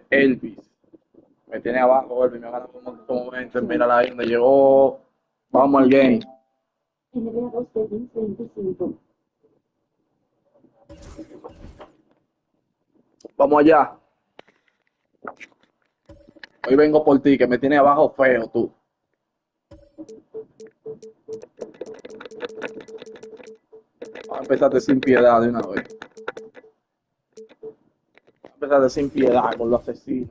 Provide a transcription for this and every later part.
Elvis. Me tiene abajo, Elvis. Me gana como 20. Mira ahí donde llegó. Vamos al game. Vamos allá. Hoy vengo por ti, que me tiene abajo feo tú. Vamos a empezarte sin piedad de una vez. Vamos a empezarte sin piedad con los asesinos.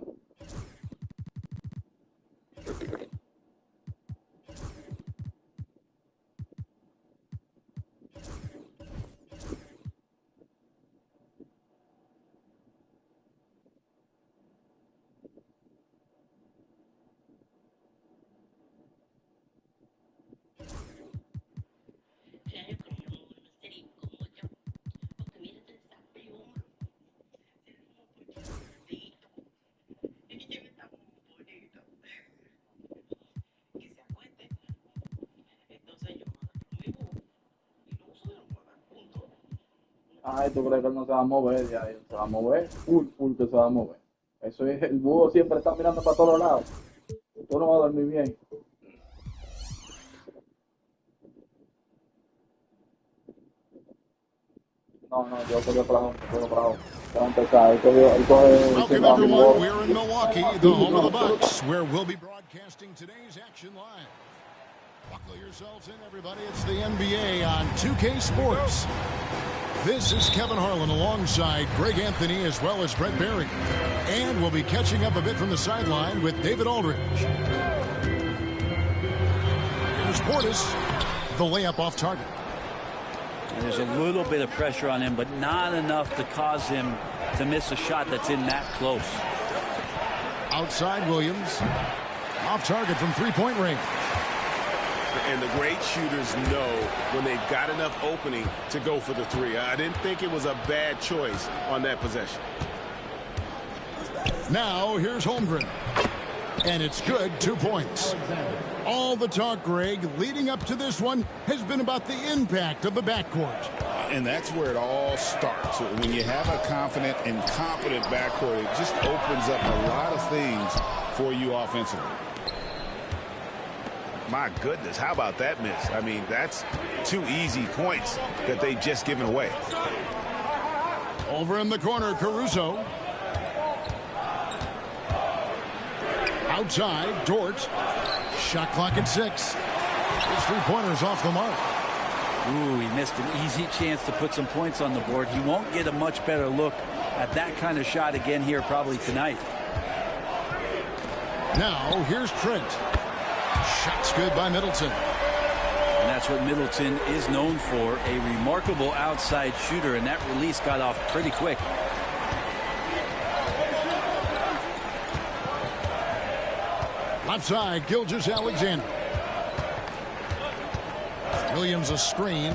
Ay, ¿tú crees que él no se va a mover? Ya, él se va a mover. Full que se va a mover. Eso es, el búho siempre está mirando para todos lados. Tú no vas a dormir bien. No, yo cojo para abajo, cojo para abajo. Se va a empezar. Welcome everyone, we're in Milwaukee, the home of the Bucks, where we'll be broadcasting today's action live. Buckle yourselves in, everybody. It's the NBA on 2K Sports. This is Kevin Harlan alongside Greg Anthony as well as Brett Barry. And we'll be catching up a bit from the sideline with David Aldridge. Here's Portis, the layup off target. There's a little bit of pressure on him, but not enough to cause him to miss a shot that's in that close. Outside Williams, off target from three-point range. And the great shooters know when they've got enough opening to go for the three. I didn't think it was a bad choice on that possession. Now here's Holmgren. And it's good, 2 points. All the talk, Greg, leading up to this one has been about the impact of the backcourt. And that's where it all starts. When you have a confident and competent backcourt, it just opens up a lot of things for you offensively. My goodness, how about that miss? I mean, that's 2 easy points that they've just given away. Over in the corner, Caruso. Outside, Dort. Shot clock at 6. His three-pointers off the mark. Ooh, he missed an easy chance to put some points on the board. He won't get a much better look at that kind of shot again here probably tonight. Now, here's Trent. Shot's good by Middleton. And that's what Middleton is known for, a remarkable outside shooter, and that release got off pretty quick. Left side, Gilgeous-Alexander. Williams a screen.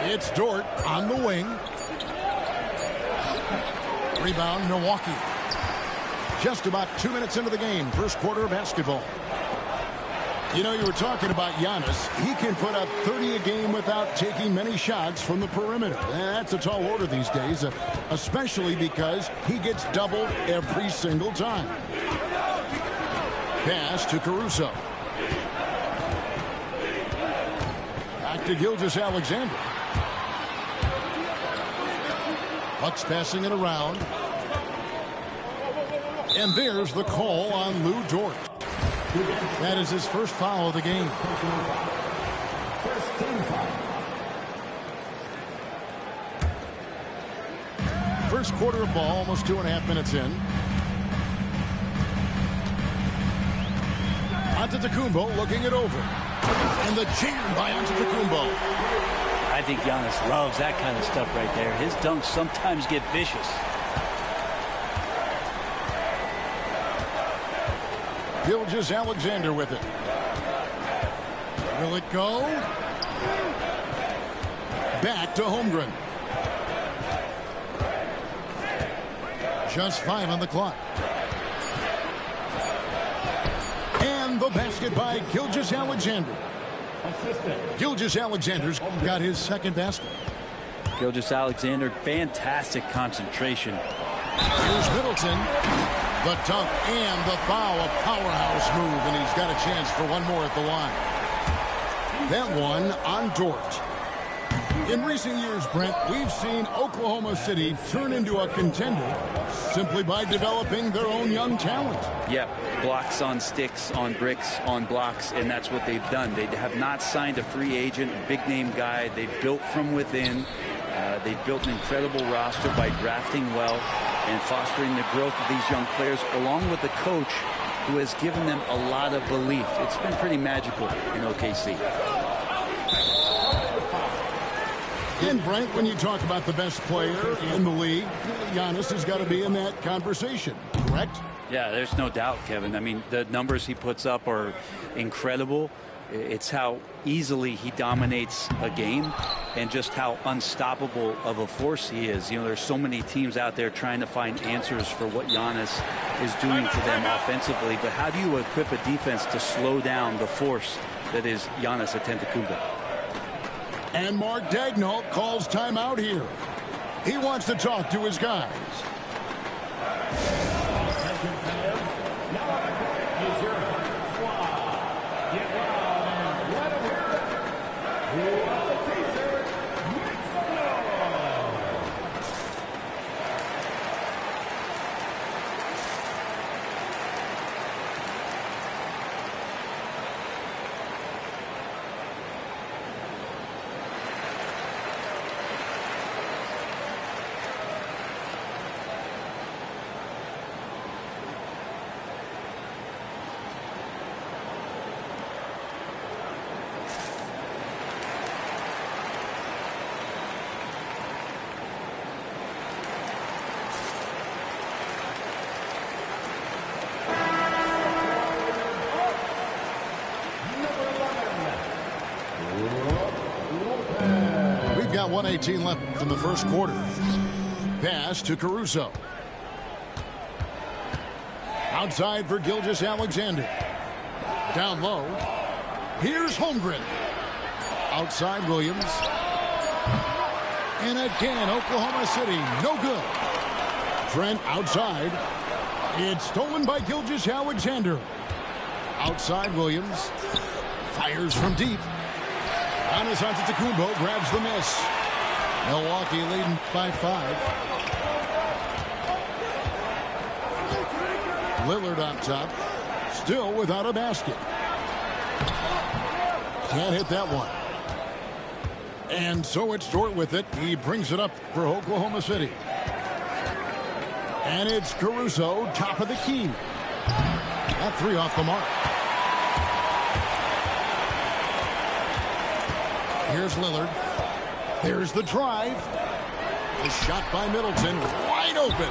It's Dort on the wing. Rebound, Milwaukee. Just about 2 minutes into the game, first quarter of basketball. You know, you were talking about Giannis. He can put up 30 a game without taking many shots from the perimeter. That's a tall order these days, especially because he gets doubled every single time. Pass to Caruso. Back to Gilgeous-Alexander. Bucks passing it around. And there's the call on Lou Dort. That is his first foul of the game. First quarter of ball, almost 2.5 minutes in. Antetokounmpo looking it over. And the jam by Antetokounmpo. I think Giannis loves that kind of stuff right there. His dunks sometimes get vicious. Gilgeous-Alexander with it. Will it go? Back to Holmgren. Just 5 on the clock. And the basket by Gilgeous-Alexander. Gilgeous-Alexander's got his second basket. Gilgeous-Alexander, fantastic concentration. Here's Middleton. The dunk and the foul, a powerhouse move, and he's got a chance for one more at the line. That one on Dort. In recent years, Brent, we've seen Oklahoma City turn into a contender simply by developing their own young talent. Yep, blocks on sticks, on bricks, on blocks, and that's what they've done. They have not signed a free agent, a big-name guy. They've built from within. They've built an incredible roster by drafting well and fostering the growth of these young players, along with the coach who has given them a lot of belief. It's been pretty magical in OKC. And Brent, when you talk about the best player in the league, Giannis has got to be in that conversation, correct? Yeah, there's no doubt, Kevin. I mean, the numbers he puts up are incredible. It's how easily he dominates a game and just how unstoppable of a force he is. You know, there's so many teams out there trying to find answers for what Giannis is doing to them offensively. But how do you equip a defense to slow down the force that is Giannis Antetokounmpo? And Mark Daigneault calls timeout here. He wants to talk to his guys. We've got 1:18 left in the first quarter. Pass to Caruso. Outside for Gilgeous-Alexander. Down low. Here's Holmgren. Outside Williams. And again, Oklahoma City, no good. Trent outside. It's stolen by Gilgeous-Alexander. Outside Williams. Fires from deep. Giannis Antetokounmpo grabs the miss. Milwaukee leading by 5. Lillard on top. Still without a basket. Can't hit that one. And so it's Dort with it. He brings it up for Oklahoma City. And it's Caruso, top of the key. That 3 off the mark. Here's Lillard. There's the drive. The shot by Middleton. Wide open.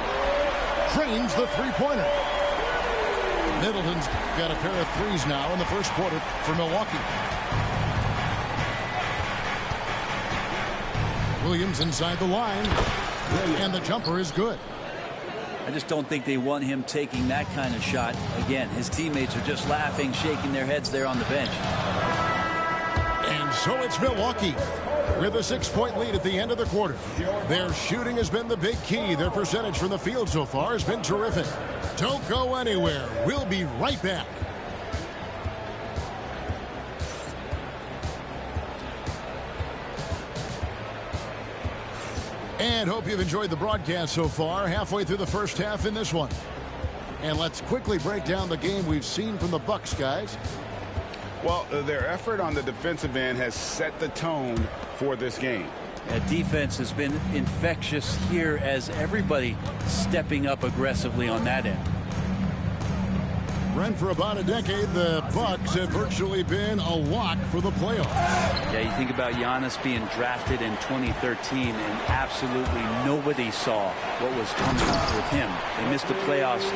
Drains the three-pointer. Middleton's got a pair of threes now in the first quarter for Milwaukee. Williams inside the line. And the jumper is good. I just don't think they want him taking that kind of shot. Again, his teammates are just laughing, shaking their heads there on the bench. And so it's Milwaukee with a 6-point lead at the end of the quarter. Their shooting has been the big key. Their percentage from the field so far has been terrific. Don't go anywhere. We'll be right back. And hope you've enjoyed the broadcast so far. Halfway through the first half in this one. And let's quickly break down the game we've seen from the Bucks, guys. Well, their effort on the defensive end has set the tone for this game. Defense has been infectious here as everybody stepping up aggressively on that end. Brent, for about a decade, the Bucks have virtually been a lock for the playoffs. Yeah, you think about Giannis being drafted in 2013, and absolutely nobody saw what was coming with him. They missed the playoffs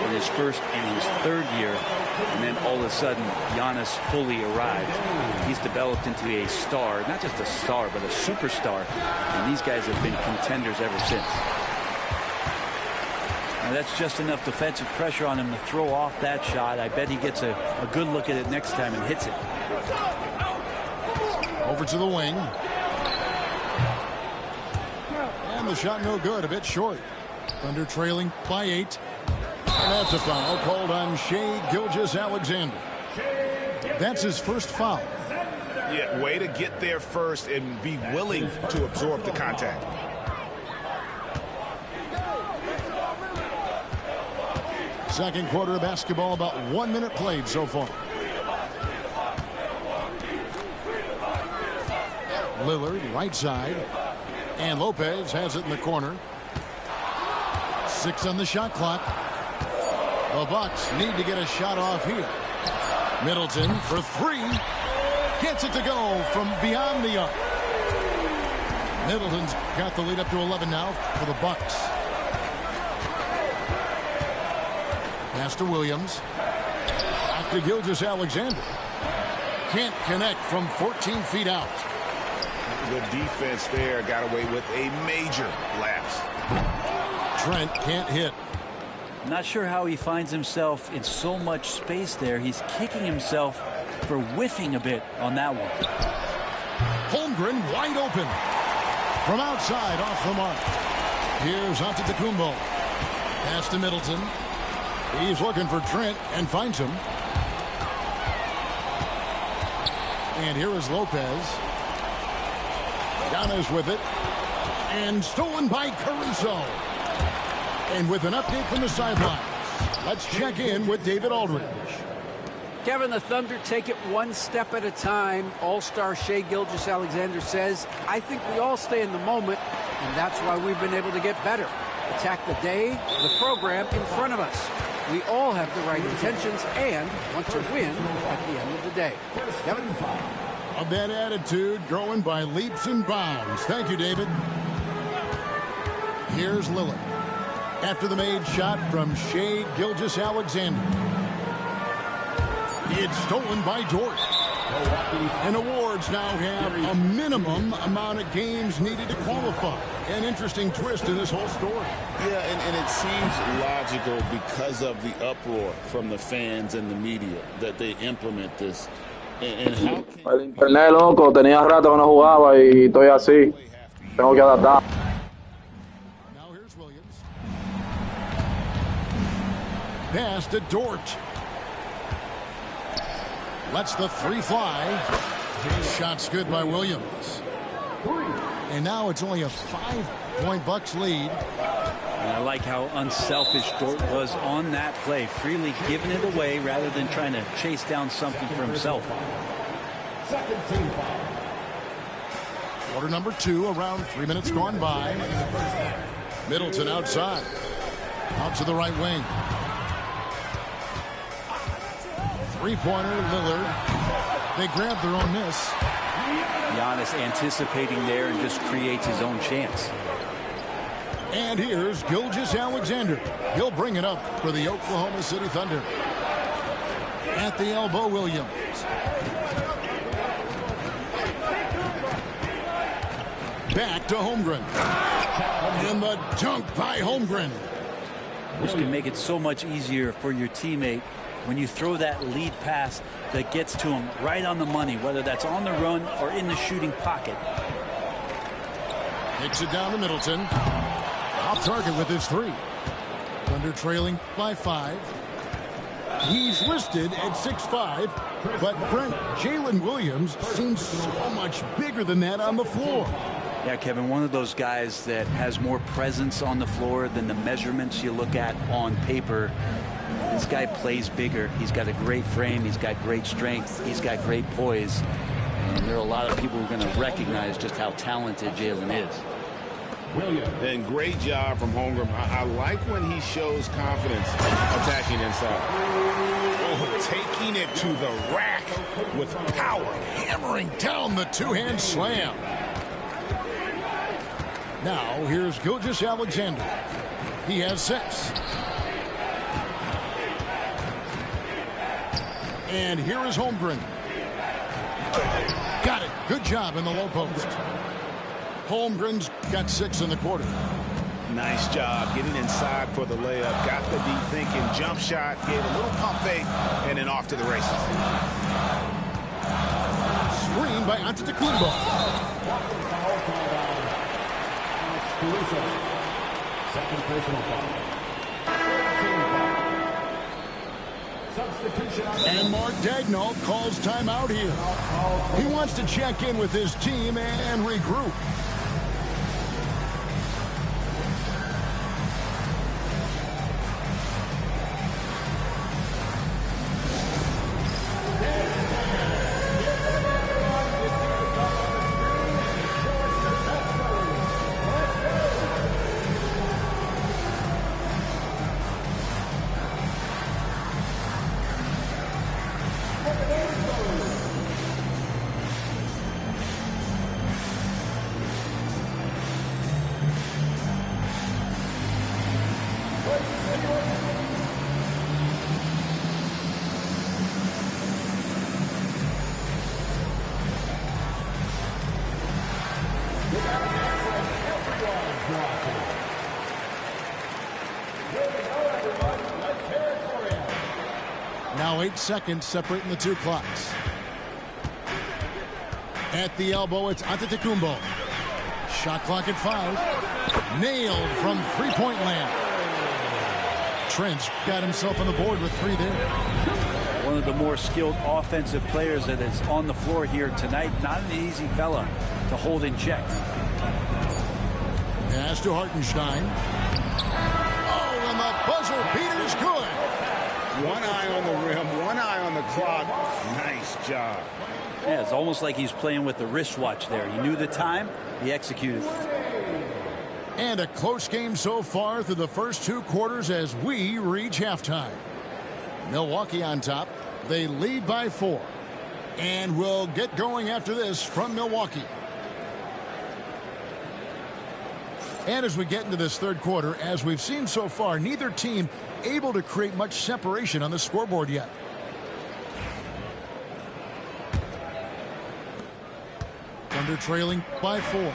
in his first and his third year, and then all of a sudden, Giannis fully arrived. He's developed into a star, not just a star, but a superstar, and these guys have been contenders ever since. Now that's just enough defensive pressure on him to throw off that shot. I bet he gets a good look at it next time and hits it. Over to the wing. And the shot no good, a bit short. Thunder trailing by 8. And that's a foul called on Shai Gilgeous-Alexander. That's his first foul. Yeah, way to get there first and be willing to absorb the contact. Second quarter of basketball, about 1 minute played so far. Lillard, right side. And Lopez has it in the corner. 6 on the shot clock. The Bucks need to get a shot off here. Middleton for 3. Gets it to go from beyond the arc. Middleton's got the lead up to 11 now for the Bucks. Pass to Williams. Back to Gilgeous-Alexander. Can't connect from 14 feet out. The defense there got away with a major lapse. Trent can't hit. Not sure how he finds himself in so much space there. He's kicking himself for whiffing a bit on that one. Holmgren wide open. From outside off the mark. Here's Antetokounmpo. Pass to Middleton. He's looking for Trent and finds him. And here is Lopez. Giannis with it. And stolen by Caruso. And with an update from the sidelines, let's check in with David Aldridge. Kevin, the Thunder take it one step at a time. All-star Shai Gilgeous-Alexander says, I think we all stay in the moment, and that's why we've been able to get better. Attack the day, the program in front of us. We all have the right intentions and want to win at the end of the day. Kevin? Of that attitude growing by leaps and bounds. Thank you, David. Here's Lillard. After the made shot from Shai Gilgeous-Alexander. It's stolen by Dort. And awards now have a minimum amount of games needed to qualify. An interesting twist in this whole story. Yeah, and it seems logical because of the uproar from the fans and the media that they implement this. And how can... El internet, loco, tenía rato que no jugaba y estoy así. Tengo que adaptar. Now here's Williams. Pass to Dort. Lets the 3 fly. Shot's good by Williams. And now it's only a 5-point Bucks lead. And I like how unselfish Dort was on that play, freely giving it away rather than trying to chase down something for himself. Quarter number 2, around 3 minutes gone by. Middleton outside. Out to the right wing. Three-pointer, Lillard. They grab their own miss. Giannis anticipating there and just creates his own chance. And here's Gilgeous-Alexander. He'll bring it up for the Oklahoma City Thunder. At the elbow, Williams. Back to Holmgren. And the dunk by Holmgren. This can make it so much easier for your teammate when you throw that lead pass that gets to him right on the money, whether that's on the run or in the shooting pocket. Kicks it down to Middleton. Off target with his 3. Thunder trailing by 5. He's listed at 6'5", but Brent, Jalen Williams seems so much bigger than that on the floor. Yeah, Kevin, one of those guys that has more presence on the floor than the measurements you look at on paper. This guy plays bigger. He's got a great frame. He's got great strength. He's got great poise. And there are a lot of people who are going to recognize just how talented Jalen is. And great job from Holmgren. I like when he shows confidence attacking inside. Oh, taking it to the rack with power. Hammering down the two-hand slam. Now, here's Gilgeous-Alexander. He has 6. And here is Holmgren. Got it. Good job in the low post. Holmgren's got 6 in the quarter. Nice job getting inside for the layup. Got the deep thinking jump shot. Gave a little pump fake. And then off to the races. Screen by Antetokounmpo. Second personal foul. And Mark Daigneault calls timeout here. He wants to check in with his team and regroup. Now 8 seconds separating the two clocks. At the elbow, it's Antetokounmpo. Shot clock at 5. Nailed from three-point land. Trent got himself on the board with 3 there. One of the more skilled offensive players that is on the floor here tonight. Not an easy fella to hold in check. Pass to Hartenstein. Oh, and the buzzer beater's good. One eye on the rim, one eye on the clock. Nice job. Yeah, it's almost like he's playing with the wristwatch there. He knew the time, he executed. And a close game so far through the first 2 quarters as we reach halftime. Milwaukee on top. They lead by 4. And we'll get going after this from Milwaukee. And as we get into this third quarter, as we've seen so far, neither team able to create much separation on the scoreboard yet. Thunder trailing by 4.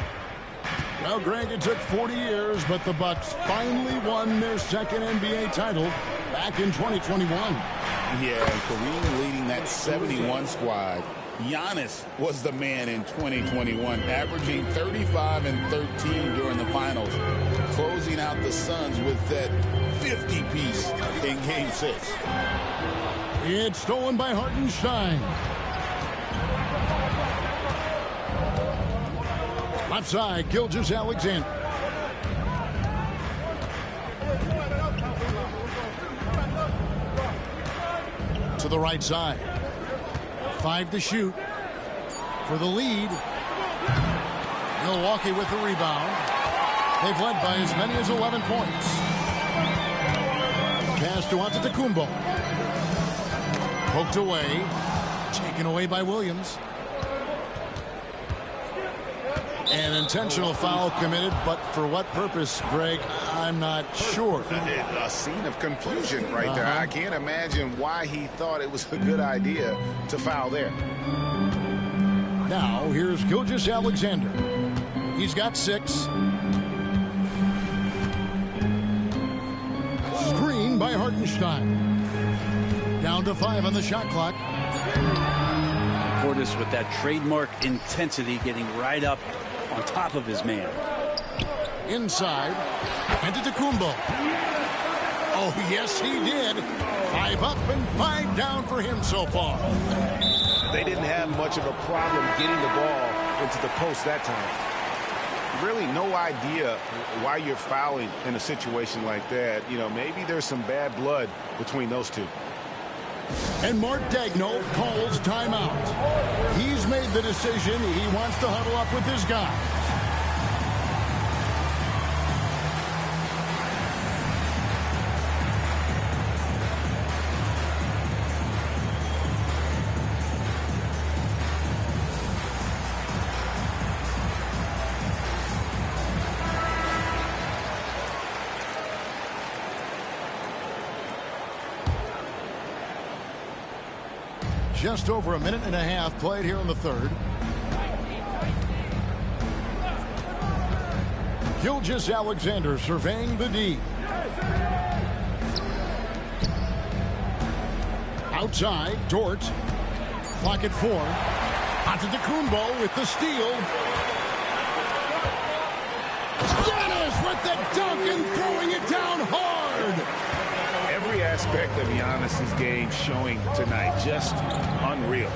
Well, Greg, it took 40 years, but the Bucks finally won their second NBA title back in 2021. Yeah, and Kareem leading that 71 squad. Giannis was the man in 2021, averaging 35 and 13 during the finals, closing out the Suns with that 50-piece in Game 6. It's stolen by Hartenstein. Left side, Gilgeous-Alexander. To the right side. 5 to shoot for the lead. Milwaukee with the rebound. They've led by as many as 11 points. Pass to Antetokounmpo. Poked away. Taken away by Williams. An intentional foul committed, but for what purpose, Greg, I'm not sure. A scene of confusion right there. I can't imagine why he thought it was a good idea to foul there. Now, here's Gilgeous-Alexander. He's got 6. Screen by Hartenstein. Down to 5 on the shot clock. Portis with that trademark intensity, getting right up on top of his man. Inside. Antetokounmpo. Oh, yes, he did. 5 up and 5 down for him so far. They didn't have much of a problem getting the ball into the post that time. Really no idea why you're fouling in a situation like that. You know, maybe there's some bad blood between those two. And Mark Daigneault calls timeout. He's made the decision. He wants to huddle up with his guys. Just over a minute and a half played here in the third. Gilgeous-Alexander surveying the D. Outside, Dort. Clock at 4. Antetokounmpo with the steal. Got it! dunk and throwing it down hard. Every aspect of Giannis's game showing tonight. Just unreal.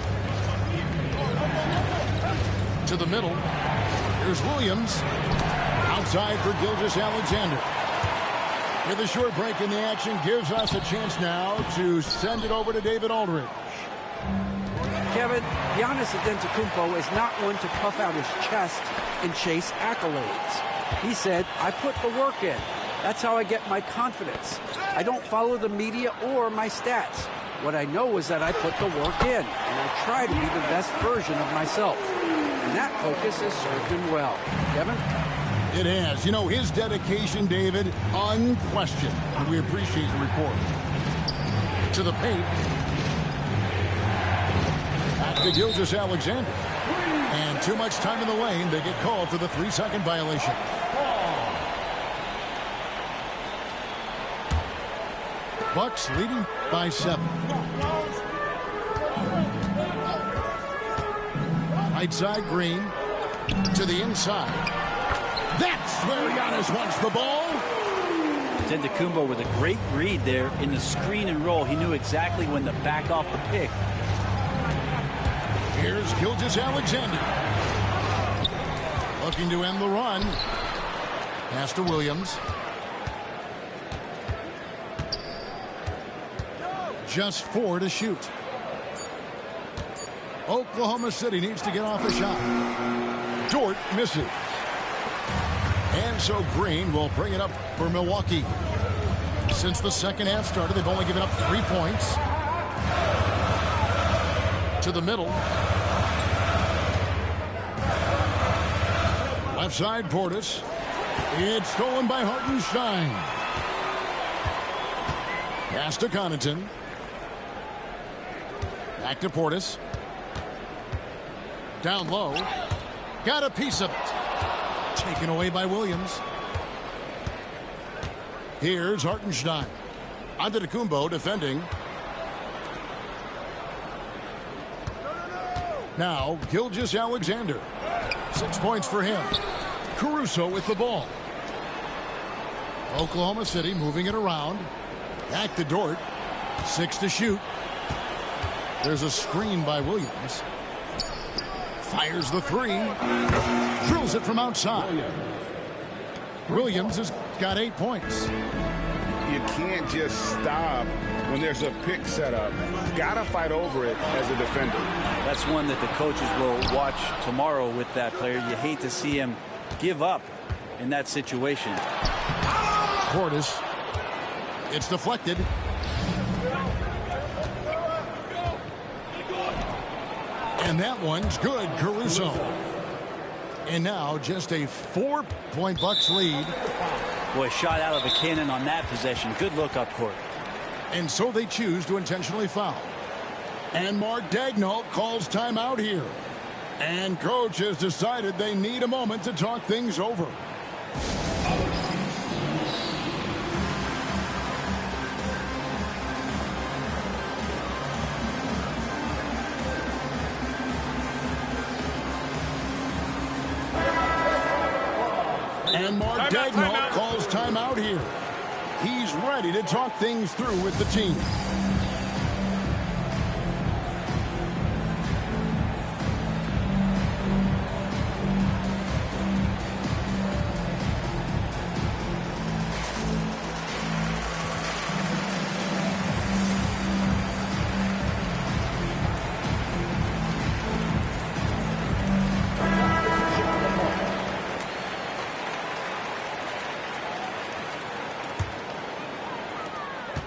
To the middle. Here's Williams. Outside for Gilgeous-Alexander. With a short break in the action, gives us a chance now to send it over to David Aldridge. Kevin, Giannis Antetokounmpo is not one to puff out his chest and chase accolades. He said, I put the work in. That's how I get my confidence. I don't follow the media or my stats. What I know is that I put the work in, and I try to be the best version of myself. And that focus has served him well. Kevin? It has. You know, his dedication, David, unquestioned. And we appreciate the report. To the paint. Back to Gilgeous-Alexander. And too much time in the lane. They get called for the 3-second violation. Bucks leading by 7. Right side, Green. To the inside. That's where Giannis wants the ball. Antetokounmpo with a great read there in the screen and roll. He knew exactly when to back off the pick. Here's Gilgeous-Alexander. Looking to end the run. Pass to Williams. Just 4 to shoot. Oklahoma City needs to get off a shot. Dort misses. And so Green will bring it up for Milwaukee. Since the second half started, they've only given up 3 points. To the middle. Left side, Portis. It's stolen by Hartenstein. Pass to Connaughton. Back to Portis. Down low. Got a piece of it. Taken away by Williams. Here's Hartenstein. Antetokounmpo defending. Now Gilgeous-Alexander. 6 points for him. Caruso with the ball. Oklahoma City moving it around. Back to Dort. 6 to shoot. There's a screen by Williams. Fires the 3. Drills it from outside. Williams has got 8 points. You can't just stop when there's a pick set up. Gotta fight over it as a defender. That's one that the coaches will watch tomorrow with that player. You hate to see him give up in that situation. Portis. It's deflected. And that one's good. Caruso. And now just a 4-point Bucks lead. Boy, shot out of a cannon on that possession. Good look up court. And so they choose to intentionally foul. And Mark Daigneault calls timeout here. And coach has decided they need a moment to talk things over. And Mark Daigneault calls timeout here. He's ready to talk things through with the team.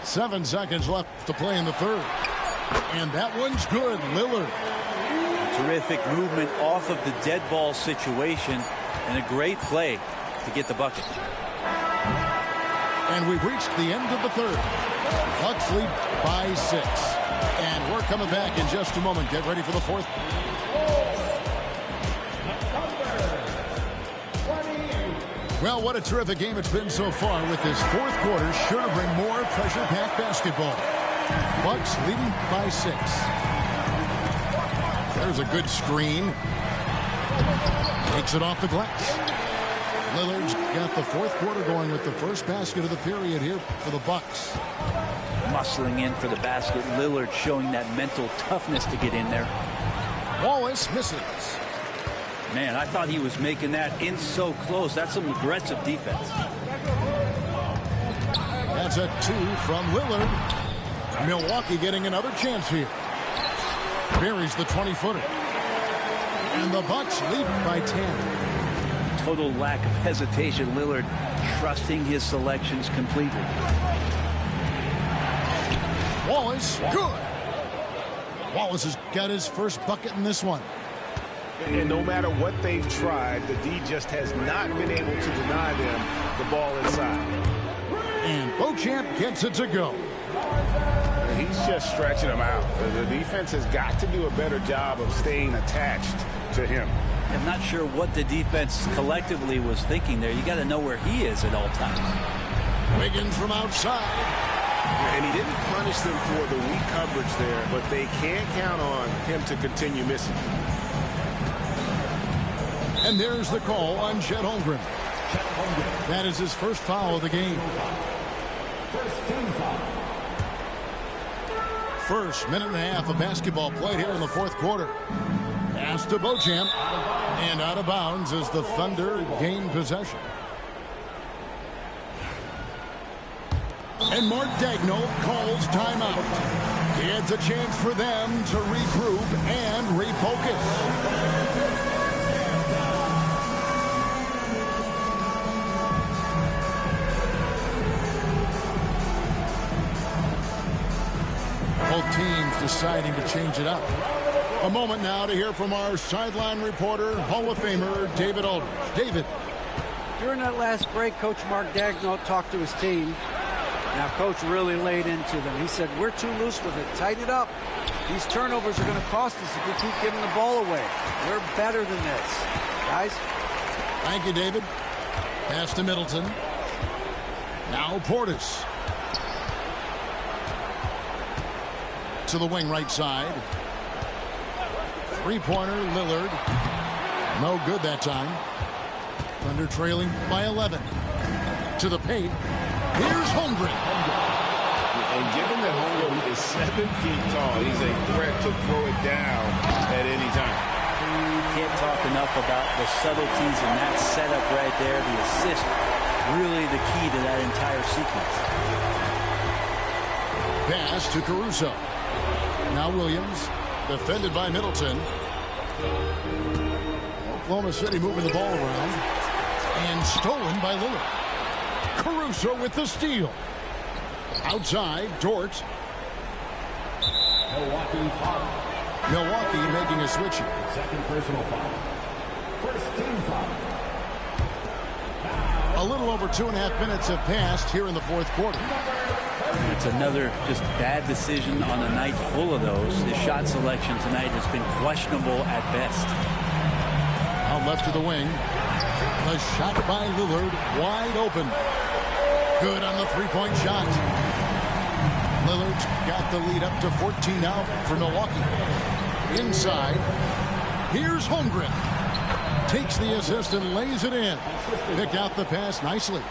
Seven seconds left to play in the third. And that one's good. Lillard. Terrific movement off of the dead ball situation and a great play to get the bucket. And we've reached the end of the third. Bucks lead by 6. And we're coming back in just a moment. Get ready for the fourth. Well, what a terrific game it's been so far, with this fourth quarter sure to bring more pressure-packed basketball. Bucks leading by 6. There's a good screen. Takes it off the glass. Lillard's got the fourth quarter going with the first basket of the period here for the Bucks. Muscling in for the basket. Lillard showing that mental toughness to get in there. Wallace misses. Man, I thought he was making that in so close. That's some aggressive defense. That's a 2 from Lillard. Milwaukee getting another chance here. Buries the 20-footer. And the Bucks lead by 10. Total lack of hesitation. Lillard trusting his selections completely. Wallace, good. Wallace has got his first bucket in this one. And no matter what they've tried, the D just has not been able to deny them the ball inside. And Beauchamp gets it to go. He's just stretching them out. The defense has got to do a better job of staying attached to him. I'm not sure what the defense collectively was thinking there. You got to know where he is at all times. Wiggins from outside. And he didn't punish them for the weak coverage there, but they can't count on him to continue missing. And there's the call on Chet Holmgren. That is his first foul of the game. First minute and a half of basketball played here in the fourth quarter. Pass to Beauchamp. And out of bounds as the Thunder gain possession. And Mark Daigneault calls timeout. It's a chance for them to regroup and refocus. Both teams deciding to change it up. A moment now to hear from our sideline reporter, Hall of Famer David Aldridge. David. During that last break, Coach Mark Daigneault talked to his team. Now, Coach really laid into them. He said, we're too loose with it. Tighten it up. These turnovers are going to cost us if we keep giving the ball away. We're better than this. Guys? Thank you, David. Pass to Middleton. Now Portis. To the wing right side. Three-pointer, Lillard. No good that time. Thunder trailing by 11. To the paint. Here's Holmgren. And given that Holmgren is 7 feet tall, he's a threat to throw it down at any time. Can't talk enough about the subtleties in that setup right there. The assist, really the key to that entire sequence. Pass to Caruso. Now Williams, defended by Middleton. Oklahoma City moving the ball around. And stolen by Lillard. Caruso with the steal. Outside, Dort. Milwaukee making a switch here. Second personal foul. First team foul. A little over 2.5 minutes have passed here in the fourth quarter. It's another just bad decision on a night full of those. His shot selection tonight has been questionable at best. Out left to the wing. The shot by Lillard, wide open. Good on the three-point shot. Lillard's got the lead up to 14 now for Milwaukee. Inside. Here's Holmgren. Takes the assist and lays it in. Picked out the pass nicely.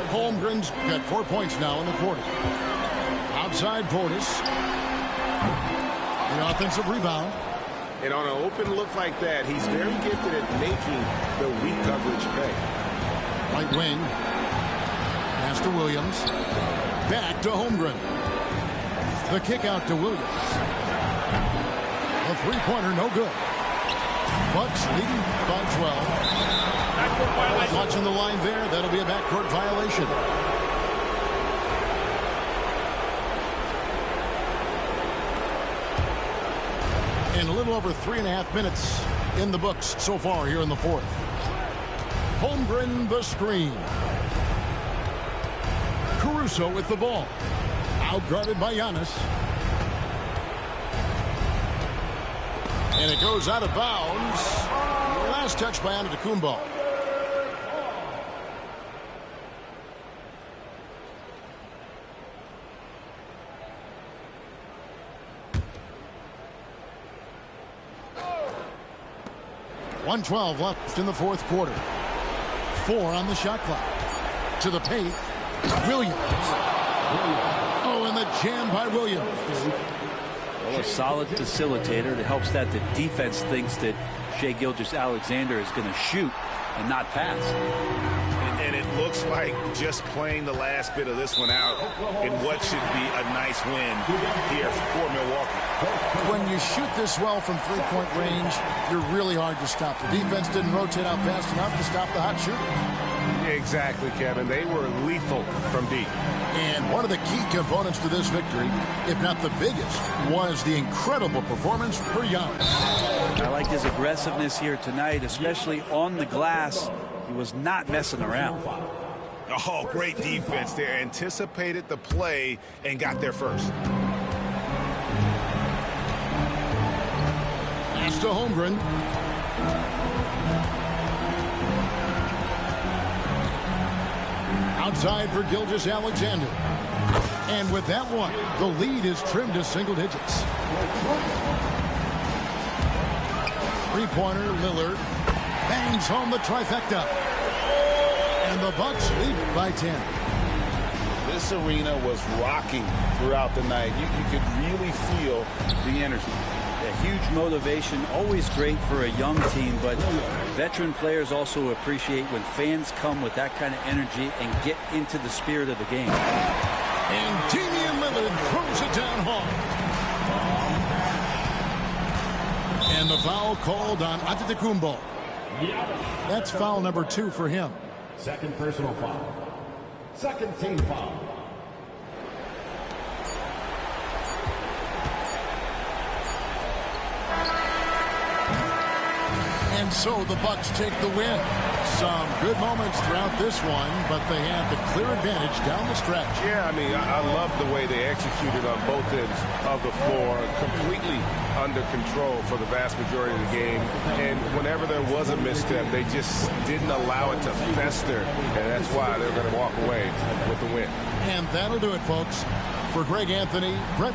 Holmgren's got 4 points now in the quarter. Outside Portis. The offensive rebound. And on an open look like that, he's very gifted at making the weak coverage pay. Right wing. Pass to Williams. Back to Holmgren. The kick out to Williams. The three-pointer, no good. Bucks leading by 12. Watching the line there, that'll be a backcourt violation. And a little over 3.5 minutes in the books so far here in the fourth. Holmgren the screen. Caruso with the ball. Outguarded by Giannis. And it goes out of bounds. Last touch by Antetokounmpo. .112 left in the fourth quarter. 4 on the shot clock. To the paint, Williams. Oh, and the jam by Williams. Well, a solid facilitator. It helps that the defense thinks that Shai Gilgeous-Alexander is going to shoot and not pass. And it looks like just playing the last bit of this one out in what should be a nice win here for Milwaukee. When you shoot this well from three-point range, you're really hard to stop. The defense didn't rotate out fast enough to stop the hot shooters. Exactly, Kevin. They were lethal from deep. And one of the key components to this victory, if not the biggest, was the incredible performance for Giannis. I like his aggressiveness here tonight, especially on the glass. He was not messing around. Oh, great defense there. Anticipated the play and got there first. Pass to Holmgren. Outside for Gilgeous-Alexander. And with that one, the lead is trimmed to single digits. Three-pointer, Lillard bangs home the trifecta. And the Bucks lead by 10. This arena was rocking throughout the night. You could really feel the energy. A huge motivation, always great for a young team, but veteran players also appreciate when fans come with that kind of energy and get into the spirit of the game. And Damian Lillard throws it down hard. And the foul called on Antetokounmpo. That's foul number 2 for him. Second personal foul. Second team foul. And so the Bucks take the win. Some good moments throughout this one, but they had the clear advantage down the stretch. Yeah, I mean, I love the way they executed on both ends of the floor, completely under control for the vast majority of the game. And whenever there was a misstep, they just didn't allow it to fester, and that's why they're going to walk away with the win. And that'll do it, folks. For Greg Anthony, Brett.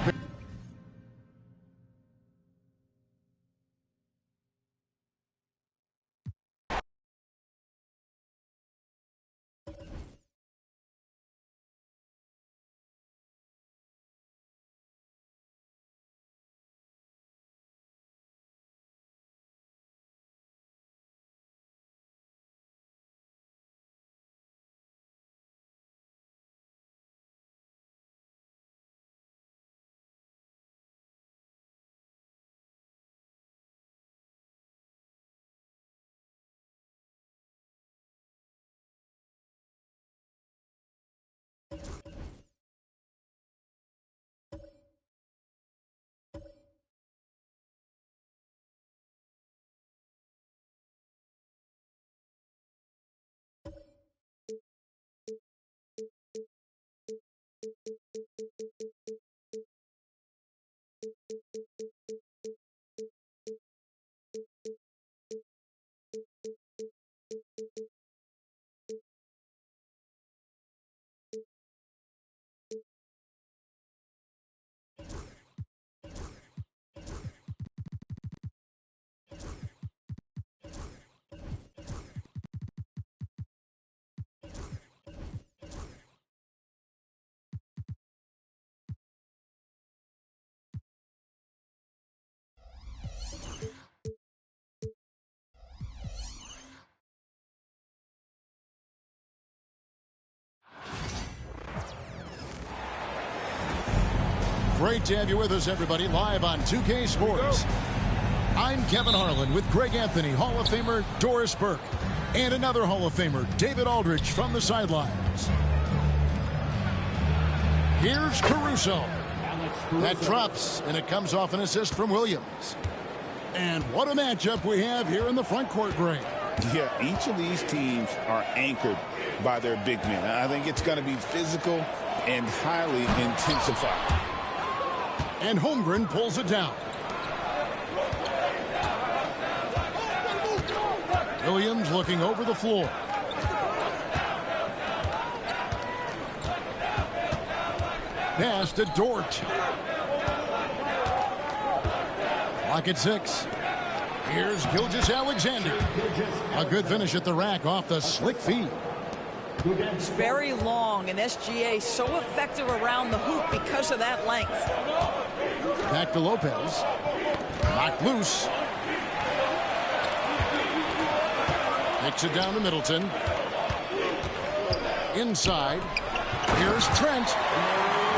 Great to have you with us, everybody, live on 2K Sports. I'm Kevin Harlan with Greg Anthony, Hall of Famer Doris Burke, and another Hall of Famer, David Aldridge, from the sidelines. Here's Caruso. That drops, and it comes off an assist from Williams. And what a matchup we have here in the front court, Greg. Yeah, each of these teams are anchored by their big men. I think it's going to be physical and highly intensified. And Holmgren pulls it down. Williams looking over the floor. Pass to Dort. Clock at 6. Here's Gilgeous-Alexander. A good finish at the rack off the slick feed. It's very long, and SGA so effective around the hoop because of that length. Back to Lopez. Knocked loose. Kicks it down to Middleton. Inside. Here's Trent.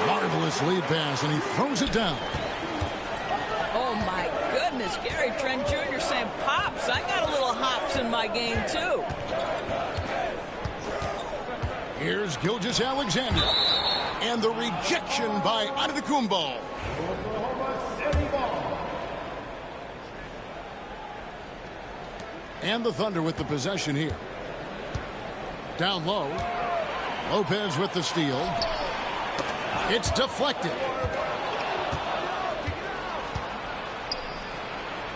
Marvelous lead pass, and he throws it down. Oh, my goodness. Gary Trent Jr. saying, Pops, I got a little hops in my game, too. Here's Gilgeous-Alexander. And the rejection by Antetokounmpo. And the Thunder with the possession here. Down low. Lopez with the steal. It's deflected.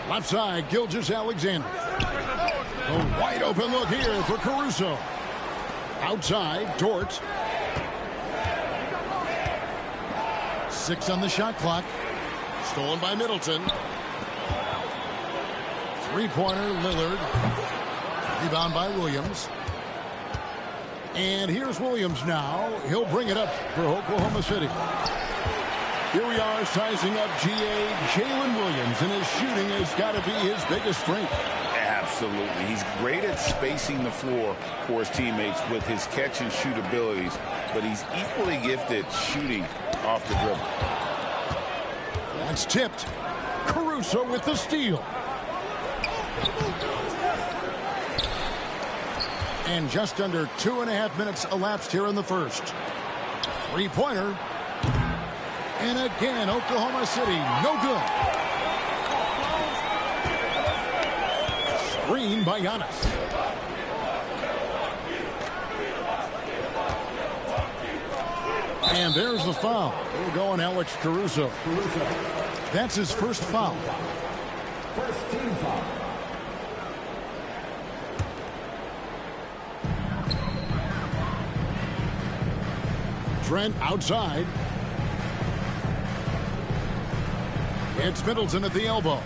Left side, Gilgeous-Alexander. A wide open look here for Caruso. Outside, Dort. 6 on the shot clock. Stolen by Middleton. Three-pointer, Lillard. Rebound by Williams. And here's Williams now. He'll bring it up for Oklahoma City. Here we are sizing up GA Jalen Williams, and his shooting has got to be his biggest strength. Absolutely. He's great at spacing the floor for his teammates with his catch and shoot abilities, but he's equally gifted shooting off the dribble. That's tipped. Caruso with the steal. And just under 2.5 minutes elapsed here in the first. Three-pointer. And again, Oklahoma City, no good. Screen by Giannis. And there's the foul. We're going Alex Caruso. That's his first foul. First team foul. Trent outside. It's Middleton at the elbow.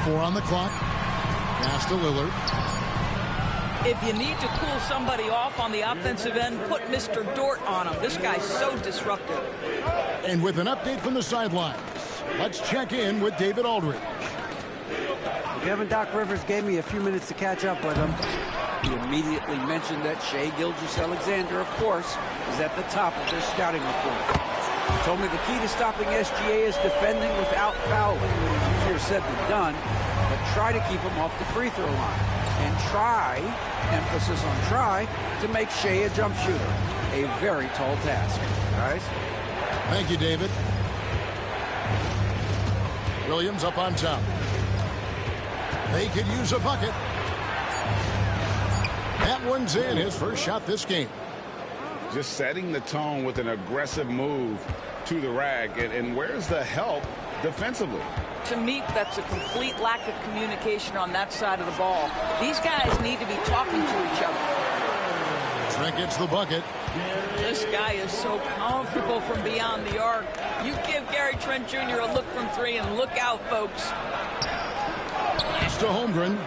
4 on the clock. Pass to Lillard. If you need to cool somebody off on the offensive end, put Mr. Dort on him. This guy's so disruptive. And with an update from the sidelines, let's check in with David Aldridge. Kevin, Doc Rivers gave me a few minutes to catch up with him. He immediately mentioned that Shai Gilgeous-Alexander, of course, is at the top of their scouting report. He told me the key to stopping SGA is defending without fouling. Easier said than done, but try to keep him off the free throw line. And try, emphasis on try, to make Shai a jump shooter. A very tall task. Guys? Thank you, David. Williams up on top. They could use a bucket. That one's in, his first shot this game. Just setting the tone with an aggressive move to the rack. And where's the help defensively? To me, that's a complete lack of communication on that side of the ball. These guys need to be talking to each other. Trent gets the bucket. This guy is so comfortable from beyond the arc. You give Gary Trent Jr. a look from 3 and look out, folks. Pass to Holmgren.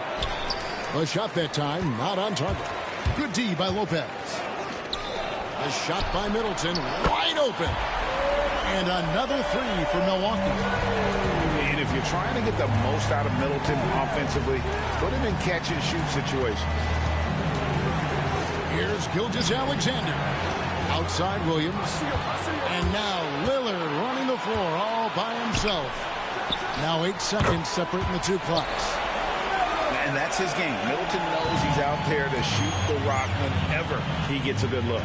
A shot that time, not on target. Good D by Lopez. A shot by Middleton, wide open. And another 3 for Milwaukee. And if you're trying to get the most out of Middleton offensively, put him in catch-and-shoot situations. Here's Gilgeous-Alexander. Outside Williams. And now Lillard running the floor all by himself. Now 8 seconds separating the two clocks. And that's his game. Middleton knows he's out there to shoot the rock whenever he gets a good look.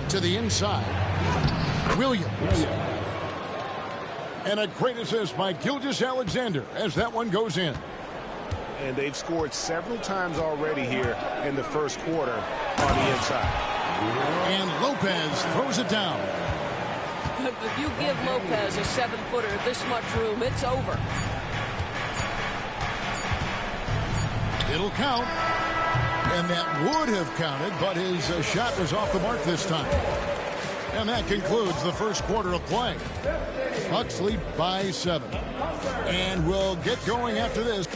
To the inside. Williams. And a great assist by Gilgeous-Alexander as that one goes in. And they've scored several times already here in the first quarter on the inside. And Lopez throws it down. If you give Lopez a 7-footer this much room, it's over. It'll count. And that would have counted, but his shot was off the mark this time. And that concludes the first quarter of play. Bucks lead by 7. And we'll get going after this.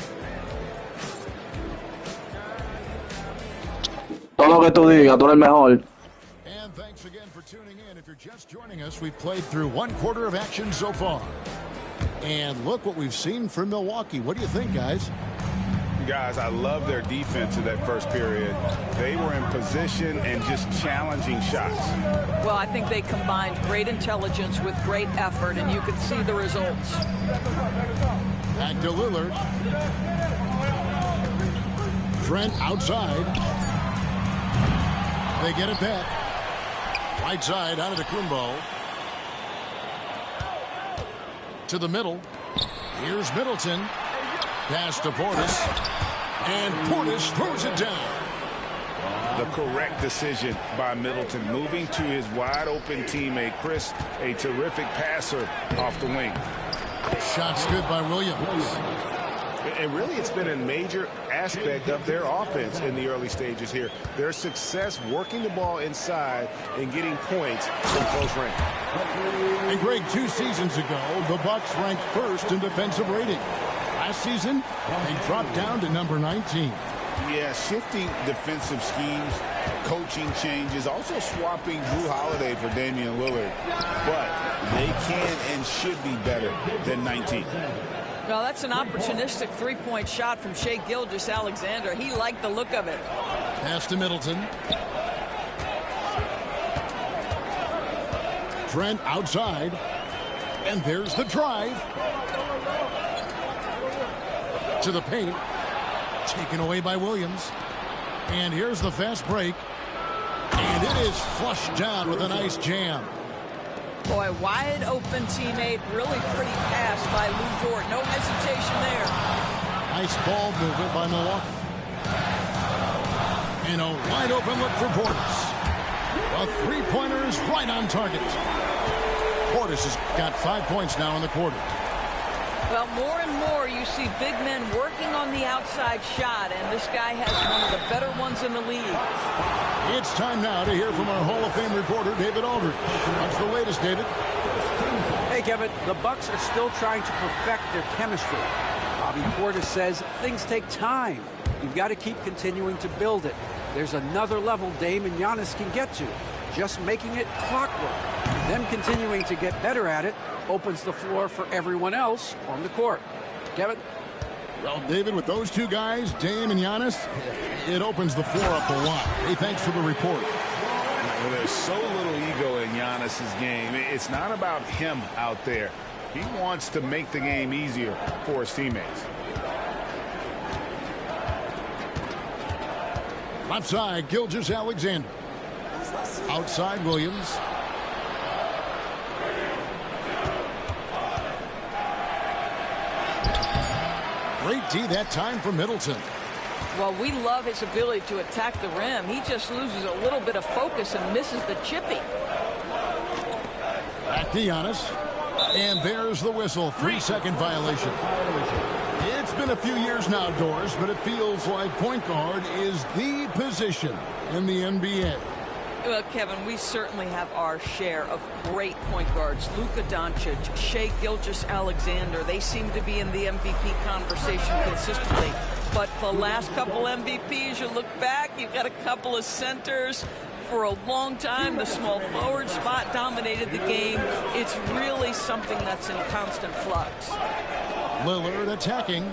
Todo lo que tú digas, tú eres el mejor. And thanks again for tuning in. If you're just joining us, we've played through 1/4 of action so far. And look what we've seen from Milwaukee. What do you think, guys? Guys, I love their defense in that first period. They were in position and just challenging shots. Well, I think they combined great intelligence with great effort, and you can see the results. Back to Lillard. Trent outside. They get it back. Right side out of the Kumbo. To the middle. Here's Middleton. Pass to Portis. And Portis throws it down. The correct decision by Middleton, moving to his wide-open teammate, Chris, a terrific passer off the wing. Shots good by Williams. And really, it's been a major aspect of their offense in the early stages here. Their success working the ball inside and getting points from close range. And Greg, 2 seasons ago, the Bucks ranked first in defensive rating. Last season, they dropped down to number 19. Yeah, shifting defensive schemes, coaching changes, also swapping Drew Holiday for Damian Lillard. But they can and should be better than 19. Well, that's an opportunistic three-point shot from Shai Gilgeous-Alexander. He liked the look of it. Pass to Middleton. Trent outside. And there's the drive. To the paint. Taken away by Williams. And here's the fast break. And it is flushed down with a nice jam. Boy, wide open teammate, really pretty pass by Lou Dort. No hesitation there. Nice ball movement by Milwaukee. And a wide open look for Portis. A three-pointer is right on target. Portis has got 5 points now in the quarter. Well, more and more you see big men working on the outside shot, and this guy has one of the better ones in the league. It's time now to hear from our Hall of Fame reporter, David Aldridge. What's the latest, David? Hey, Kevin, the Bucks are still trying to perfect their chemistry. Bobby Portis says things take time. You've got to keep continuing to build it. There's another level Dame and Giannis can get to. Just making it clockwork. Them continuing to get better at it opens the floor for everyone else on the court. Kevin? Well, David, with those two guys, Dame and Giannis, it opens the floor up a lot. Hey, thanks for the report. Well, there's so little ego in Giannis's game. It's not about him out there. He wants to make the game easier for his teammates. Left side, Gilgeous-Alexander. Outside, Williams. Great D that time for Middleton. Well, we love his ability to attack the rim. He just loses a little bit of focus and misses the chippy. Back to Giannis. And there's the whistle. 3-second violation. It's been a few years now, Doris, but it feels like point guard is the position in the NBA. Well, Kevin, we certainly have our share of great point guards. Luka Doncic, Shai Gilgeous-Alexander, they seem to be in the MVP conversation consistently. But the last couple MVPs, you look back, you've got a couple of centers. For a long time, the small forward spot dominated the game. It's really something that's in constant flux. Lillard attacking.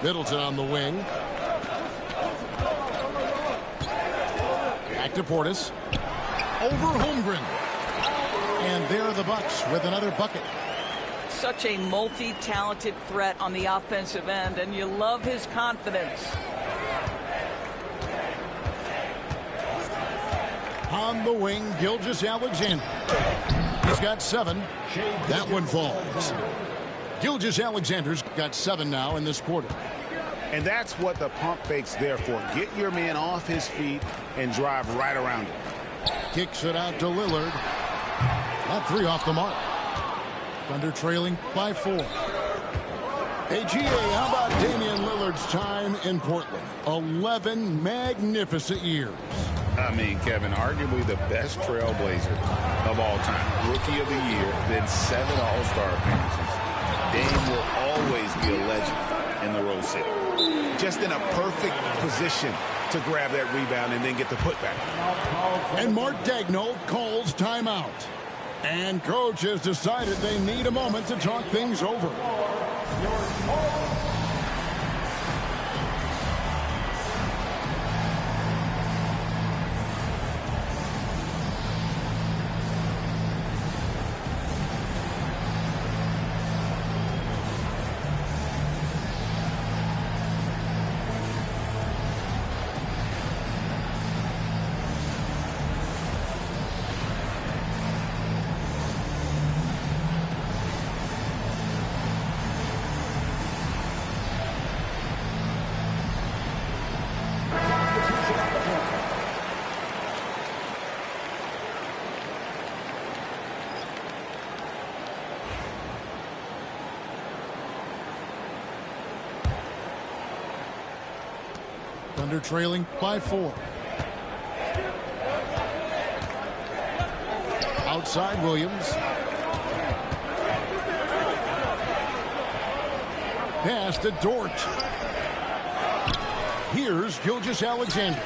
Middleton on the wing. Back to Portis. Over Holmgren. And there are the Bucks with another bucket. Such a multi-talented threat on the offensive end, and you love his confidence. On the wing, Gilgeous-Alexander. He's got 7. That one falls. Gilgeous-Alexander's got 7 now in this quarter. And that's what the pump fake's there for. Get your man off his feet and drive right around him. Kicks it out to Lillard. That 3 off the mark. Thunder trailing by 4. Hey, GA, how about Damian Lillard's time in Portland? 11 magnificent years. I mean, Kevin, arguably the best trailblazer of all time. Rookie of the year, then 7 All-Star appearances. Dame will always be a legend in the rose set. Just in a perfect position to grab that rebound and then get the putback. And Mark Daigneault calls timeout. And coach has decided they need a moment to talk things over. Thunder trailing by 4. Outside Williams. Pass to Dort. Here's Gilgeous-Alexander.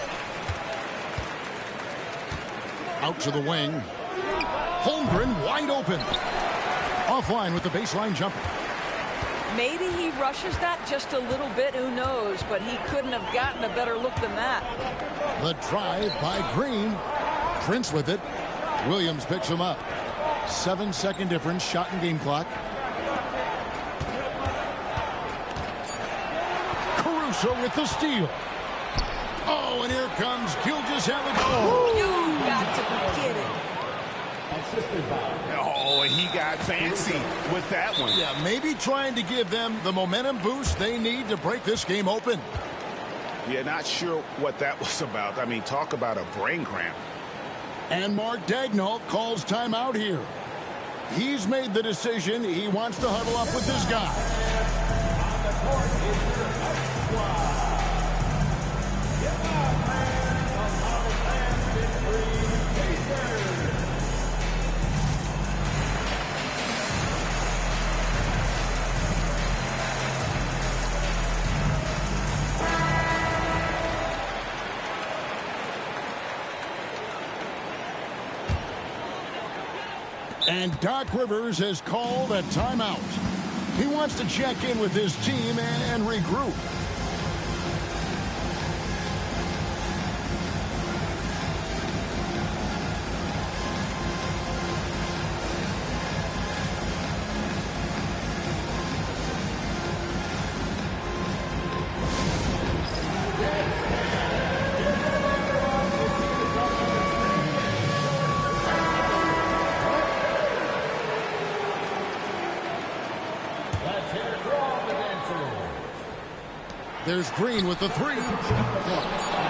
Out to the wing. Holmgren wide open. Offline with the baseline jumper. Maybe he rushes that just a little bit, who knows, but he couldn't have gotten a better look than that. The drive by Green. Prince with it. Williams picks him up. 7-second difference, shot and game clock. Caruso with the steal. Oh, and here comes Gilgeous-Alexander. You got to be kidding. Oh, he got fancy with that one. Yeah, maybe trying to give them the momentum boost they need to break this game open. Yeah, not sure what that was about. I mean, talk about a brain cramp. And Mark Daigneault calls timeout here. He's made the decision. He wants to huddle up with this guy. And Doc Rivers has called a timeout. He wants to check in with his team and regroup. There's Green with the 3.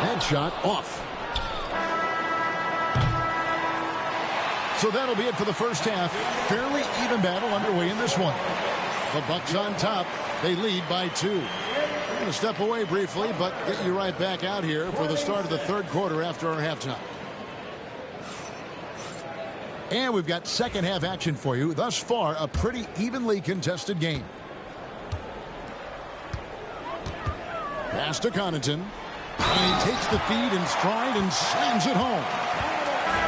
Headshot off. So that'll be it for the first half. Fairly even battle underway in this one. The Bucks on top. They lead by 2. We're going to step away briefly, but get you right back out here for the start of the third quarter after our halftime. And we've got second half action for you. Thus far, a pretty evenly contested game. Pass to Connaughton. And he takes the feed in stride and slams it home.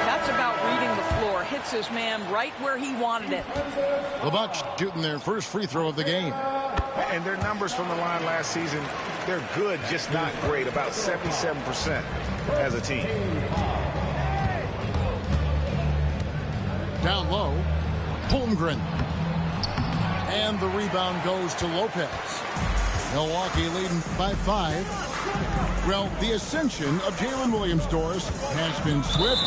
That's about reading the floor. Hits his man right where he wanted it. The Bucks shooting their first free throw of the game. And their numbers from the line last season, they're good, just not great. About 77% as a team. Down low. Holmgren. And the rebound goes to Lopez. Milwaukee leading by 5. Well, the ascension of Jalen Williams-Dort has been swift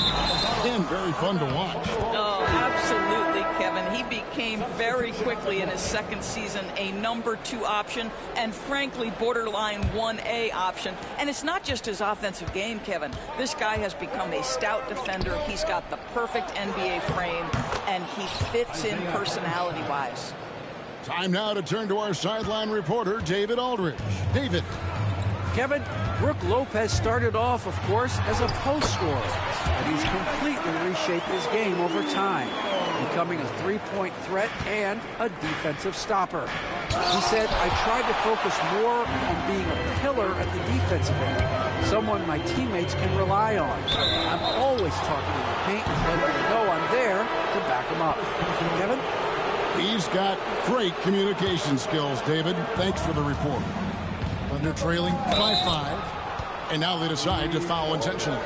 and very fun to watch. Oh, absolutely, Kevin. He became very quickly in his second season a number 2 option and, frankly, borderline 1A option. And it's not just his offensive game, Kevin. This guy has become a stout defender. He's got the perfect NBA frame, and he fits in personality-wise. Time now to turn to our sideline reporter, David Aldridge. David. Kevin, Brook Lopez started off, of course, as a post scorer, but he's completely reshaped his game over time, becoming a three-point threat and a defensive stopper. He said, I tried to focus more on being a pillar at the defensive end, someone my teammates can rely on. I'm always talking in the paint and letting them know I'm there to back them up. Kevin? He's got great communication skills, David. Thanks for the report. Thunder trailing by 5, and now they decide to foul intentionally.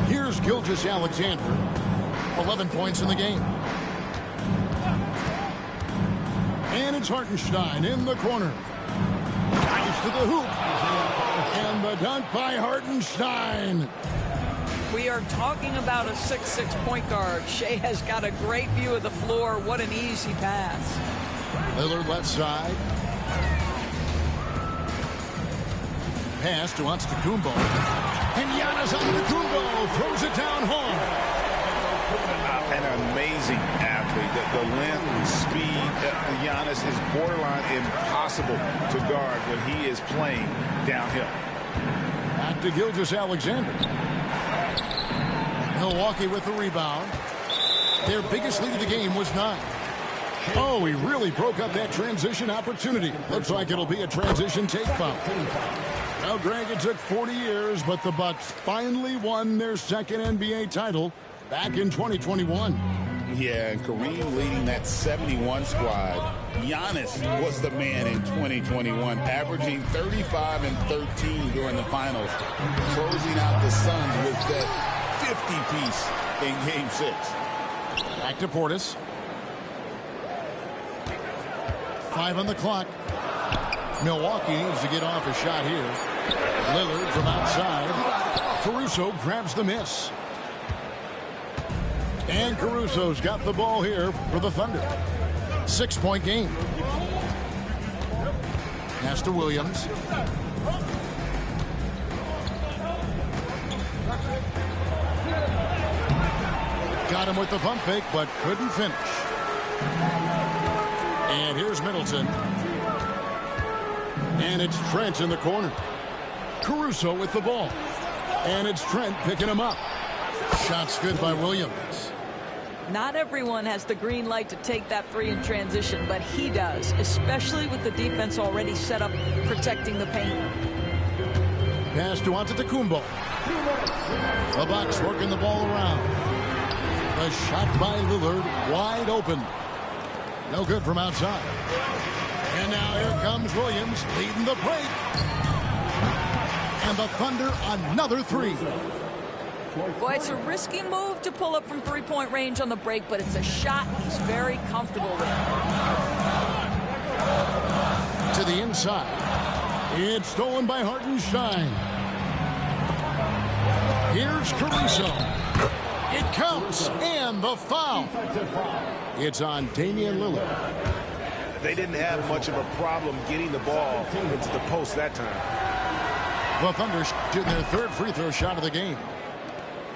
Here's Gilgeous Alexander, 11 points in the game. And it's Hartenstein in the corner. Nice to the hoop. And the dunk by Hartenstein. We are talking about a 6'6" point guard. Shea has got a great view of the floor. What an easy pass. Lillard left side. Pass to Antetokounmpo. And Giannis Antetokounmpo throws it down hard. An amazing athlete. The length and speed. Giannis is borderline impossible to guard when he is playing downhill. Back to Gilgeous Alexander. Milwaukee with the rebound. Their biggest lead of the game was 9. Oh, he really broke up that transition opportunity. Looks like it'll be a transition take foul. Well, Greg, it took 40 years, but the Bucks finally won their second NBA title back in 2021. Yeah, and Kareem leading that 71 squad. Giannis was the man in 2021, averaging 35 and 13 during the finals, closing out the Suns with that 50-piece in Game 6. Back to Portis. 5 on the clock. Milwaukee needs to get off a shot here. Lillard from outside. Caruso grabs the miss. And Caruso's got the ball here for the Thunder. 6-point game. Pass to Williams. Got him with the pump fake, but couldn't finish. And here's Middleton. And it's Trent in the corner. Caruso with the ball. And it's Trent picking him up. Shots good by Williams. Not everyone has the green light to take that 3 in transition, but he does, especially with the defense already set up protecting the paint. Pass to Antetokounmpo. The Bucks working the ball around. A shot by Lillard, wide open. No good from outside. And now here comes Williams leading the break. And the Thunder another 3. Boy, it's a risky move to pull up from three-point range on the break, but it's a shot he's very comfortable with. To the inside. It's stolen by Hartenstein. Here's Caruso. It counts, and the foul. It's on Damian Lillard. They didn't have much of a problem getting the ball into the post that time. The Thunder shooting their 3rd free throw shot of the game.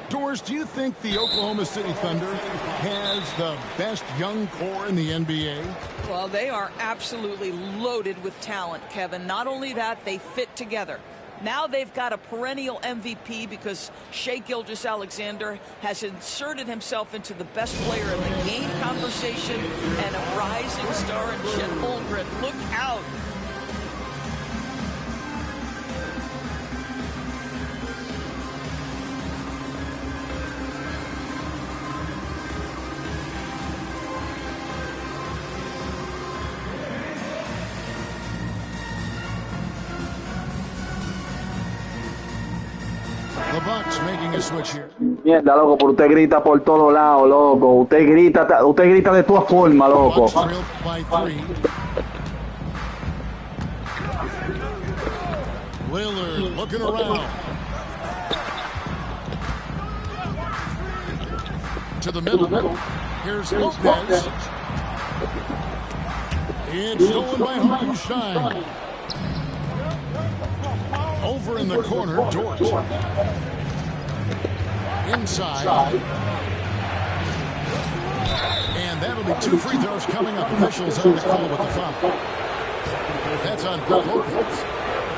Doris, do you think the Oklahoma City Thunder has the best young core in the NBA? Well, they are absolutely loaded with talent, Kevin. Not only that, they fit together. Now they've got a perennial MVP because Shai Gilgeous-Alexander has inserted himself into the best player in the game conversation and a rising star in Chet Holmgren. Look out. The Bucks making a switch here. Mierda, loco, pero usted grita por todos lados, loco. Usted grita de todas formas, loco. By 3. Lillard looking around. To the middle. Here's Lopez. It's stolen by Hartenstein. Over in the corner, Dort. Inside. And And that'll be 2 free throws coming up. Officials on the call with the foul. That's on Brook Lopez.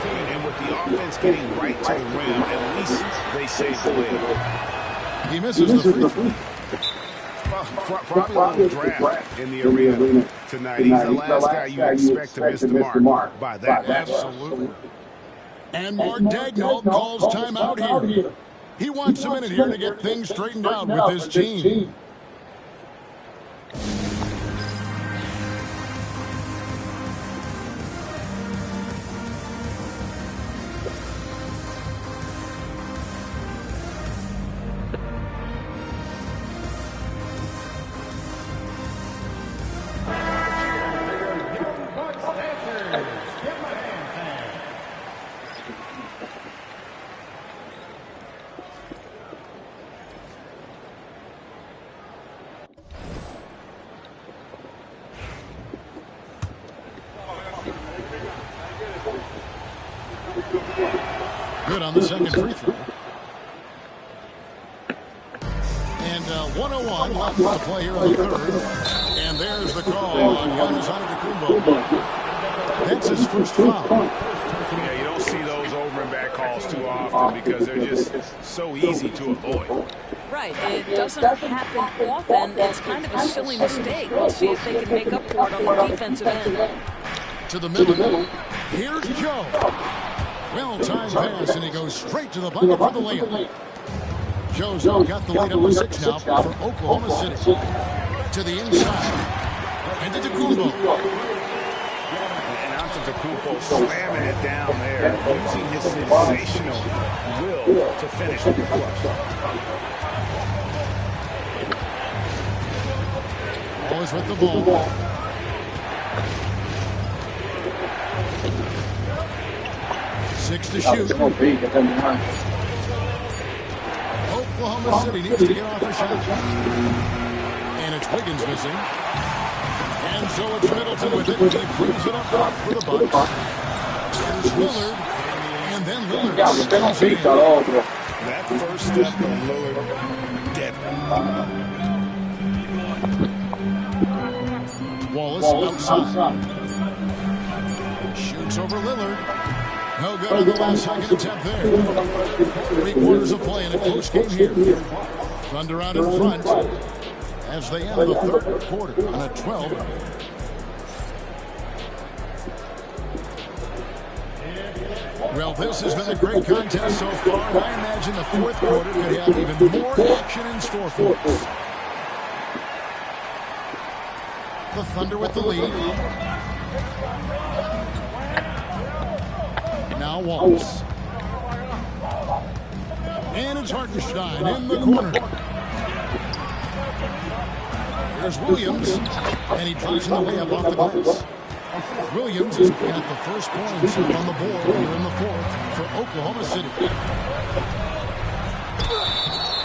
And with the offense getting right to the rim, at least they saved the layup. He misses the free throw. Probably a little draft in the arena tonight. He's the last guy you expect to miss the mark by that. Absolutely. And Mark Dagnall calls timeout here. He wants a minute here to get things straightened out with his team. Good on the second free throw. And 1:01 left to play here in the third. And there's the call on Giannis Antetokounmpo. That's his first foul. Yeah, you don't see those over and back calls too often because they're just so easy to avoid. Right, it doesn't happen often. It's kind of a silly mistake. We'll see if they can make up for it on the defensive end. To the middle. Here's Joe. Well-timed pass, and he goes straight to the bucket for the layup. Joe's got the lead up to 6 now for Oklahoma City. To the inside. And to Jugando. And Antetokounmpo slamming it down there, using his sensational will to finish with the flush. Always with the ball. Six to shoot. Oklahoma City needs to get off a shot. And it's Wiggins missing. And so it's Middleton with it. He brings it up top for the Bucks. There's Lillard. And then Lillard steals it in. That first step of Lillard, deadly. Wallace outside. Shoots over Lillard. No good on the last second attempt there. 3 quarters of play in a close game here. Thunder out in front as they end the third quarter on a 12. Well, this has been a great contest so far. I imagine the fourth quarter could have even more action in store for us. The Thunder with the lead. Now Wallace. And it's Hartenstein in the corner. There's Williams. And he drops in the layup off the glass. Williams has got the first points on the board here in the fourth for Oklahoma City.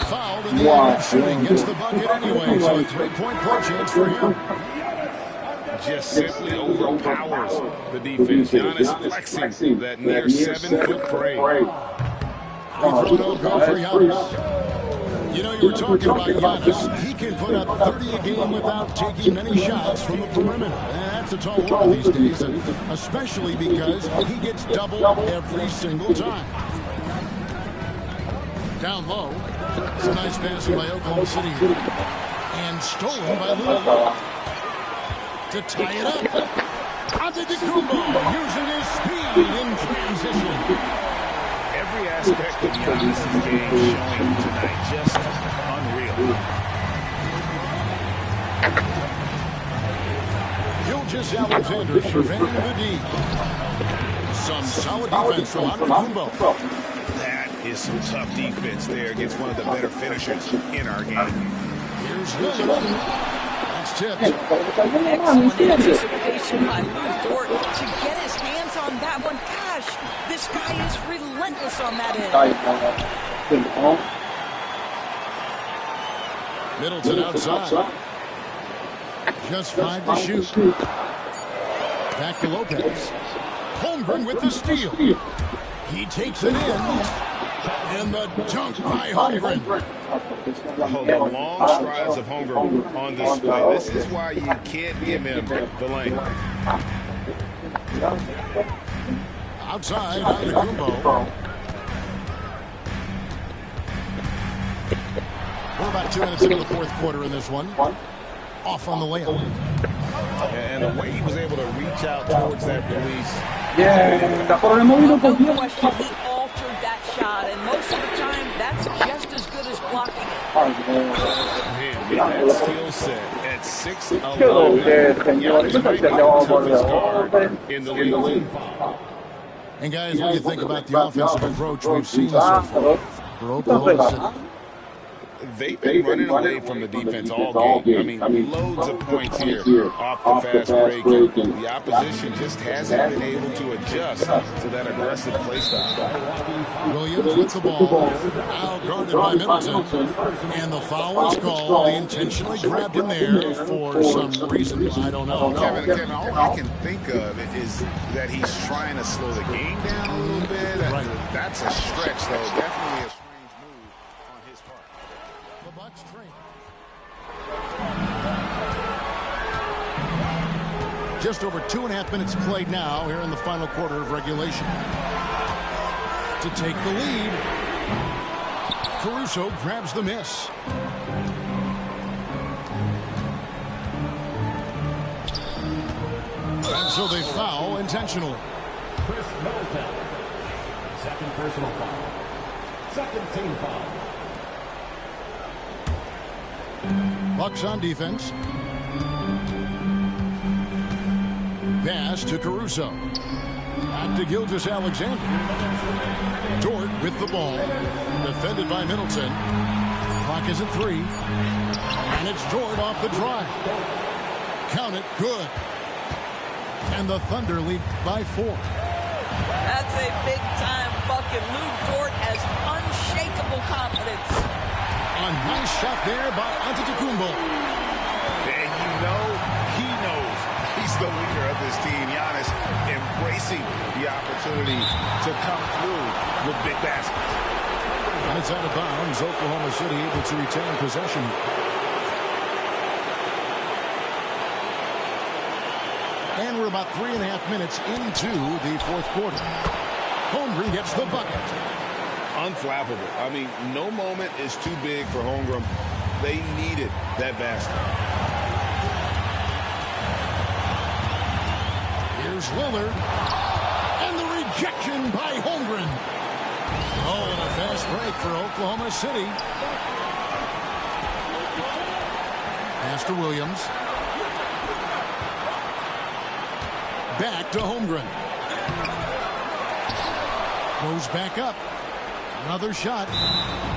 Fouled in the act of shooting. Gets the bucket anyway. So a 3-point play chance for him. Just simply overpowers the defense. Giannis flexing that near 7-foot frame. Free throw no good for Giannis. You know, you were talking about Giannis. He can put up 30 a game without taking many shots from the perimeter. And that's a tall order these days, especially because he gets doubled every single time. Down low. It's a nice pass by Oklahoma City. And stolen by Lillard. To tie it up. Antetokounmpo using his speed in transition. Every aspect of Giannis' game showing tonight, just unreal. Gilgeous-Alexander surveying the D. Some solid defense from Antetokounmpo. That is some tough defense there against one of the better finishers in our game. Here's Lillard. That's tipped. Excellent anticipation by Lou Dort to get his hands on that one. Gosh, this guy is relentless on that end. Middleton outside. Just 5 to shoot. Back to Lopez. Holmgren with the steal. He takes it in. And the dunk by Holmgren. Oh, the long strides of Holmgren on display. This is why you can't give him the lane. Outside, Antetokounmpo. We're about 2 minutes into the fourth quarter in this one. Off on the layup. And the way he was able to reach out towards that release. No question, he altered that shot, and most of the time, that's just as good as blocking it. Man, that skill set at 6'11". Giannis might be the toughest guard in the league. And guys, what do you think about the offensive approach we've seen so far for Oklahoma City? They've been running away from the defense all game. I mean, loads of points here off the fast break. And the opposition just hasn't been able to adjust to that aggressive play style. Williams with the ball. Now guarded by Middleton. And the foul was called. He intentionally grabbed him there for some reason. I don't know. Kevin, all I can think of is that he's trying to slow the game down a little bit. Right. That's a stretch, though. Definitely a strange move on his part. The Bucks train. Just over 2.5 minutes played now here in the final quarter of regulation. To take the lead, Caruso grabs the miss. And so they foul intentionally. Chris Middleton. Second personal foul. Second team foul. Bucks on defense. Pass to Caruso. Back to Gilgeous-Alexander. Dort with the ball. Defended by Middleton. Clock is at 3. And it's Dort off the drive. Count it, good. And the Thunder lead by 4. That's a big-time bucket. Lou Dort has unshakable confidence. A nice shot there by Antetokounmpo. And you know he knows he's the leader of this team. Giannis embracing the opportunity to come through with big baskets. And it's out of bounds. Oklahoma City able to retain possession. And we're about 3.5 minutes into the fourth quarter. Holmgren gets the bucket. Unflappable. I mean, no moment is too big for Holmgren. They needed that basket. Here's Lillard. And the rejection by Holmgren. Oh, and a fast break for Oklahoma City. Pass to Williams. Back to Holmgren. Goes back up. Another shot.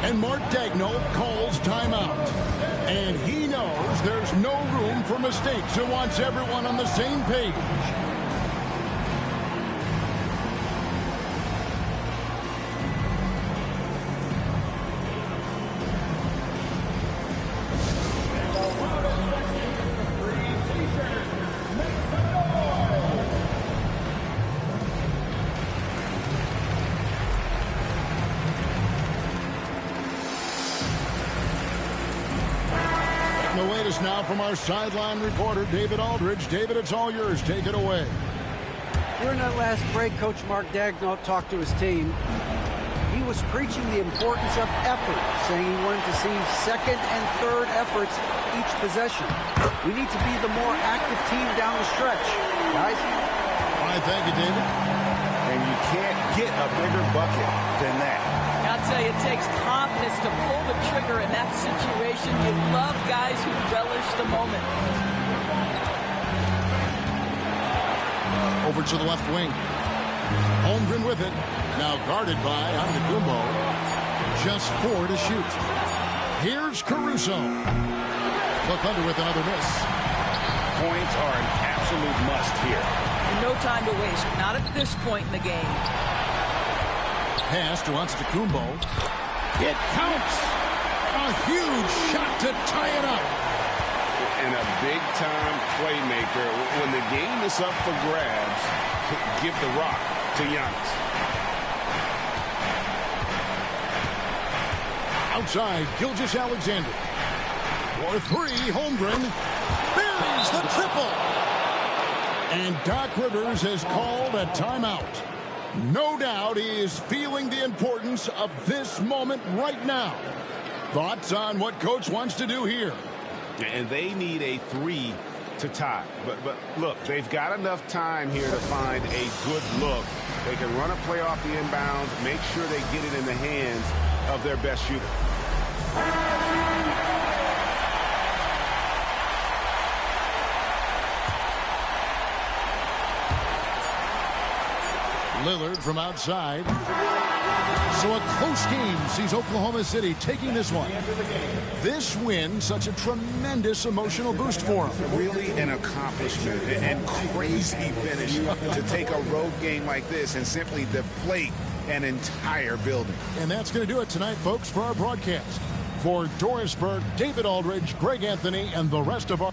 And Mark Daigneault calls timeout. And he knows there's no room for mistakes. He wants everyone on the same page. Await us now from our sideline reporter, David Aldridge. David, it's all yours. Take it away. During that last break, Coach Mark Daigneault talked to his team. He was preaching the importance of effort, saying he wanted to see second and third efforts each possession. We need to be the more active team down the stretch. Guys? All right, thank you, David. And you can't get a bigger bucket than that. I'll tell you, it takes confidence to pull the trigger in that situation. You love guys who relish the moment. Over to the left wing. Holmgren with it. Now guarded by Antetokounmpo. Just 4 to shoot. Here's Caruso. The Thunder with another miss. Points are an absolute must here. And no time to waste. Not at this point in the game. Pass to Antetokounmpo. It counts. A huge shot to tie it up. And a big-time playmaker. When the game is up for grabs, give the rock to Giannis. Outside, Gilgeous-Alexander. For three, Holmgren buries the triple. And Doc Rivers has called a timeout. No doubt he is feeling the importance of this moment right now. Thoughts on what Coach wants to do here? And they need a 3 to tie. But look, they've got enough time here to find a good look. They can run a play off the inbounds, make sure they get it in the hands of their best shooter. Lillard from outside. So a close game sees Oklahoma City taking this one. This win, such a tremendous emotional boost for them. Really an accomplishment and crazy finish to take a road game like this and simply deflate an entire building. And that's going to do it tonight, folks, for our broadcast. For Doris Burke, David Aldridge, Greg Anthony, and the rest of our...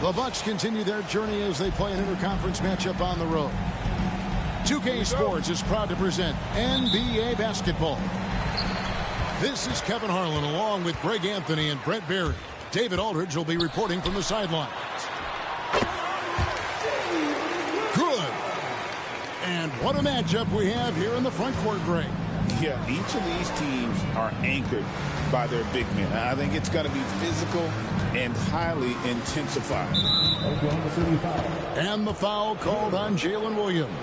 The Bucks continue their journey as they play an interconference matchup on the road. 2K Sports is proud to present NBA basketball. This is Kevin Harlan along with Greg Anthony and Brent Barry. David Aldridge will be reporting from the sidelines. Good. And what a matchup we have here in the front court, Greg. Yeah, each of these teams are anchored by their big men. I think it's going to be physical and highly intensified. And the foul called on Jalen Williams.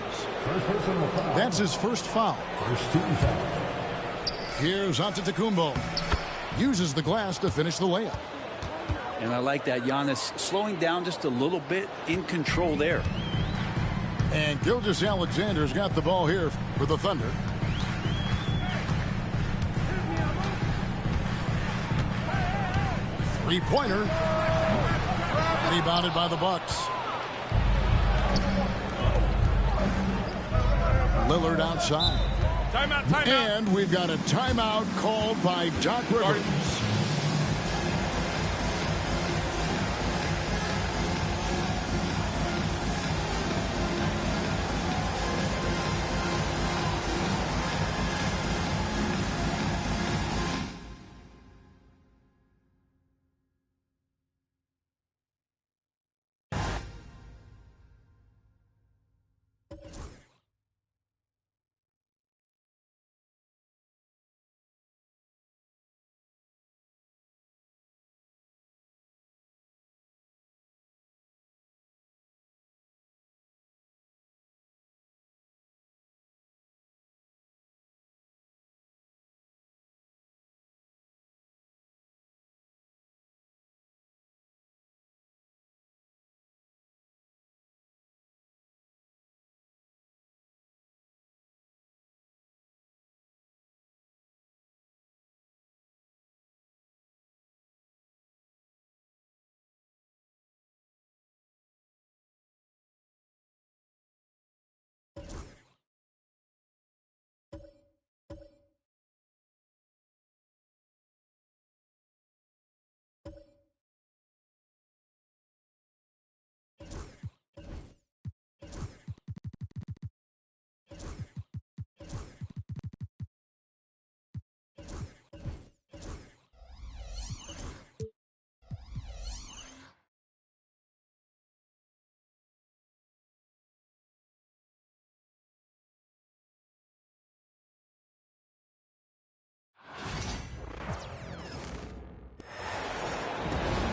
That's his first foul. Here's Antetokounmpo. Uses the glass to finish the layup. And I like that Giannis slowing down just a little bit, in control there. And Gilgeous-Alexander's got the ball here for the Thunder. Three-pointer. Rebounded by the Bucks. Lillard outside. Timeout. And we've got a timeout called by Doc Rivers.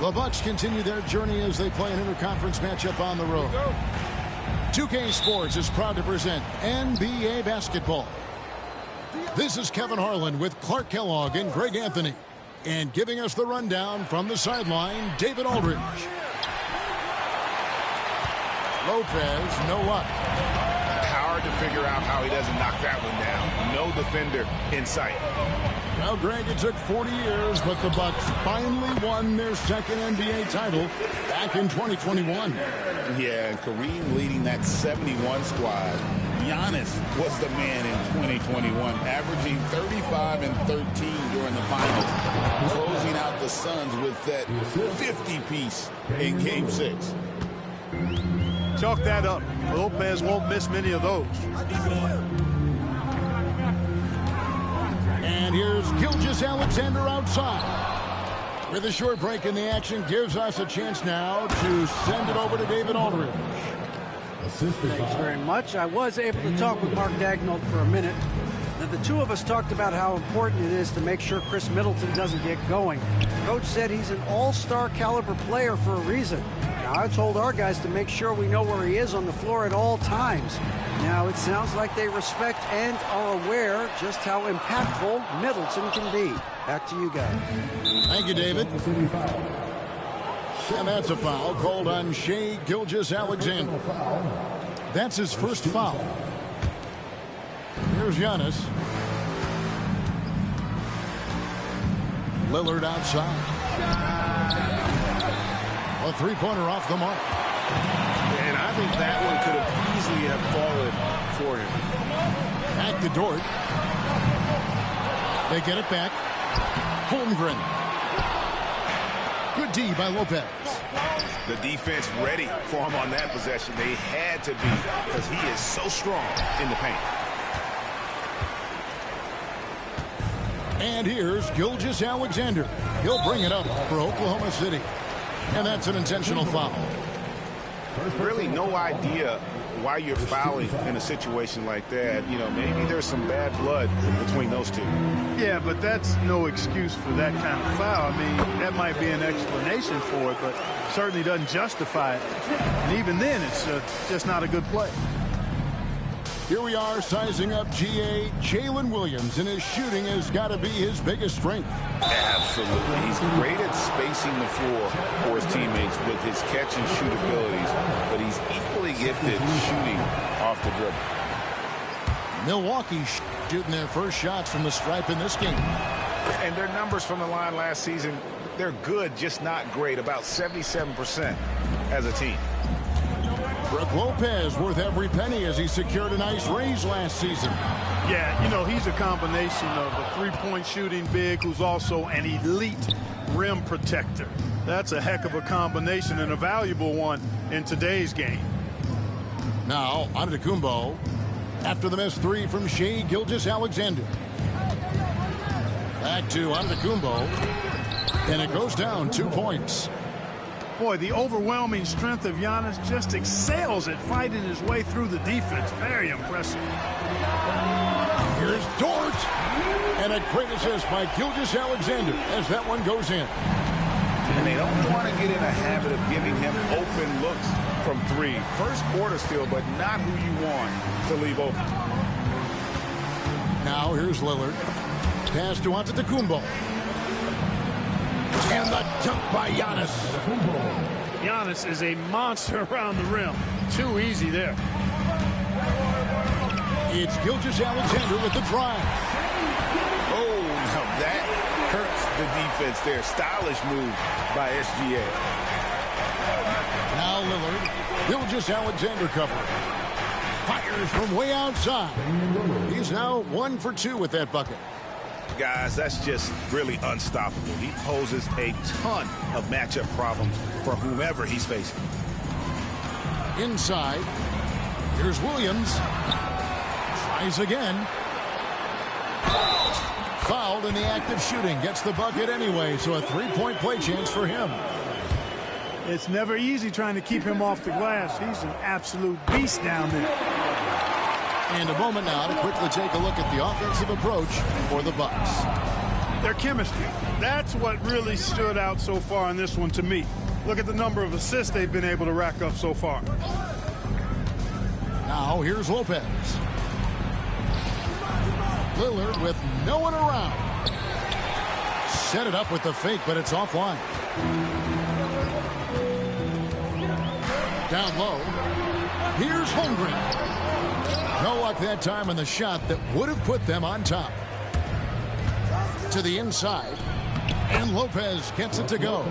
The Bucks continue their journey as they play an interconference matchup on the road. 2K Sports is proud to present NBA basketball. This is Kevin Harlan with Clark Kellogg and Greg Anthony. And giving us the rundown from the sideline, David Aldridge. Lopez, no luck. Hard to figure out how he doesn't knock that one down. No defender in sight. Now, Greg, it took 40 years, but the Bucks finally won their second NBA title back in 2021. Yeah, and Kareem leading that 71 squad. Giannis was the man in 2021, averaging 35 and 13 during the finals, closing out the Suns with that 50-piece in Game 6. Chalk that up. Lopez won't miss many of those. And here's Gilgeous-Alexander outside. With a short break in the action, gives us a chance now to send it over to David Aldridge. Thanks very much. I was able to talk with Mark Daigneault for a minute. Now, the two of us talked about how important it is to make sure Chris Middleton doesn't get going. Coach said he's an all-star caliber player for a reason. Now, I told our guys to make sure we know where he is on the floor at all times. Now, it sounds like they respect and are aware just how impactful Middleton can be. Back to you guys. Thank you, David. And that's a foul called on Shai Gilgeous-Alexander. That's his first foul. Here's Giannis. Lillard outside. A three-pointer off the mark. And I think that one could have easily have fallen for him. Back to Dort. They get it back. Holmgren. Good D by Lopez. The defense ready for him on that possession. They had to be, because he is so strong in the paint. And here's Gilgeous-Alexander. He'll bring it up for Oklahoma City. And that's an intentional foul. Really no idea why you're fouling in a situation like that. You know, maybe there's some bad blood between those two. Yeah, but that's no excuse for that kind of foul. I mean, that might be an explanation for it, but certainly doesn't justify it. And even then, it's just not a good play. Here we are sizing up GA Jalen Williams, and his shooting has got to be his biggest strength. Absolutely. He's great at spacing the floor for his teammates with his catch and shoot abilities, but he's equally gifted shooting off the dribble. Milwaukee shooting their first shots from the stripe in this game. And their numbers from the line last season, they're good, just not great, about 77% as a team. Brook Lopez worth every penny as he secured a nice raise last season. Yeah, you know, he's a combination of a three-point shooting big who's also an elite rim protector. That's a heck of a combination and a valuable one in today's game. Now, Antetokounmpo after the missed three from Shai Gilgeous-Alexander. Back to Antetokounmpo, and it goes down 2 points. Boy, the overwhelming strength of Giannis just excels at fighting his way through the defense. Very impressive. Here's Dort. And a great assist by Gilgeous-Alexander as that one goes in. And they don't want to get in a habit of giving him open looks from three. First quarter still, but not who you want to leave open. Now here's Lillard. Pass to Antetokounmpo. And the dunk by Giannis. Giannis is a monster around the rim. Too easy there. It's Gilgeous-Alexander with the drive. Oh, now that hurts the defense there. Stylish move by SGA. Now Lillard. Gilgeous-Alexander covering. Fires from way outside. He's now 1 for 2 with that bucket. Guys, that's just really unstoppable. He poses a ton of matchup problems for whomever he's facing. Inside. Here's Williams. Tries again. Fouled in the act of shooting. Gets the bucket anyway, so a three-point play chance for him. It's never easy trying to keep him off the glass. He's an absolute beast down there. And a moment now to quickly take a look at the offensive approach for the Bucks. Their chemistry. That's what really stood out so far in this one to me. Look at the number of assists they've been able to rack up so far. Now here's Lopez. Lillard with no one around. Set it up with the fake, but it's offline. Down low. Here's Holmgren. No luck that time on the shot that would have put them on top. To the inside. And Lopez gets it to go.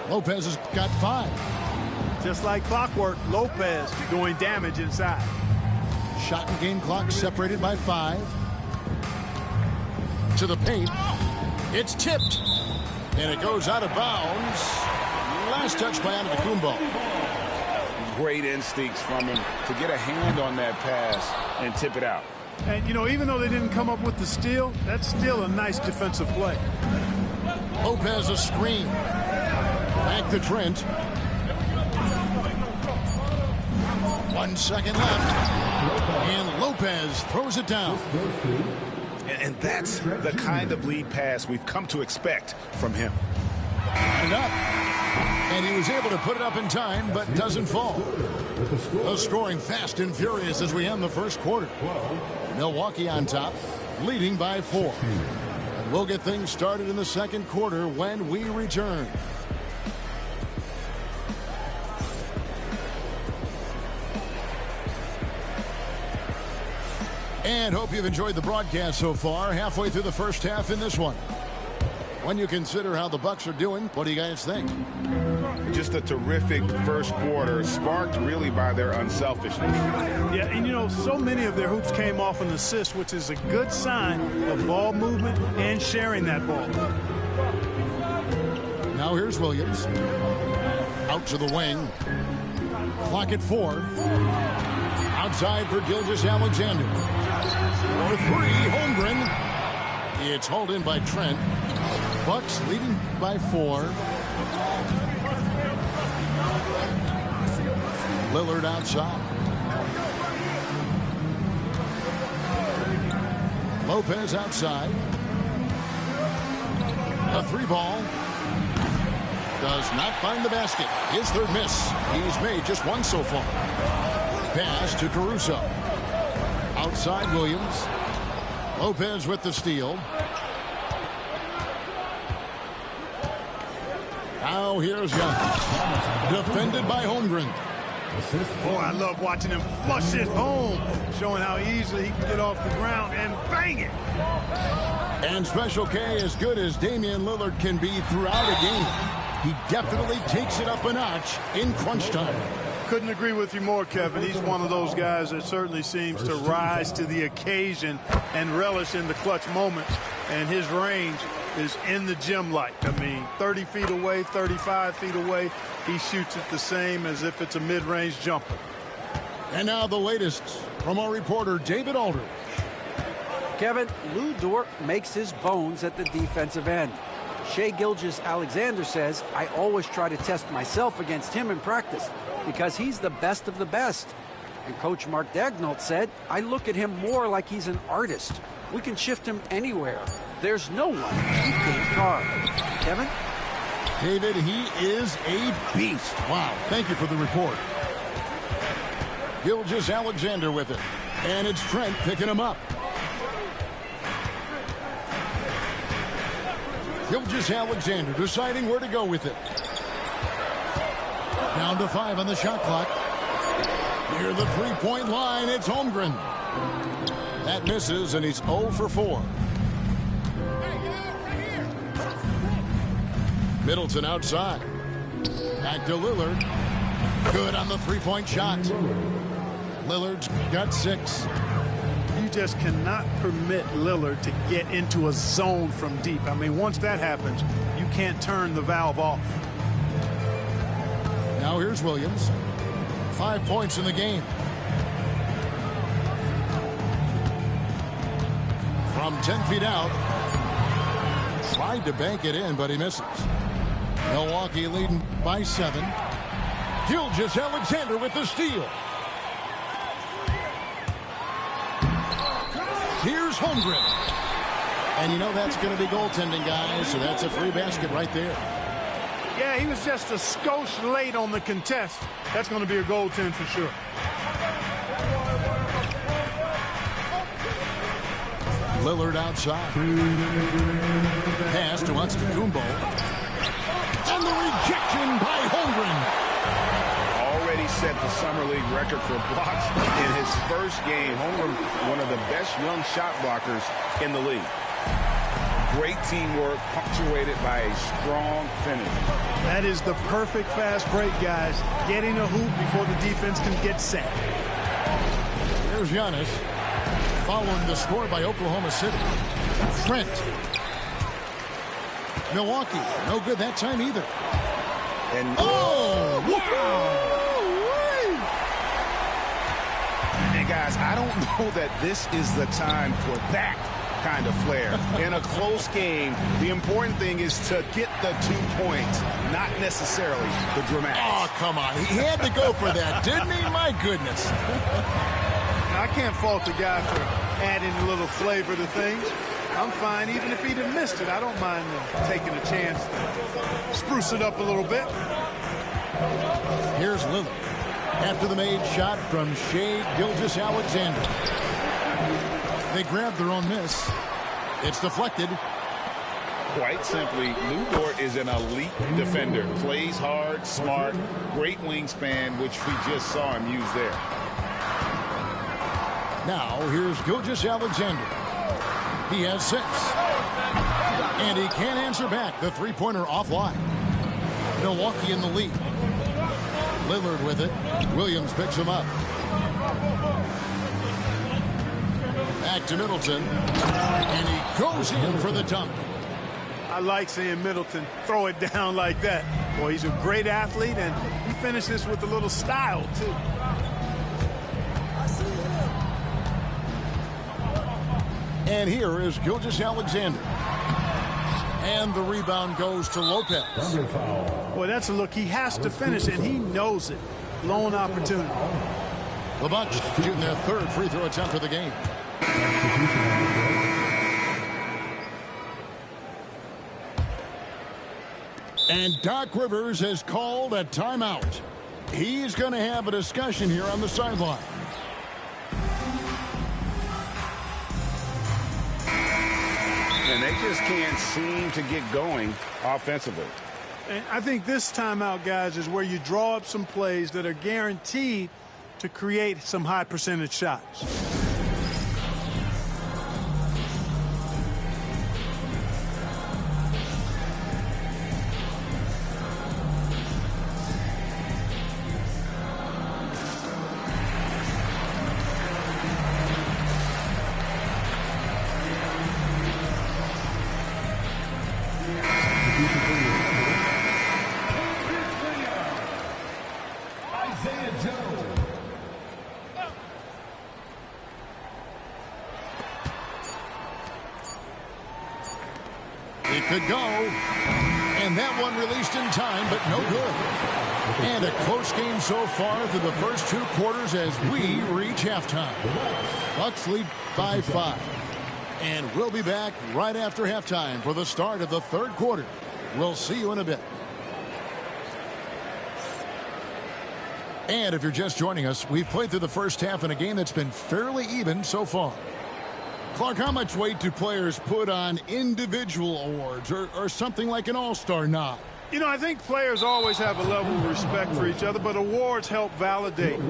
Lopez has got 5. Just like clockwork, Lopez doing damage inside. Shot and game clock separated by 5. To the paint. It's tipped. And it goes out of bounds. Last touch by Antetokounmpo. Great instincts from him to get a hand on that pass and tip it out. And, you know, even though they didn't come up with the steal, that's still a nice defensive play. Lopez a screen. Back to Trent. 1 second left. And Lopez throws it down. And that's the kind of lead pass we've come to expect from him. And up. And he was able to put it up in time, but doesn't fall. The scoring fast and furious as we end the first quarter. Milwaukee on top, leading by 4. And we'll get things started in the second quarter when we return. And hope you've enjoyed the broadcast so far. Halfway through the first half in this one. When you consider how the Bucks are doing, what do you guys think? Just a terrific first quarter, sparked really by their unselfishness. Yeah, and you know, so many of their hoops came off an assist, which is a good sign of ball movement and sharing that ball. Now here's Williams. Out to the wing. Clock at 4. Outside for Gilgeous-Alexander. For 3, Holmgren. It's hauled in by Trent. Bucks leading by 4. Lillard outside. Lopez outside. A 3-ball. Does not find the basket. His third miss. He's made just 1 so far. Pass to Caruso. Outside Williams. Lopez with the steal. Now here's Young. Defended by Holmgren. Boy, I love watching him flush it home, showing how easily he can get off the ground and bang it. And Special K, as good as Damian Lillard can be throughout a game, he definitely takes it up a notch in crunch time. Couldn't agree with you more, Kevin. He's one of those guys that certainly seems to rise to the occasion and relish in the clutch moments. And his range is in the gym like. I mean, 30 feet away, 35 feet away, he shoots it the same as if it's a mid-range jumper. And now the latest from our reporter, David Aldridge. Kevin, Lou Dort makes his bones at the defensive end. Shai Gilgeous-Alexander says, I always try to test myself against him in practice because he's the best of the best. And Coach Mark Daigneault said, I look at him more like he's an artist. We can shift him anywhere. There's no one he can't carve. Kevin? David, he is a beast. Wow, thank you for the report. Gilgeous-Alexander with it. And it's Trent picking him up. Gilgeous-Alexander deciding where to go with it. Down to 5 on the shot clock. Near the three-point line, it's Holmgren. That misses, and he's 0 for 4. Middleton outside. Back to Lillard. Good on the three-point shot. Lillard's got 6. You just cannot permit Lillard to get into a zone from deep. I mean, once that happens, you can't turn the valve off. Now here's Williams. 5 points in the game. From 10 feet out. Tried to bank it in, but he misses. Milwaukee leading by 7. Gilgeous-Alexander with the steal. Here's Holmgren. And you know that's going to be goaltending, guys, so that's a free basket right there. Yeah, he was just a skosh late on the contest. That's going to be a goaltend for sure. Lillard outside. Pass to Antetokounmpo. And the rejection by Holmgren. Already set the Summer League record for blocks in his first game. Holmgren, one of the best young shot blockers in the league. Great teamwork, punctuated by a strong finish. That is the perfect fast break, guys. Getting a hoop before the defense can get set. Here's Giannis. Following the score by Oklahoma City. Trent. Milwaukee. No good that time either. And oh! Wow! And guys, I don't know that this is the time for that kind of flair. In a close game, the important thing is to get the 2 points, not necessarily the dramatics. Oh, come on. He had to go for that, didn't he? My goodness. I can't fault the guy for adding a little flavor to things. I'm fine. Even if he'd have missed it, I don't mind taking a chance to spruce it up a little bit. Here's Lillard. After the made shot from Shai Gilgeous-Alexander. They grab their own miss. It's deflected. Quite simply, Lou Dort is an elite defender. Plays hard, smart, great wingspan, which we just saw him use there. Now, here's Gilgeous-Alexander. He has 6. And he can't answer back. The three-pointer offline. Milwaukee in the lead. Lillard with it. Williams picks him up. Back to Middleton. And he goes in for the dunk. I like seeing Middleton throw it down like that. Boy, he's a great athlete, and he finishes with a little style, too. And here is Gilgeous-Alexander. And the rebound goes to Lopez. Boy, that's a look. He has to finish, and he knows it. Lone opportunity. The Bucks shooting their 3rd free throw attempt of the game. And Doc Rivers has called a timeout. He's going to have a discussion here on the sideline. And they just can't seem to get going offensively. And I think this timeout, guys, is where you draw up some plays that are guaranteed to create some high percentage shots. Could go, and that one released in time, but no good. And a close game so far through the first 2 quarters as we reach halftime. Bucks lead by 5, and we'll be back right after halftime for the start of the 3rd quarter. We'll see you in a bit. And if you're just joining us, we've played through the first half in a game that's been fairly even so far. Clark, how much weight do players put on individual awards or something like an all-star nod? You know, I think players always have a level of respect for each other, but awards help validate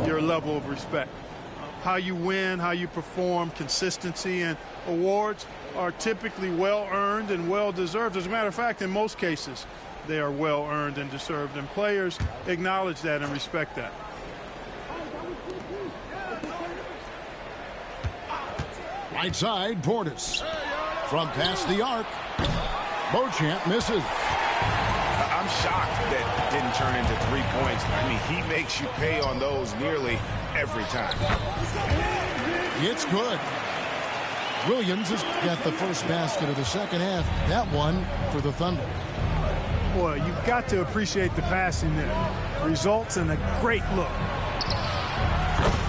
your level of respect. How you win, how you perform, consistency, and awards are typically well-earned and well-deserved. As a matter of fact, in most cases, they are well-earned and deserved, and players acknowledge that and respect that. Right side, Portis. From past the arc. Beauchamp misses. I'm shocked that didn't turn into 3 points. I mean, he makes you pay on those nearly every time. It's good. Williams has got the first basket of the second half. That one for the Thunder. Boy, you've got to appreciate the passing there. Results in a great look.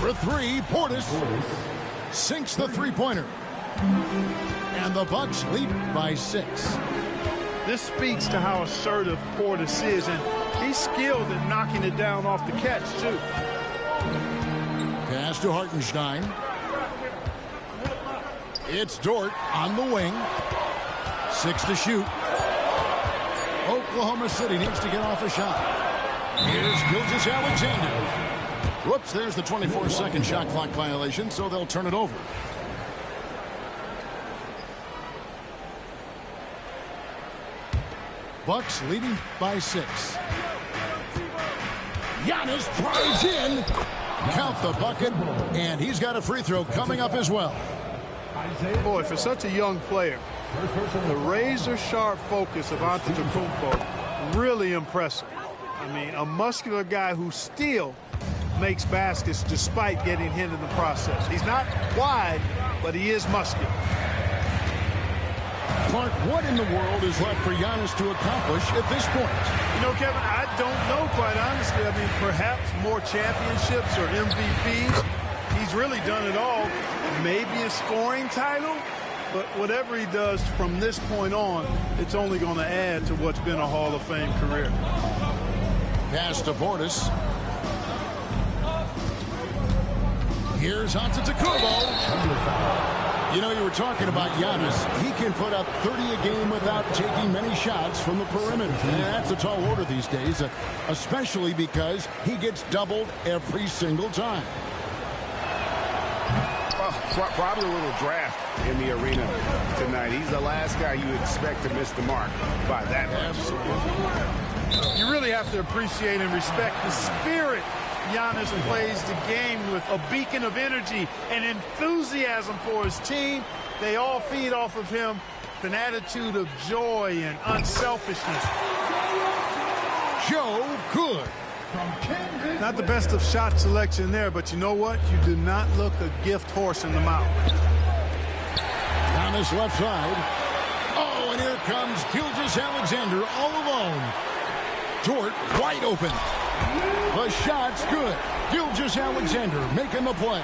For 3, Portis sinks the three-pointer. And the Bucks lead by 6. This speaks to how assertive Portis is, and he's skilled at knocking it down off the catch, too. Pass to Hartenstein. It's Dort on the wing. 6 to shoot. Oklahoma City needs to get off a shot. Here's Gilgeous-Alexander. Whoops, there's the 24-second shot clock violation, so they'll turn it over. Bucks leading by 6. Giannis drives in. Count the bucket, and he's got a free throw coming up as well. Boy, for such a young player, the razor-sharp focus of Antetokounmpo, really impressive. I mean, a muscular guy who still makes baskets despite getting hit in the process. He's not wide, but he is muscular. Clark, what in the world is left for Giannis to accomplish at this point? You know, Kevin, I don't know, quite honestly. I mean, perhaps more championships or MVPs. He's really done it all. Maybe a scoring title, but whatever he does from this point on, it's only going to add to what's been a Hall of Fame career. Pass to Portis. Here's Antetokounmpo. You know, you were talking about Giannis. He can put up 30 a game without taking many shots from the perimeter. And that's a tall order these days, especially because he gets doubled every single time. Well, probably a little draft in the arena tonight. He's the last guy you expect to miss the mark by that much. You really have to appreciate and respect the spirit Giannis plays the game with, a beacon of energy and enthusiasm for his team. They all feed off of him, an attitude of joy and unselfishness. Joe Good. Not the best of shot selection there, but you know what? You do not look a gift horse in the mouth. Giannis left side. Oh, and here comes Gilgeous-Alexander all alone. Dort wide open. The shot's good. Gilgeous-Alexander making the play.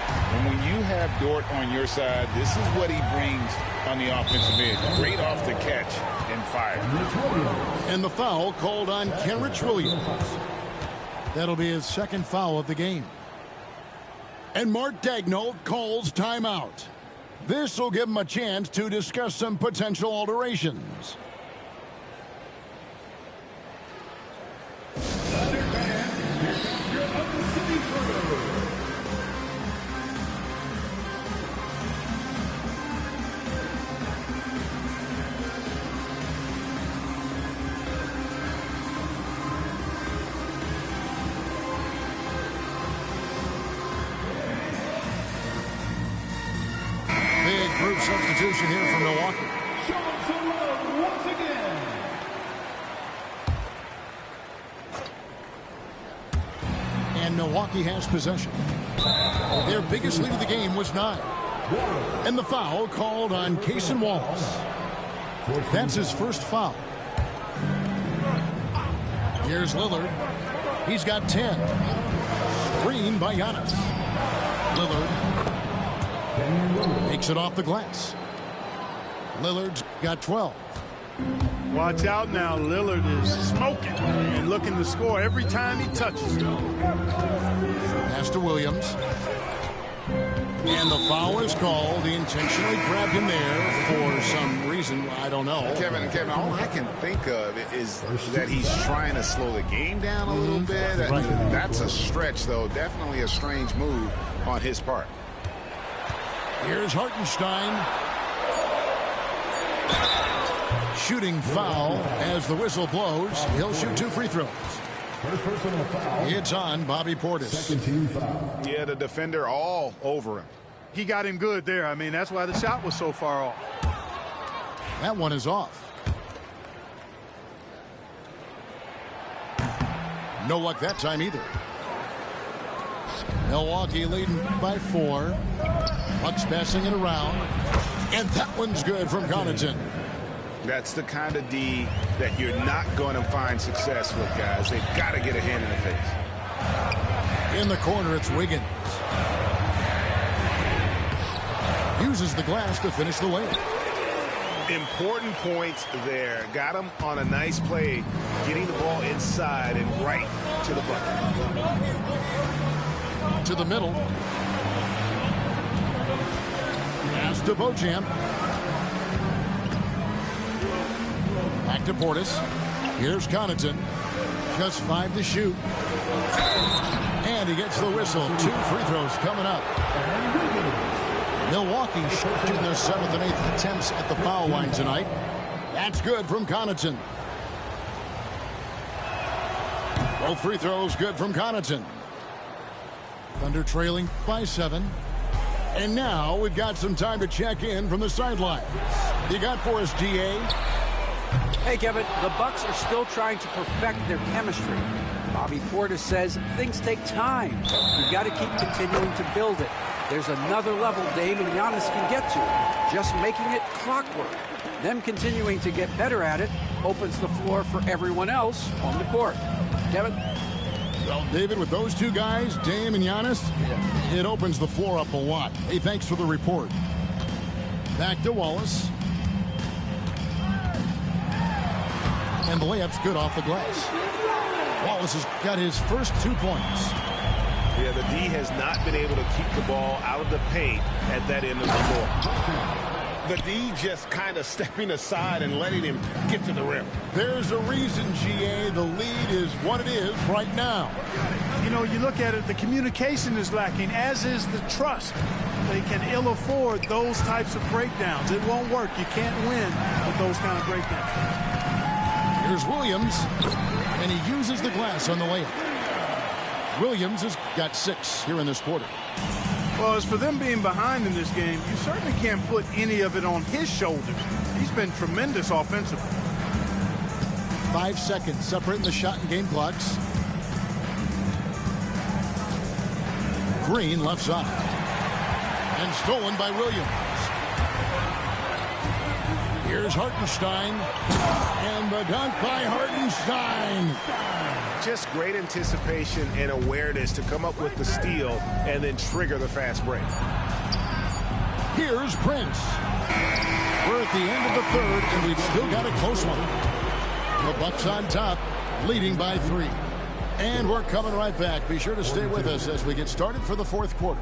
And when you have Dort on your side, this is what he brings on the offensive end. Great off the catch and fire. And the foul called on Kenrich Williams. That'll be his second foul of the game. And Mark Daigneault calls timeout. This will give him a chance to discuss some potential alterations. Big group substitution here for Milwaukee. Once again. And Milwaukee has possession. Their biggest lead of the game was 9. And the foul called on Cason Wallace. That's his first foul. Here's Lillard. He's got 10. Screen by Giannis. Lillard takes it off the glass. Lillard's got 12. Watch out now. Lillard is smoking and looking to score every time he touches it. Pass to Williams. And the foul is called. He intentionally grabbed him there for some reason. I don't know. Kevin, all I can think of is that he's trying to slow the game down a little bit. Right. That's a stretch, though. Definitely a strange move on his part. Here's Hartenstein. Shooting foul as the whistle blows. He'll shoot 2 free throws. It's on Bobby Portis. Second team foul. Yeah, the defender all over him. He got him good there. I mean, that's why the shot was so far off. That one is off. No luck that time either. Milwaukee leading by 4. Bucks passing it around. And that one's good from Connaughton. That's the kind of D that you're not going to find success with, guys. They've got to get a hand in the face. In the corner, it's Wiggins. Uses the glass to finish the layup. Important points there. Got him on a nice play, getting the ball inside and right to the bucket. To the middle. Pass to Bojan. Back to Portis. Here's Connaughton. Just 5 to shoot. And he gets the whistle. 2 free throws coming up. Milwaukee shooting their 7th and 8th attempts at the foul line tonight. That's good from Connaughton. Both free throws good from Connaughton. Thunder trailing by 7. And now we've got some time to check in from the sidelines. You got for us, GA? Hey, Kevin, the Bucks are still trying to perfect their chemistry. Bobby Portis says things take time. You've got to keep continuing to build it. There's another level Dame and Giannis can get to, just making it clockwork. Them continuing to get better at it opens the floor for everyone else on the court. Kevin? Well, David, with those two guys, Dame and Giannis, it opens the floor up a lot. Hey, thanks for the report. Back to Wallace. And the layup's good off the glass. Wallace has got his first 2 points. Yeah, the D has not been able to keep the ball out of the paint at that end of the floor. The D just kind of stepping aside and letting him get to the rim. There's a reason, GA, the lead is what it is right now. You know, you look at it, the communication is lacking, as is the trust. They can ill afford those types of breakdowns. It won't work. You can't win with those kind of breakdowns. Here's Williams, and he uses the glass on the layup. Williams has got 6 here in this quarter. Well, as for them being behind in this game, you certainly can't put any of it on his shoulders. He's been tremendous offensively. 5 seconds separating the shot and game clocks. Green left side. And stolen by Williams. Here's Hartenstein. And the dunk by Hartenstein. Just great anticipation and awareness to come up with the steal and then trigger the fast break. Here's Prince. We're at the end of the 3rd, and we've still got a close one. The Bucks on top, leading by 3. And we're coming right back. Be sure to stay with us as we get started for the 4th quarter.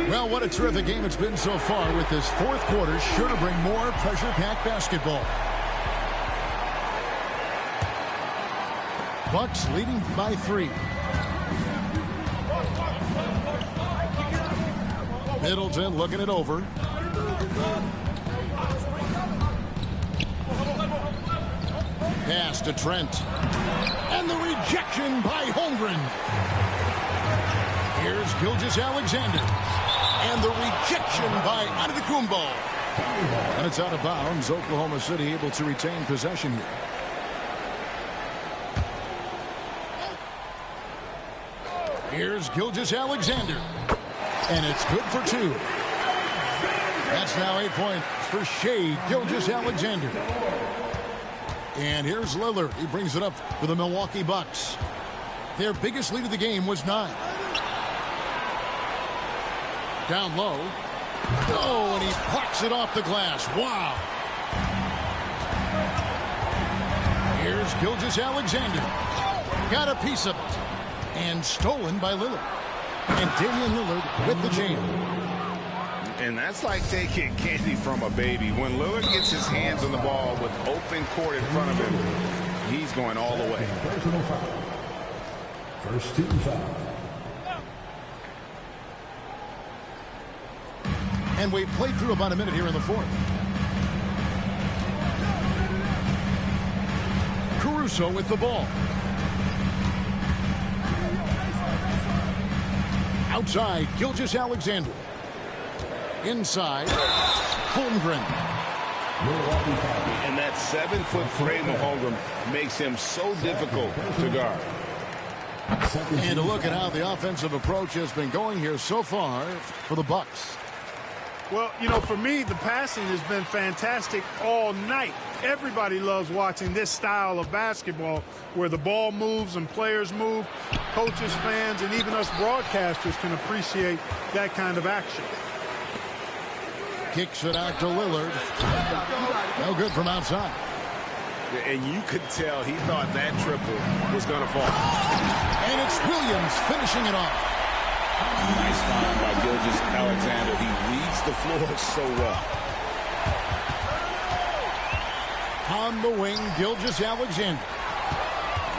Well, what a terrific game it's been so far, with this 4th quarter sure to bring more pressure-packed basketball. Bucks leading by 3. Middleton looking it over. Pass to Trent. And the rejection by Holmgren. Here's Gilgeous-Alexander. And the rejection by Antetokounmpo. And it's out of bounds. Oklahoma City able to retain possession here. Here's Gilgeous-Alexander. And it's good for 2. That's now 8 points for Shai Gilgeous-Alexander. And here's Lillard. He brings it up for the Milwaukee Bucks. Their biggest lead of the game was 9. Down low. Oh, and he plucks it off the glass. Wow. Here's Gilgeous-Alexander. Got a piece of it. And stolen by Lillard. And Damian Lillard with the jam. And that's like taking candy from a baby. When Lillard gets his hands on the ball with open court in front of him, he's going all the way. Personal foul. First team foul. And we've played through about a minute here in the 4th. Caruso with the ball. Outside, Gilgeous-Alexander. Inside, Holmgren. And that 7-foot frame of Holmgren makes him so difficult to guard. And a look at how the offensive approach has been going here so far for the Bucks. Well, you know, for me, the passing has been fantastic all night. Everybody loves watching this style of basketball where the ball moves and players move. coaches, fans, and even us broadcasters can appreciate that kind of action. Kicks it out to Lillard. No good from outside. And you could tell he thought that triple was going to fall. And it's Williams finishing it off. Nice find by Gilgeous-Alexander. He reads the floor so well. On the wing, Gilgeous-Alexander.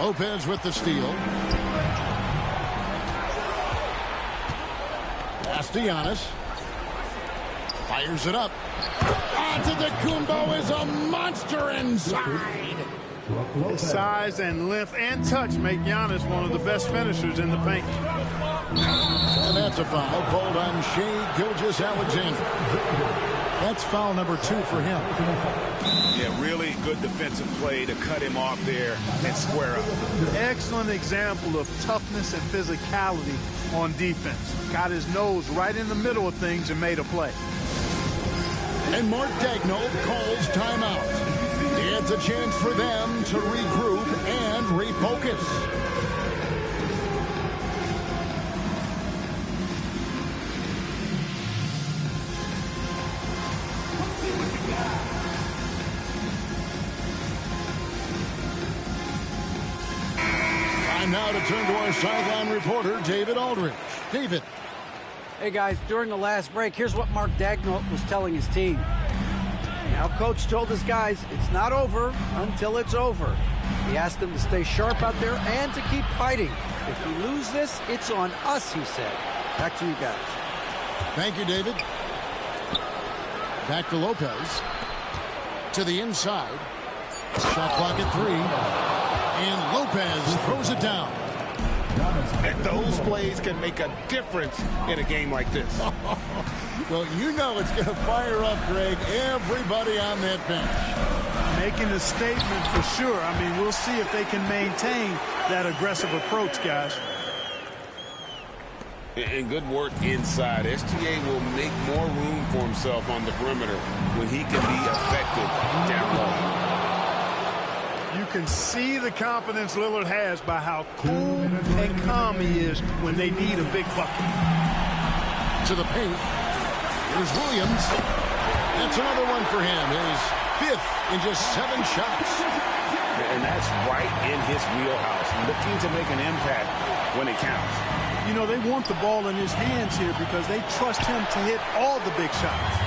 Lopez with the steal. Pass to Giannis. Fires it up. Antetokounmpo is a monster inside. His size and length and touch make Giannis one of the best finishers in the paint. And that's a foul called on Shai Gilgeous-Alexander. That's foul number 2 for him. Yeah, really good defensive play to cut him off there and square up. Excellent example of toughness and physicality on defense. Got his nose right in the middle of things and made a play. And Mark Daigneault calls timeout. It's a chance for them to regroup and refocus. Time now to turn to our sideline reporter, David Aldridge. David. Hey, guys, during the last break, here's what Mark Daigneault was telling his team. Now, Coach told his guys it's not over until it's over. He asked them to stay sharp out there and to keep fighting. If we lose this, it's on us, he said. Back to you guys. Thank you, David. Back to Lopez. To the inside. Shot clock at 3. And Lopez throws it down. And those plays can make a difference in a game like this. Well, you know it's going to fire up, Greg, everybody on that bench. Making a statement for sure. I mean, we'll see if they can maintain that aggressive approach, guys. And good work inside. SGA will make more room for himself on the perimeter when he can be effective down low. You can see the confidence Lillard has by how cool and calm he is when they need a big bucket. To the paint. Here's Williams. That's another one for him. His 5th in just 7 shots. And that's right in his wheelhouse. Looking to make an impact when it counts. You know, they want the ball in his hands here because they trust him to hit all the big shots.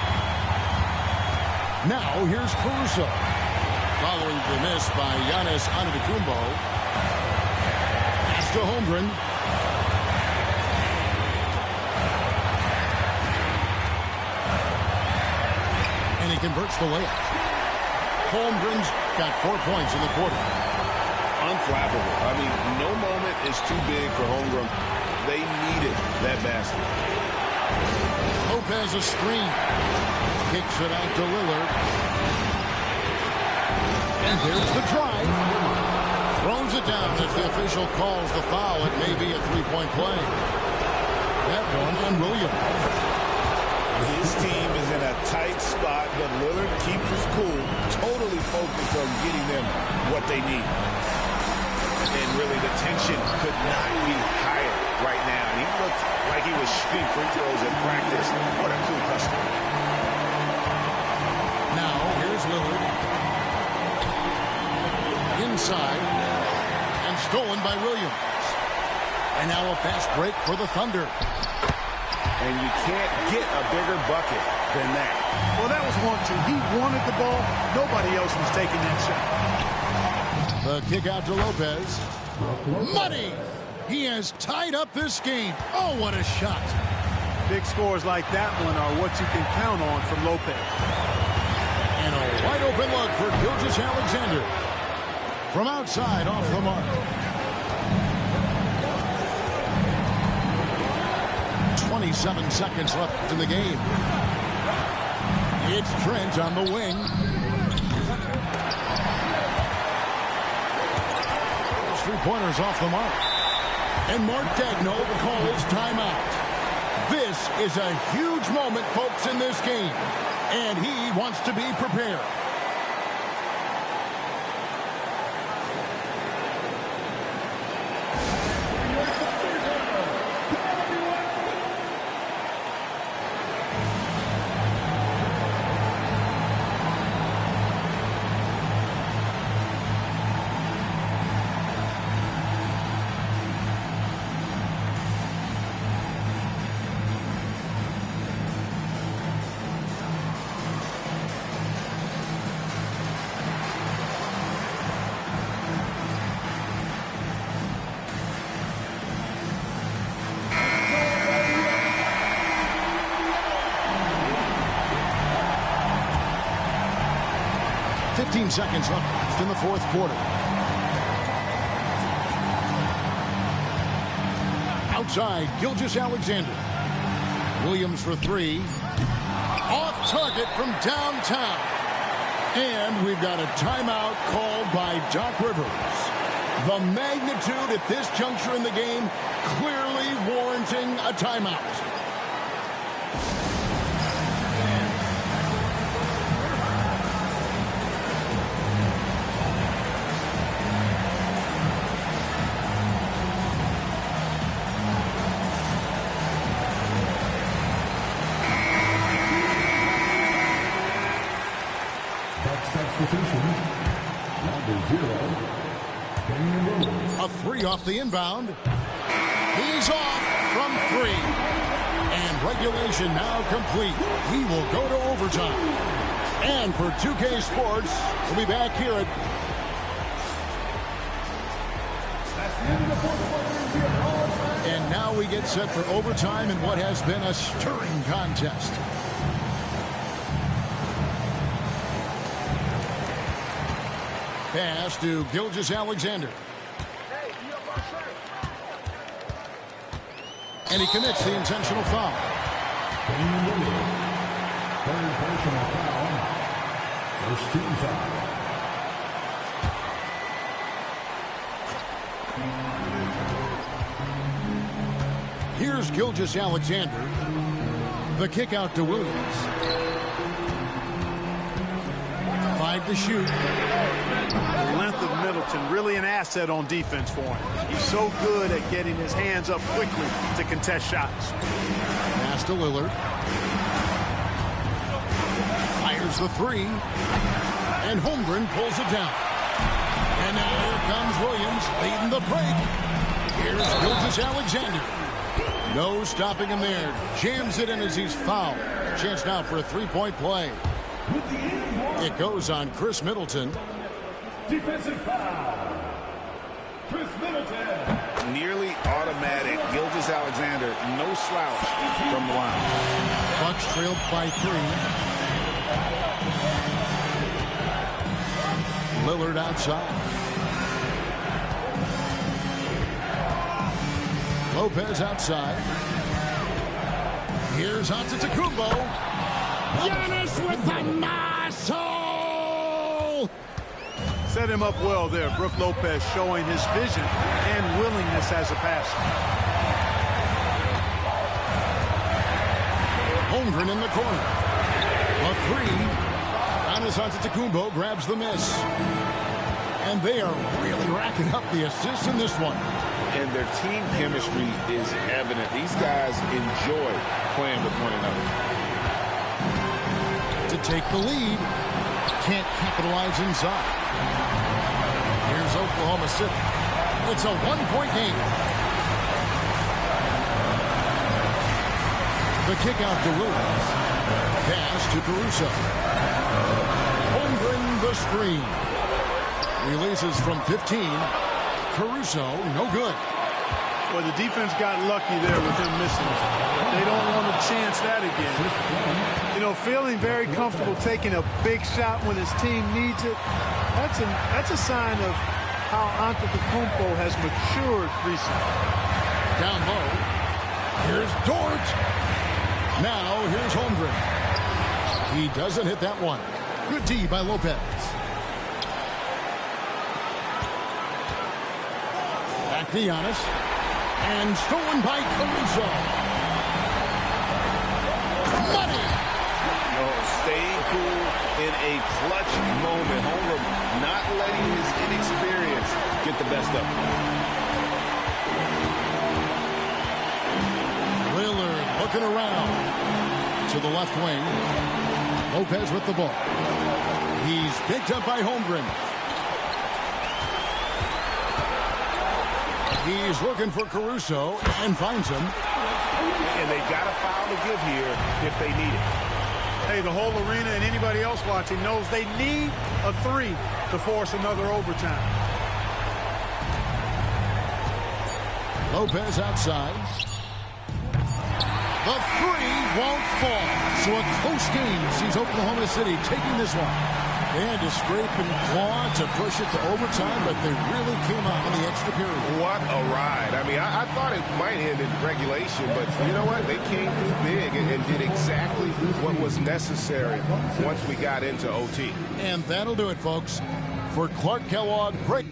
Now here's Caruso. Following the miss by Giannis Antetokounmpo. Pass to Holmgren. And he converts the layup. Holmgren's got 4 points in the quarter. Unflappable. I mean, no moment is too big for Holmgren. They needed that basket. Lopez a screen. Kicks it out to Lillard. And there's the drive. Throws it down as the official calls the foul. It may be a 3-point play. That one on Williams. His team is in a tight spot, but Lillard keeps his cool, totally focused on getting them what they need. And really, the tension could not be higher right now. And he looked like he was shooting free throws at practice. What a cool customer. Now, here's Lillard. Inside. And stolen by Williams. And now a fast break for the Thunder. And you can't get a bigger bucket than that. Well, that was 1-2. He wanted the ball. Nobody else was taking that shot. The kick out to Lopez. Money! He has tied up this game. Oh, what a shot. Big scores like that one are what you can count on from Lopez. And a wide open look for Gilgeous-Alexander. From outside, off the mark. 27 seconds left in the game. It's Trent on the wing. Those 3-pointers off the mark. And Mark Daigneault calls timeout. This is a huge moment, folks, in this game. And he wants to be prepared. 15 seconds left in the fourth quarter. Outside, Gilgeous-Alexander. Williams for three. Off target from downtown. And we've got a timeout called by Doc Rivers. The magnitude at this juncture in the game clearly warranting a timeout. A three off the inbound. He's off from three. And regulation now complete. We will go to overtime. And for 2K Sports, we'll be back here at... And now we get set for overtime in what has been a stirring contest. Pass to Gilgeous-Alexander. And he commits the intentional foul. Third personal foul. First team foul. Here's Gilgeous-Alexander. The kick out to Williams. 5 to shoot. The length of Middleton, really an asset on defense for him. He's so good at getting his hands up quickly to contest shots. Pass to Lillard. Fires the three. And Holmgren pulls it down. And now here comes Williams leading the break. Here's Gilgeous-Alexander. No stopping him there. Jams it in as he's fouled. Chance now for a three-point play. It goes on Chris Middleton. Defensive foul. Chris Middleton. Nearly automatic. Gilgeous-Alexander, no slouch from the line. Bucks trailed by 3. Lillard outside. Lopez outside. Here's Antetokounmpo. Giannis with the muscle. Set him up well there. Brook Lopez showing his vision and willingness as a passer. Holmgren in the corner. A three. Giannis Antetokounmpo grabs the miss. And they are really racking up the assists in this one. And their team chemistry is evident. These guys enjoy playing with one another. To take the lead. Can't capitalize inside. Here's Oklahoma City. It's a one-point game. The kick out to Williams. Pass to Caruso. Holmgren the screen. Releases from 15. Caruso, no good. Well, the defense got lucky there with him missing it. But they don't want to chance that again. You know, feeling very comfortable taking a big shot when his team needs it. That's a sign of how Antetokounmpo has matured recently. Down low. Here's Dort. Now here's Holmgren. He doesn't hit that one. Good D by Lopez. Back to Giannis. And stolen by Caruso. Money. No, staying cool in a clutch moment. Holmgren not letting his inexperience get the best of him. Lillard looking around to the left wing. Lopez with the ball. He's picked up by Holmgren. He's looking for Caruso and finds him. And they got a foul to give here if they need it. Hey, the whole arena and anybody else watching knows they need a three to force another overtime. Lopez outside. The three won't fall. So a close game sees Oklahoma City taking this one. They had to scrape and claw to push it to overtime, but they really came out in the extra period. What a ride. I mean, I thought it might end in regulation, but you know what? They came through big and did exactly what was necessary once we got into OT. And that'll do it, folks. For Clark Kellogg, break.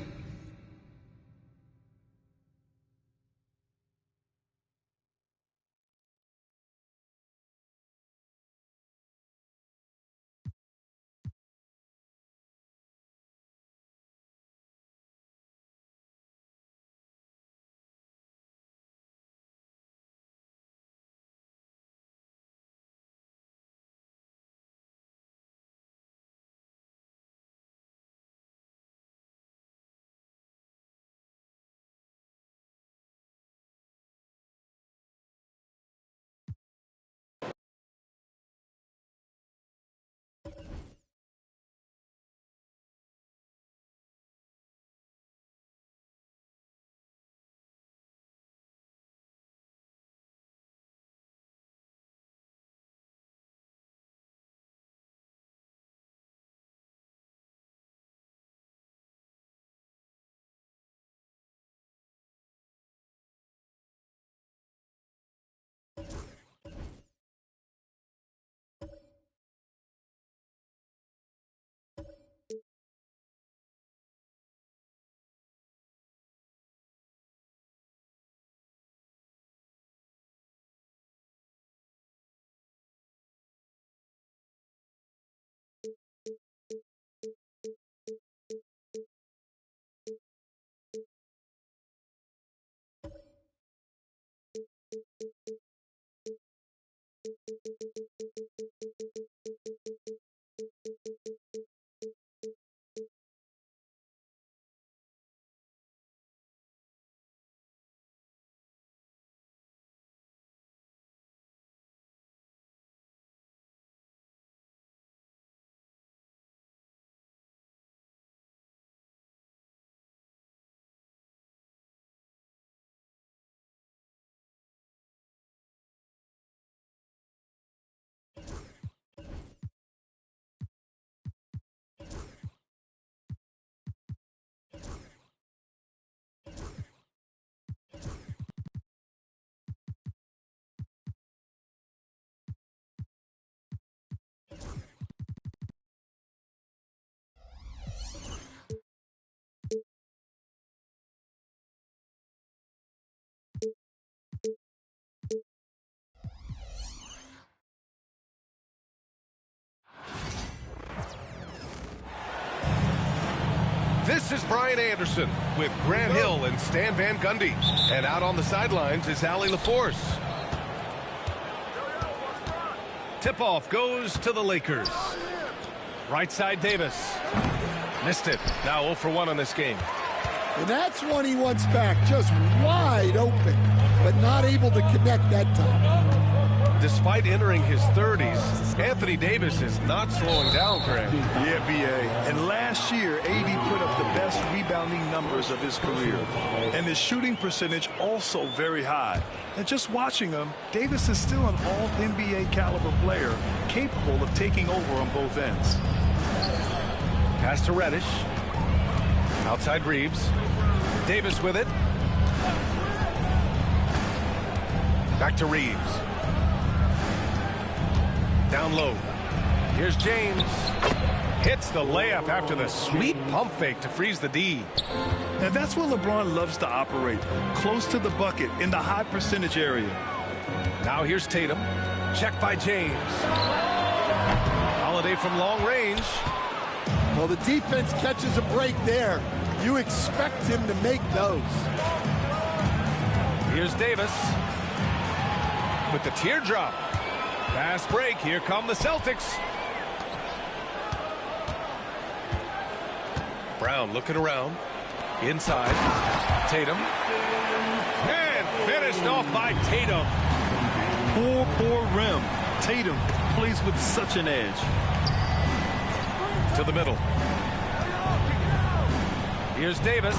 This is Brian Anderson with Grant Hill and Stan Van Gundy. And out on the sidelines is Allie LaForce. Tip-off goes to the Lakers. Right side Davis. Missed it. Now 0 for 1 on this game. And that's one he wants back, just wide open, but not able to connect that time. Despite entering his 30s, Anthony Davis is not slowing down, Grant. Yeah, B.A. And last year, AD put up the best rebounding numbers of his career. And his shooting percentage also very high. And just watching him, Davis is still an all-NBA caliber player, capable of taking over on both ends. Pass to Reddish. Outside Reeves. Davis with it. Back to Reeves. Down low. Here's James. Hits the layup after the sweet pump fake to freeze the D. And that's where LeBron loves to operate. Close to the bucket in the high percentage area. Now here's Tatum. Checked by James. Holiday from long range. Well, the defense catches a break there. You expect him to make those. Here's Davis. With the teardrop. Fast break. Here come the Celtics. Brown looking around. Inside. Tatum. And finished off by Tatum. Poor rim. Tatum plays with such an edge. To the middle. Here's Davis.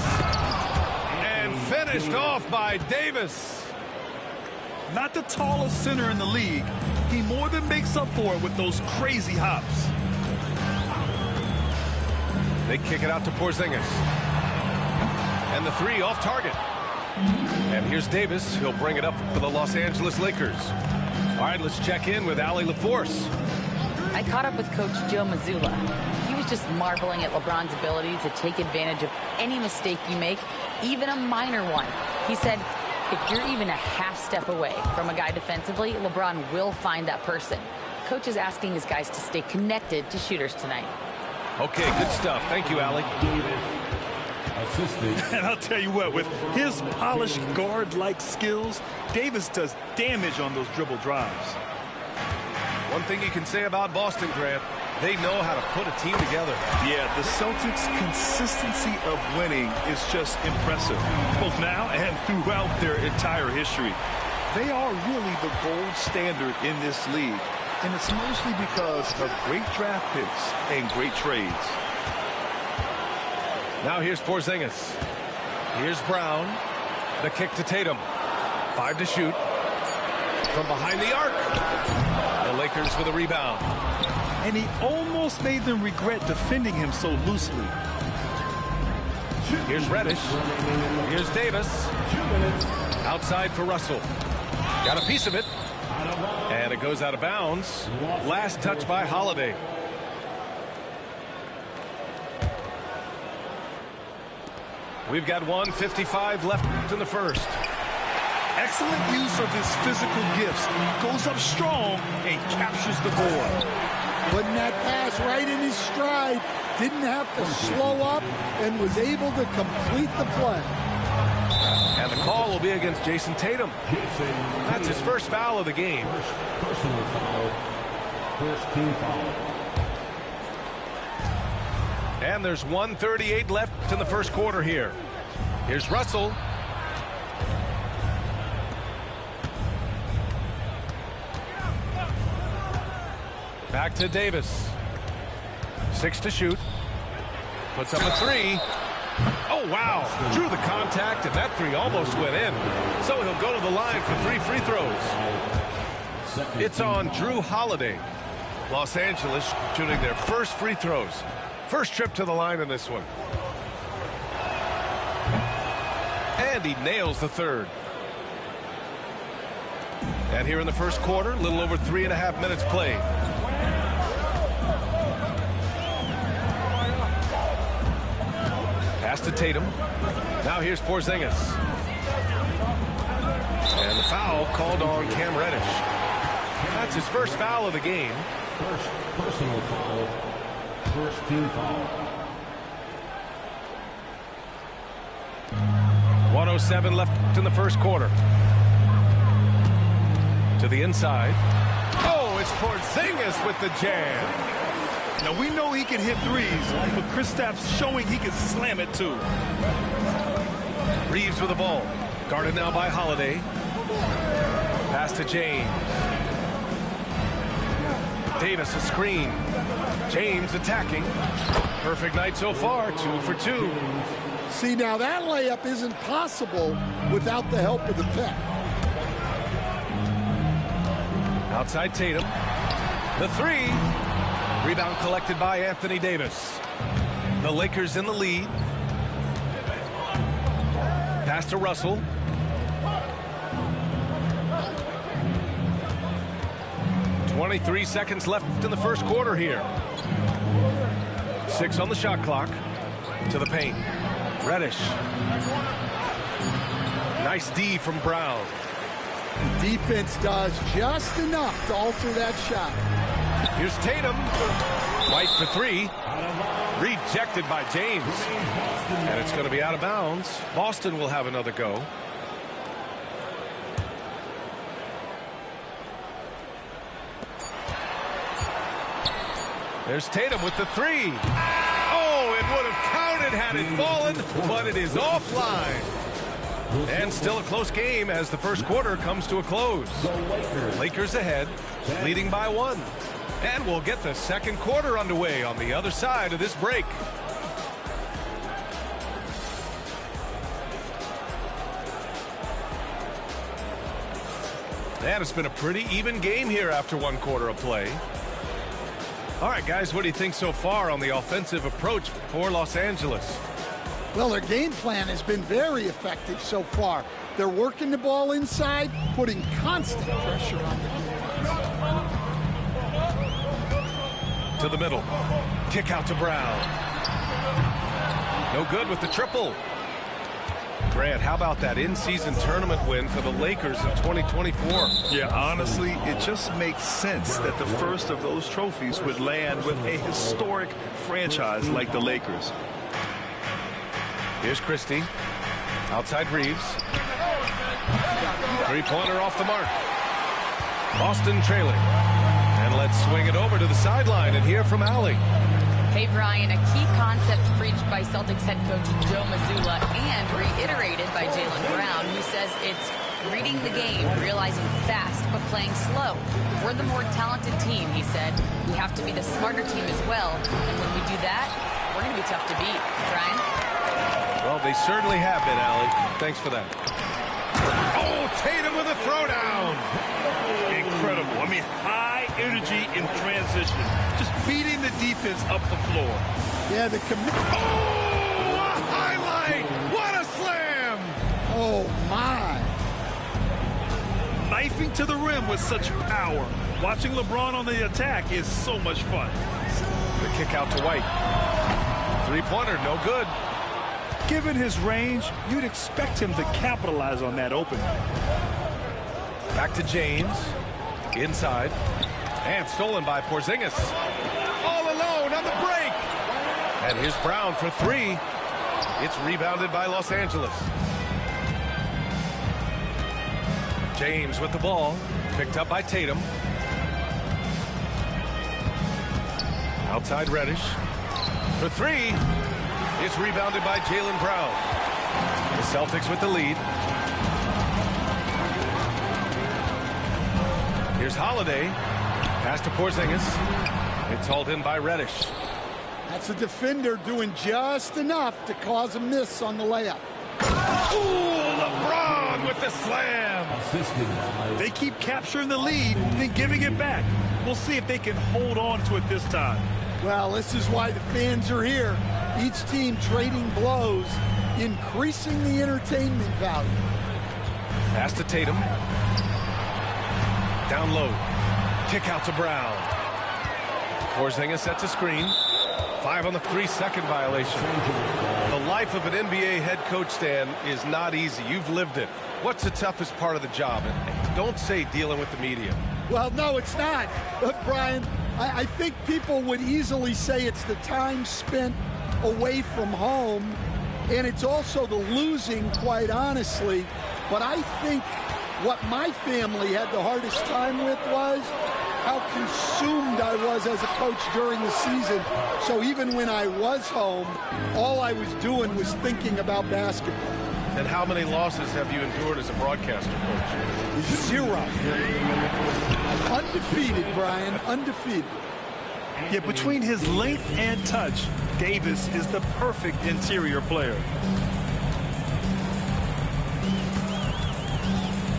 And finished off by Davis. Not the tallest center in the league. He more than makes up for it with those crazy hops. They kick it out to Porzingis. And the three off target. And here's Davis. He'll bring it up for the Los Angeles Lakers. All right, let's check in with Allie LaForce. I caught up with Coach Joe Mazzulla. He was just marveling at LeBron's ability to take advantage of any mistake you make, even a minor one. He said, if you're even a half step away from a guy defensively, LeBron will find that person. Coach is asking his guys to stay connected to shooters tonight. Okay, good stuff. Thank you, Allie. And I'll tell you what, with his polished guard-like skills, Davis does damage on those dribble drives. One thing you can say about Boston, Grant, they know how to put a team together. Yeah, the Celtics' consistency of winning is just impressive, both now and throughout their entire history. They are really the gold standard in this league, and it's mostly because of great draft picks and great trades. Now here's Porzingis. Here's Brown. The kick to Tatum. 5 to shoot. From behind the arc. The Lakers with a rebound. And he almost made them regret defending him so loosely. Here's Reddish. Here's Davis. Outside for Russell. Got a piece of it. And it goes out of bounds. Last touch by Holiday. We've got 1:55 left in the first. Excellent use of his physical gifts. Goes up strong and captures the board. Putting that pass right in his stride. Didn't have to slow up and was able to complete the play. And the call will be against Jason Tatum. That's his first foul of the game. Personal foul. First team foul. And there's 1:38 left in the first quarter here. Here's Russell. Back to Davis. 6 to shoot. Puts up a 3. Oh, wow. Drew the contact, and that 3 almost went in. So he'll go to the line for 3 free throws. It's on Drew Holiday. Los Angeles shooting their first free throws. First trip to the line in this one. And he nails the third. And here in the first quarter, a little over 3.5 minutes played. Pass to Tatum. Now here's Porzingis. And the foul called on Cam Reddish. That's his first foul of the game. First personal foul. First team foul. 1:07 left in the first quarter. To the inside. Oh, it's Porzingis with the jam. Now, we know he can hit threes, but Kristaps showing he can slam it, too. Reeves with the ball. Guarded now by Holiday. Pass to James. Davis a screen. James attacking. Perfect night so far. 2 for 2. See, now that layup isn't possible without the help of the pick. Outside Tatum. The 3. Rebound collected by Anthony Davis. The Lakers in the lead. Pass to Russell. .23 seconds left in the first quarter here. 6 on the shot clock. To the paint. Reddish. Nice D from Brown. Defense does just enough to alter that shot. Here's Tatum. White for 3. Rejected by James. And it's going to be out of bounds. Boston will have another go. There's Tatum with the 3. Oh, it would have counted had it fallen, but it is offline. And still a close game as the first quarter comes to a close. Lakers ahead, leading by 1. And we'll get the second quarter underway on the other side of this break. And it's been a pretty even game here after 1 quarter of play. All right, guys, what do you think so far on the offensive approach for Los Angeles? Well, their game plan has been very effective so far. They're working the ball inside, putting constant pressure on the defense. To the middle. Kick out to Brown. No good with the triple. Grant, how about that in-season tournament win for the Lakers in 2024? Yeah, honestly, it just makes sense that the first of those trophies would land with a historic franchise like the Lakers. Here's Christie. Outside Reeves. Three-pointer off the mark. Boston trailing. And let's swing it over to the sideline and hear from Allie. Hey, Brian, a key concept preached by Celtics head coach Joe Mazzulla and reiterated by Jaylen Brown, who says it's reading the game, realizing fast, but playing slow. We're the more talented team, he said. We have to be the smarter team as well. And when we do that, we're going to be tough to beat. Brian? Well, they certainly have been, Allie. Thanks for that. Oh, Tatum with a throwdown. Incredible. I mean, high energy in transition. Just beating the defense up the floor. Yeah, the Oh, a highlight. What a slam. Oh, my. Knifing to the rim with such power. Watching LeBron on the attack is so much fun. The kick out to White. Three-pointer, no good. Given his range, you'd expect him to capitalize on that opening. Back to James. Inside. And stolen by Porzingis. All alone on the break. And here's Brown for three. It's rebounded by Los Angeles. James with the ball. Picked up by Tatum. Outside Reddish. For three. It's rebounded by Jaylen Brown. The Celtics with the lead. Here's Holiday. Pass to Porzingis. It's hauled in by Reddish. That's a defender doing just enough to cause a miss on the layup. Ooh, LeBron with the slam. They keep capturing the lead and then giving it back. We'll see if they can hold on to it this time. Well, this is why the fans are here. Each team trading blows, increasing the entertainment value. Pass to Tatum. Down low. Kick out to Brown. Porzingis sets a screen. 5 on the 3-second violation. The life of an NBA head coach, Stan, is not easy. You've lived it. What's the toughest part of the job? And don't say dealing with the media. Well, no, it's not. Brian, I think people would easily say it's the time spent away from home, and it's also the losing, quite honestly. But I think what my family had the hardest time with was how consumed I was as a coach during the season. So even when I was home, all I was doing was thinking about basketball. And how many losses have you endured as a broadcaster, coach? 0. Undefeated, Brian, undefeated. Yeah, between his length and touch, Davis is the perfect interior player.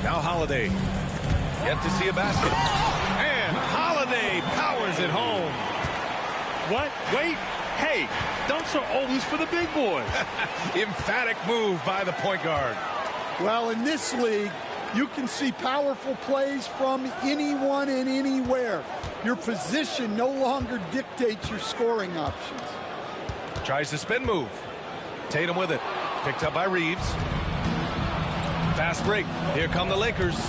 Now Holiday. Yet to see a basket. And Holiday powers it home. What? Wait. Hey, dunks are always for the big boys. Emphatic move by the point guard. Well, in this league, you can see powerful plays from anyone and anywhere. Your position no longer dictates your scoring options. Tries the spin move. Tatum with it. Picked up by Reeves. Fast break. Here come the Lakers.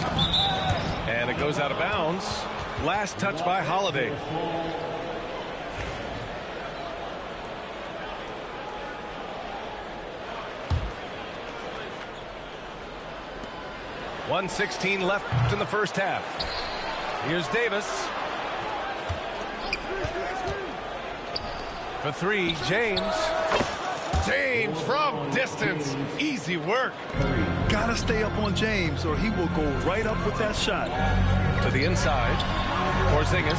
And it goes out of bounds. Last touch by Holiday. .116 left in the first half. Here's Davis. For three, James. James from distance. Easy work. Gotta stay up on James or he will go right up with that shot. To the inside. Porzingis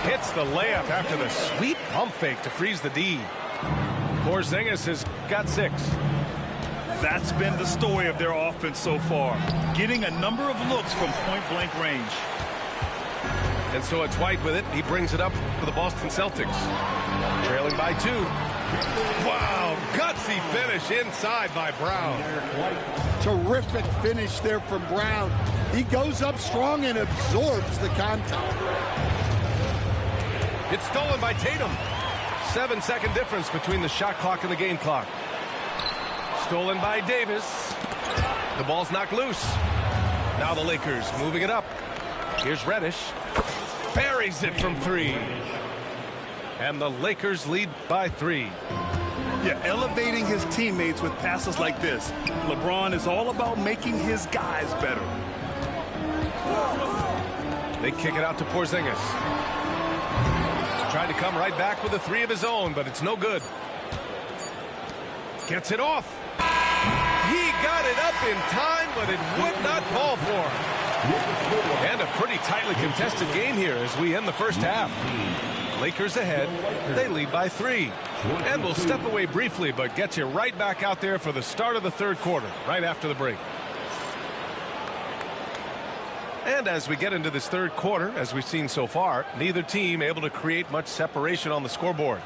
hits the layup after the sweet pump fake to freeze the D. Porzingis has got 6. That's been the story of their offense so far. Getting a number of looks from point-blank range. And so it's White with it. He brings it up for the Boston Celtics. Trailing by 2. Wow, gutsy finish inside by Brown. Terrific finish there from Brown. He goes up strong and absorbs the contact. It's stolen by Tatum. 7-second difference between the shot clock and the game clock. Stolen by Davis. The ball's knocked loose. Now the Lakers moving it up. Here's Reddish. Buries it from 3. And the Lakers lead by 3. Yeah, elevating his teammates with passes like this. LeBron is all about making his guys better. They kick it out to Porzingis. Trying to come right back with a 3 of his own, but it's no good. Gets it off. He got it up in time, but it would not fall for him. And a pretty tightly contested game here as we end the first half. Lakers ahead. They lead by 3. And we'll step away briefly, but get you right back out there for the start of the third quarter, right after the break. And as we get into this third quarter, as we've seen so far, neither team able to create much separation on the scoreboard.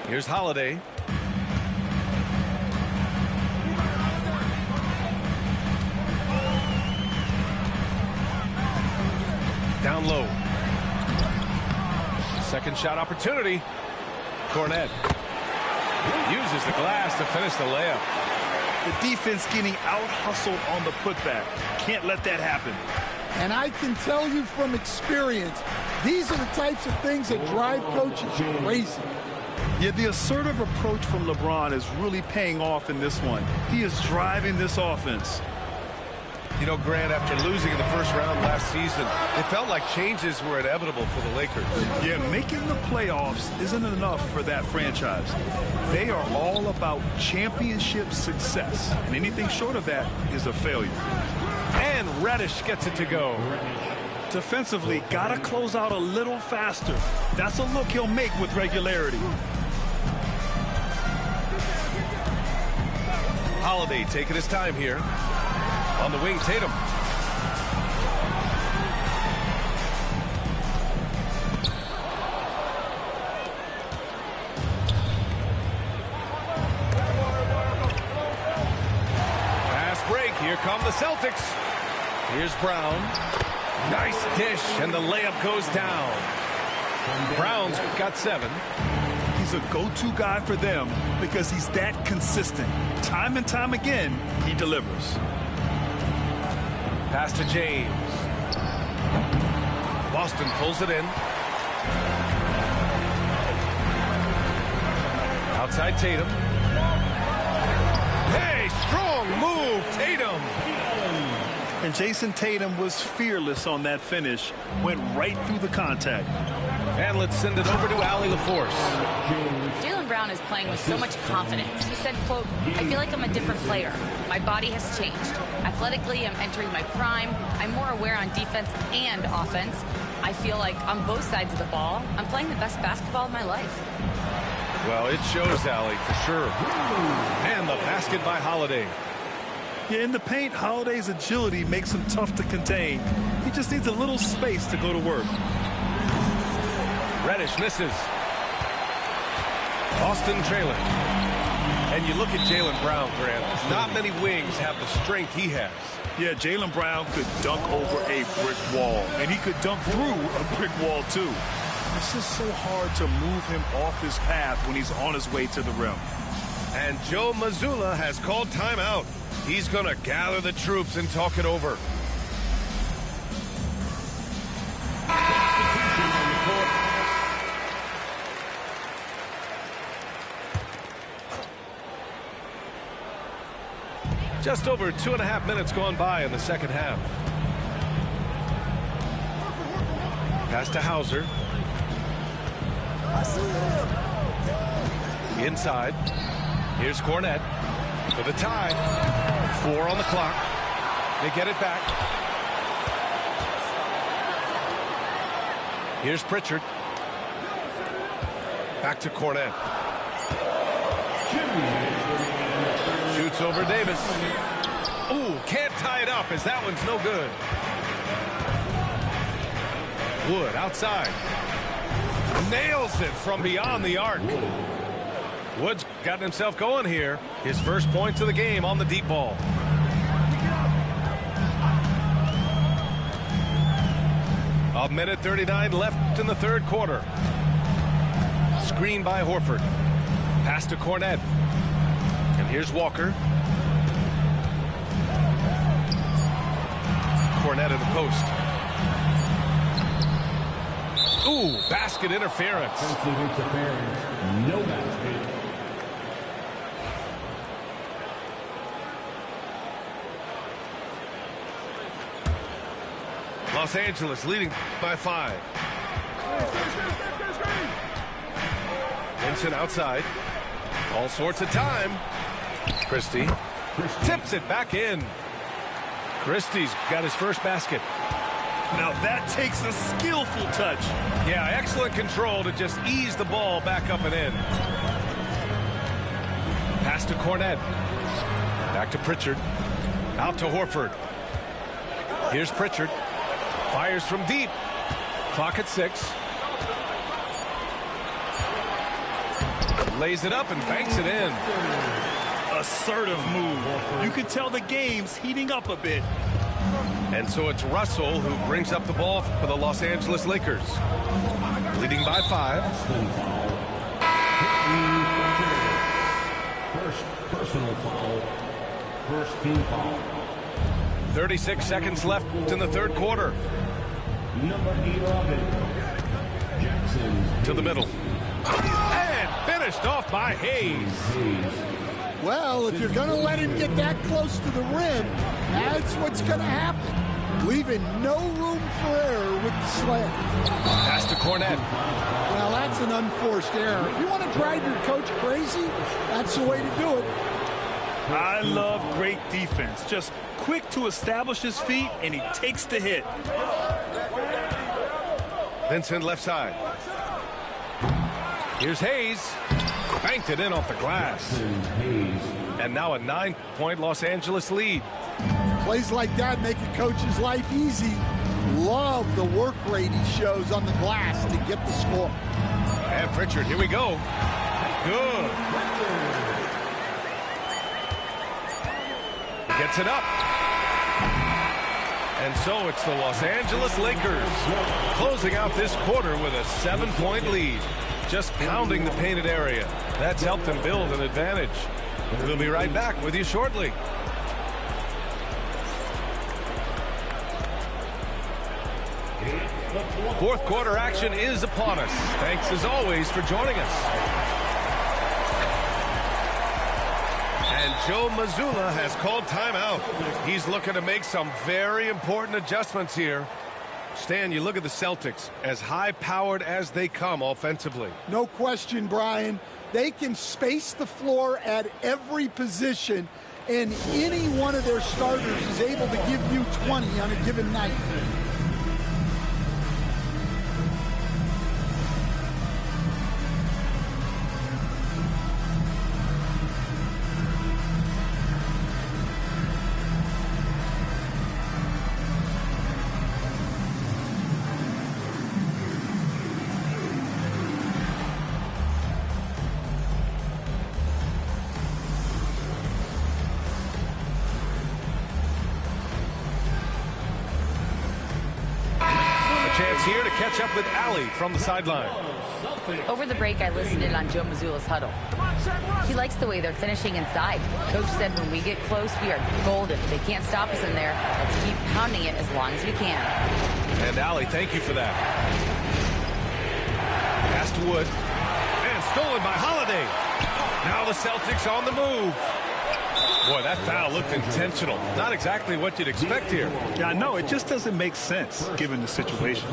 Here's Holiday. Down low. Second shot opportunity. Cornet uses the glass to finish the layup. The defense getting out-hustled on the putback. Can't let that happen. And I can tell you from experience, these are the types of things that drive coaches crazy. Yeah, the assertive approach from LeBron is really paying off in this one. He is driving this offense. You know, Grant, after losing in the first round last season, it felt like changes were inevitable for the Lakers. Yeah, making the playoffs isn't enough for that franchise. They are all about championship success, and anything short of that is a failure. And Reddish gets it to go. Defensively, gotta close out a little faster. That's a look he'll make with regularity. Holiday taking his time here. On the wing, Tatum. Pass break. Here come the Celtics. Here's Brown. Nice dish, and the layup goes down. Brown's got 7. He's a go-to guy for them because he's that consistent. Time and time again, he delivers. Pass to James. Boston pulls it in. Outside Tatum. Hey, strong move, Tatum. And Jason Tatum was fearless on that finish. Went right through the contact. And let's send it over to Allie LaForce. Jaylen Brown is playing with so much confidence. He said, quote, "I feel like I'm a different player. My body has changed. Athletically, I'm entering my prime. I'm more aware on defense and offense. I feel like on both sides of the ball, I'm playing the best basketball of my life." Well, it shows, Allie, for sure. And the basket by Holiday. Yeah, in the paint, Holiday's agility makes him tough to contain. He just needs a little space to go to work. Reddish misses. Boston trailing. And you look at Jaylen Brown, Grant. Not many wings have the strength he has. Yeah, Jaylen Brown could dunk over a brick wall. And he could dunk through a brick wall, too. It's just so hard to move him off his path when he's on his way to the rim. And Joe Mazzulla has called timeout. He's going to gather the troops and talk it over. Just over 2.5 minutes gone by in the second half. Pass to Hauser. Inside. Here's Cornet for the tie. 4 on the clock. They get it back. Here's Pritchard. Back to Cornet. Shoots over Davis. Ooh, can't tie it up as that one's no good. Wood outside. Nails it from beyond the arc. Wood's gotten himself going here. His first points of the game on the deep ball. A minute 39 left in the third quarter. Screen by Horford. Pass to Cornette. And here's Walker. Cornette in the post. Ooh, basket interference. No basket. Los Angeles leading by 5. Vincent outside. All sorts of time. Christie tips it back in. Christie's got his first basket. Now that takes a skillful touch. Yeah, excellent control to just ease the ball back up and in. Pass to Cornette. Back to Pritchard. Out to Horford. Here's Pritchard. Fires from deep. Clock at 6. Lays it up and banks it in. Assertive move. You can tell the game's heating up a bit. And so it's Russell who brings up the ball for the Los Angeles Lakers. Leading by 5. First personal foul. First team foul. 36 seconds left in the third quarter. Number 11. Jackson. To the middle. And finished off by Hayes. Well, if you're going to let him get that close to the rim, that's what's going to happen. Leaving no room for error with the slam. Pass to Cornette. Well, that's an unforced error. If you want to drive your coach crazy, that's the way to do it. I love great defense. Just quick to establish his feet, and he takes the hit. Vincent left side. Here's Hayes. Banked it in off the glass. And now a 9-point Los Angeles lead. Plays like that make a coach's life easy. Love the work rate he shows on the glass to get the score. And Pritchard, here we go. Good. Gets it up. And so it's the Los Angeles Lakers closing out this quarter with a 7-point lead. Just pounding the painted area. That's helped them build an advantage. We'll be right back with you shortly. Fourth quarter action is upon us. Thanks as always for joining us. And Joe Mazzulla has called timeout. He's looking to make some very important adjustments here. Stan, you look at the Celtics, as high-powered as they come offensively. No question, Brian. They can space the floor at every position, and any one of their starters is able to give you 20 on a given night. Here to catch up with Allie from the sideline. Over the break, I listened in on Joe Mazzulla's huddle. He likes the way they're finishing inside. Coach said when we get close, we are golden. They can't stop us in there. Let's keep pounding it as long as we can. And Allie, thank you for that. Pass to Wood. And stolen by Holiday. Now the Celtics on the move. Boy, that foul looked intentional. Not exactly what you'd expect here. Yeah, no, it just doesn't make sense given the situation.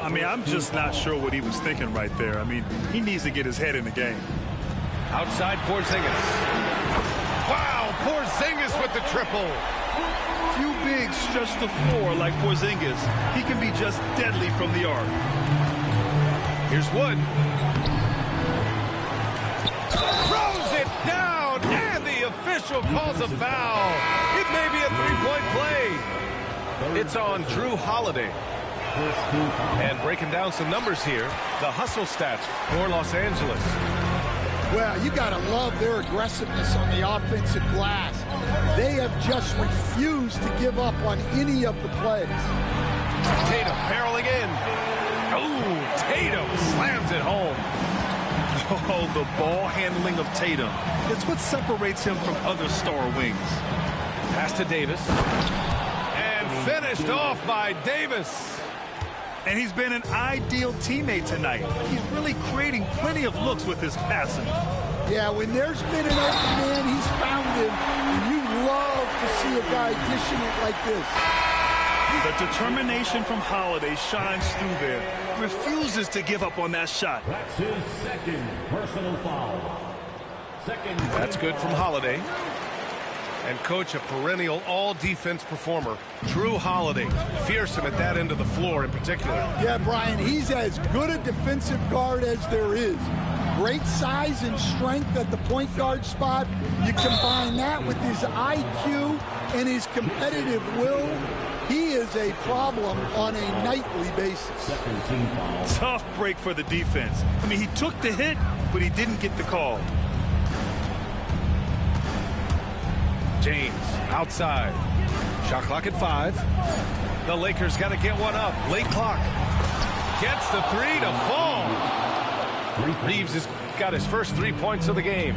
I mean, I'm just not sure what he was thinking right there. I mean, he needs to get his head in the game. Outside Porzingis. Wow, Porzingis with the triple. Few bigs stretch the floor like Porzingis. He can be just deadly from the arc. Here's Wood. Throws official calls a foul. It may be a three-point play. It's on Drew Holiday. And breaking down some numbers here, the hustle stats for Los Angeles. Well, you got to love their aggressiveness on the offensive glass. They have just refused to give up on any of the plays. Tatum barreling in. Oh, Tatum slams it home. Oh, the ball handling of Tatum. It's what separates him from other star wings. Pass to Davis. And finished off by Davis. And he's been an ideal teammate tonight. He's really creating plenty of looks with his passing. Yeah, when there's been an open man, he's found him. And you love to see a guy dishing it like this. The determination from Holiday shines through there. Refuses to give up on that shot. That's his second personal foul. That's good from Holiday. And coach, a perennial all-defense performer, Drew Holiday, fearsome at that end of the floor in particular. Yeah, Brian, he's as good a defensive guard as there is. Great size and strength at the point guard spot. You combine that with his IQ and his competitive will, he is a problem on a nightly basis. Tough break for the defense. I mean, he took the hit, but he didn't get the call. James outside. Shot clock at 5. The Lakers got to get one up. Late clock. Gets the 3 to fall. Reeves has got his first 3 points of the game.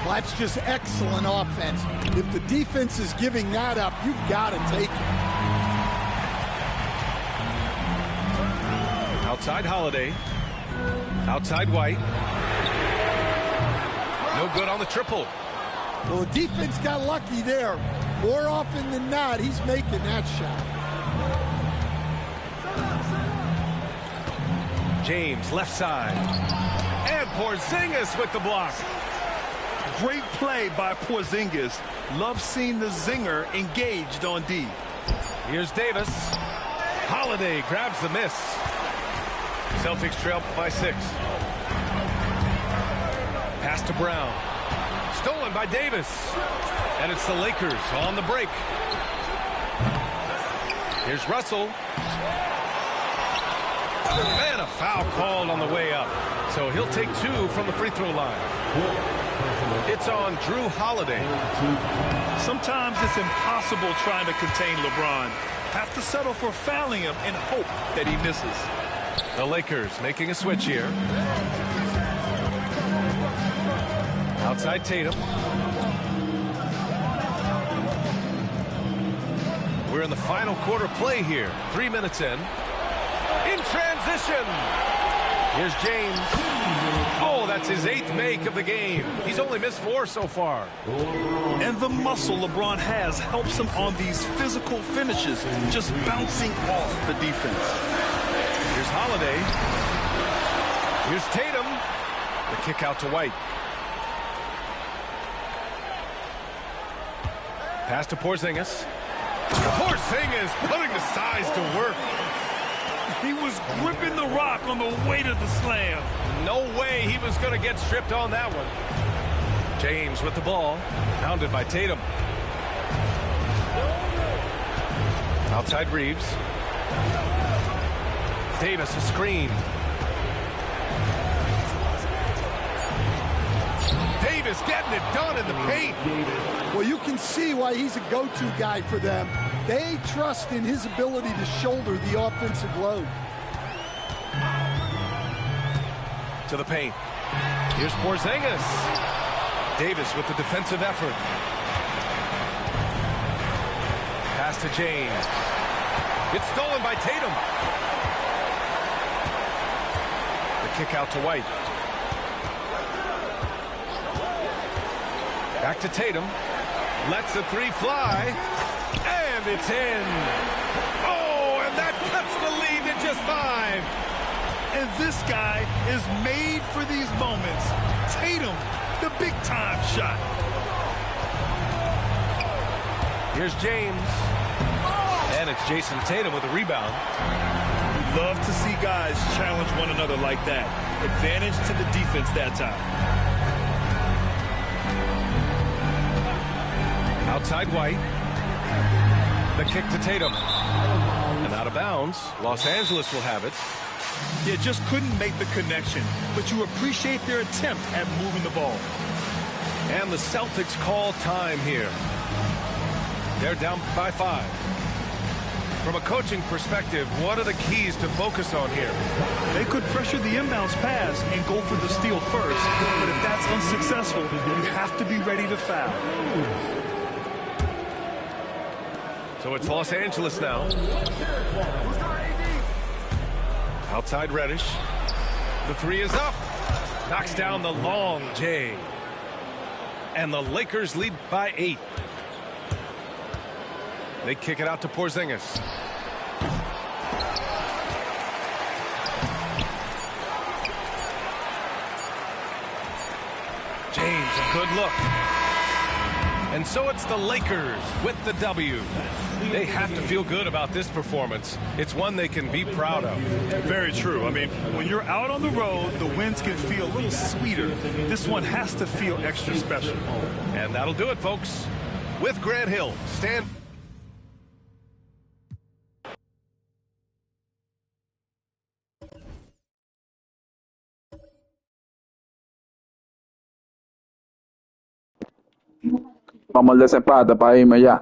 Well, that's just excellent offense. If the defense is giving that up, you've got to take it. Outside Holiday. Outside White. No good on the triple. Well, the defense got lucky there. More often than not, he's making that shot. James, left side. And Porzingis with the block. Great play by Porzingis. Love seeing the zinger engaged on D. Here's Davis. Holiday grabs the miss. Celtics trail by 6. Pass to Brown. Stolen by Davis. And it's the Lakers on the break. Here's Russell. And a foul called on the way up. So he'll take 2 from the free throw line. It's on Drew Holiday. Sometimes it's impossible trying to contain LeBron. Have to settle for fouling him and hope that he misses. The Lakers making a switch here. Outside Tatum. We're in the final quarter play here. 3 minutes in. In transition. Here's James. Oh, that's his 8th make of the game. He's only missed 4 so far. And the muscle LeBron has helps him on these physical finishes, just bouncing off the defense. Here's Holiday. Here's Tatum. The kick out to White. Pass to Porzingis. Porzingis putting the size to work. He was gripping the rock on the weight of the slam. No way he was going to get stripped on that one. James with the ball. Pounded by Tatum. Outside Reeves. Davis a screen. Davis getting it done in the paint. Well, you can see why he's a go-to guy for them. They trust in his ability to shoulder the offensive load. To the paint. Here's Porzingis. Davis with the defensive effort. Pass to James. It's stolen by Tatum. The kick out to White. Back to Tatum. Lets the 3 fly. And it's in. Oh, and that cuts the lead to just 5. And this guy is made for these moments. Tatum, the big-time shot. Here's James. And it's Jason Tatum with a rebound. We love to see guys challenge one another like that. Advantage to the defense that time. Outside White. The kick to Tatum. And out of bounds. Los Angeles will have it. Yeah, just couldn't make the connection. But you appreciate their attempt at moving the ball. And the Celtics call time here. They're down by 5. From a coaching perspective, what are the keys to focus on here? They could pressure the inbounds pass and go for the steal first. But if that's unsuccessful, you have to be ready to foul. So it's Los Angeles now. Outside Reddish. The 3 is up. Knocks down the long J. And the Lakers lead by 8. They kick it out to Porzingis. James, a good look. And so it's the Lakers with the W. They have to feel good about this performance. It's one they can be proud of. Very true. I mean, when you're out on the road, the wins can feel a little sweeter. This one has to feel extra special. And that'll do it, folks. With Grant Hill, stand. Vamos al desempate para irme ya.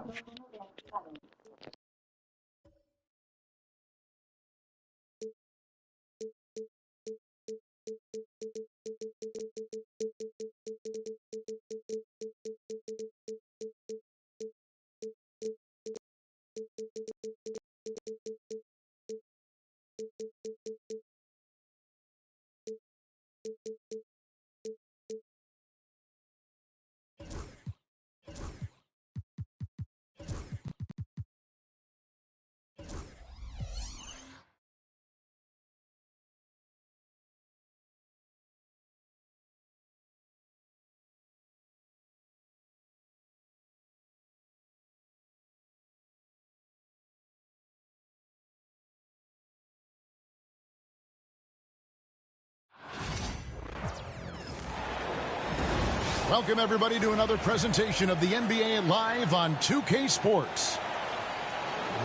Welcome, everybody, to another presentation of the NBA Live on 2K Sports.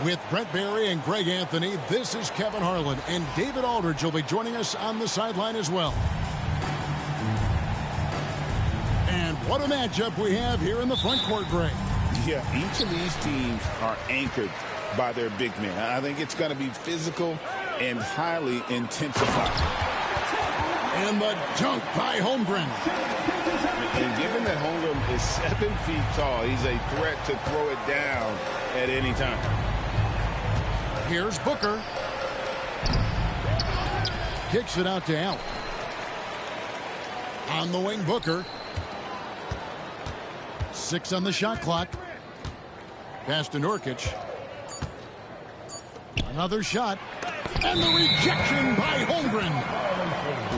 With Brent Barry and Greg Anthony, this is Kevin Harlan, and David Aldridge will be joining us on the sideline as well. And what a matchup we have here in the front court, Greg. Yeah, each of these teams are anchored by their big men. I think it's going to be physical and highly intensified. And the dunk by Holmgren. And given that Holmgren is 7 feet tall, he's a threat to throw it down at any time. Here's Booker. Kicks it out to Allen. On the wing, Booker. 6 on the shot clock. Pass to Nurkic. Another shot. And the rejection by Holmgren.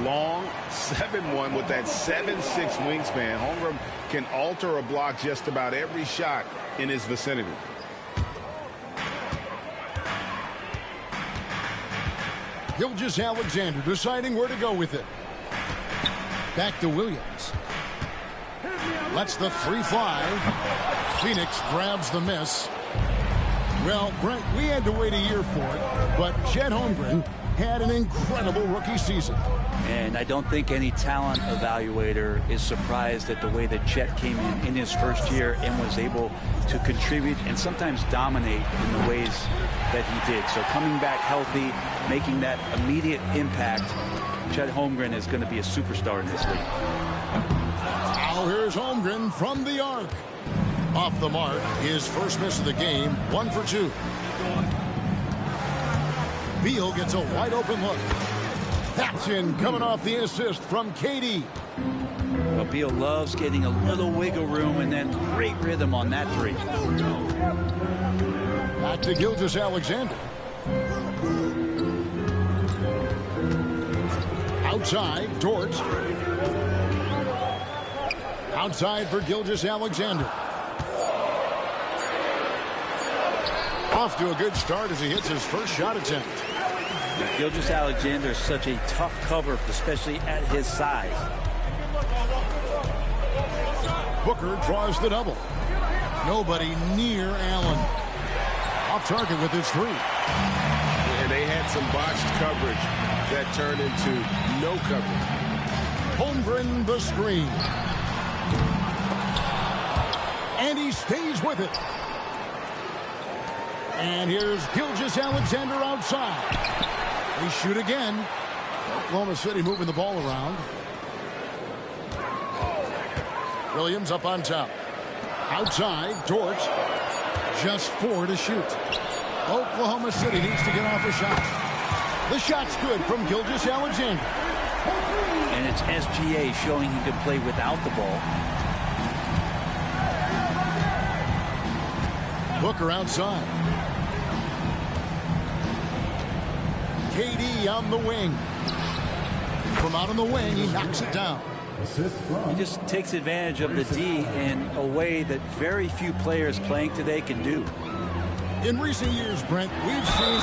Long 7'1" with that 7'6" wingspan. Holmgren can alter a block just about every shot in his vicinity. Gilgeous-Alexander deciding where to go with it. Back to Williams. Lets the 3 fly. Phoenix grabs the miss. Well, Brent, we had to wait a year for it, but Chet Holmgren had an incredible rookie season. And I don't think any talent evaluator is surprised at the way that Chet came in his first year and was able to contribute and sometimes dominate in the ways that he did. So coming back healthy, making that immediate impact, Chet Holmgren is going to be a superstar in this league. Now here's Holmgren from the arc. Off the mark, his first miss of the game, 1 for 2. Beal gets a wide open look. That's in, coming off the assist from KD. Well, Beal loves getting a little wiggle room and then great rhythm on that 3. Back to Gilgeous-Alexander. Outside, Dort. Outside for Gilgeous-Alexander. Off to a good start as he hits his first shot attempt. Gilgeous-Alexander is such a tough cover, especially at his size. Booker draws the double. Nobody near Allen. Off target with his 3. And they had some botched coverage that turned into no coverage. Holmgren the screen. And he stays with it. And here's Gilgeous-Alexander outside. They shoot again. Oklahoma City moving the ball around. Williams up on top. Outside, Dort. Just 4 to shoot. Oklahoma City needs to get off a shot. The shot's good from Gilgeous-Alexander. And it's SGA showing he can play without the ball. Booker outside. KD on the wing. From out on the wing, he knocks it down. He just takes advantage of the D in a way that very few players playing today can do. In recent years, Brent, we've seen...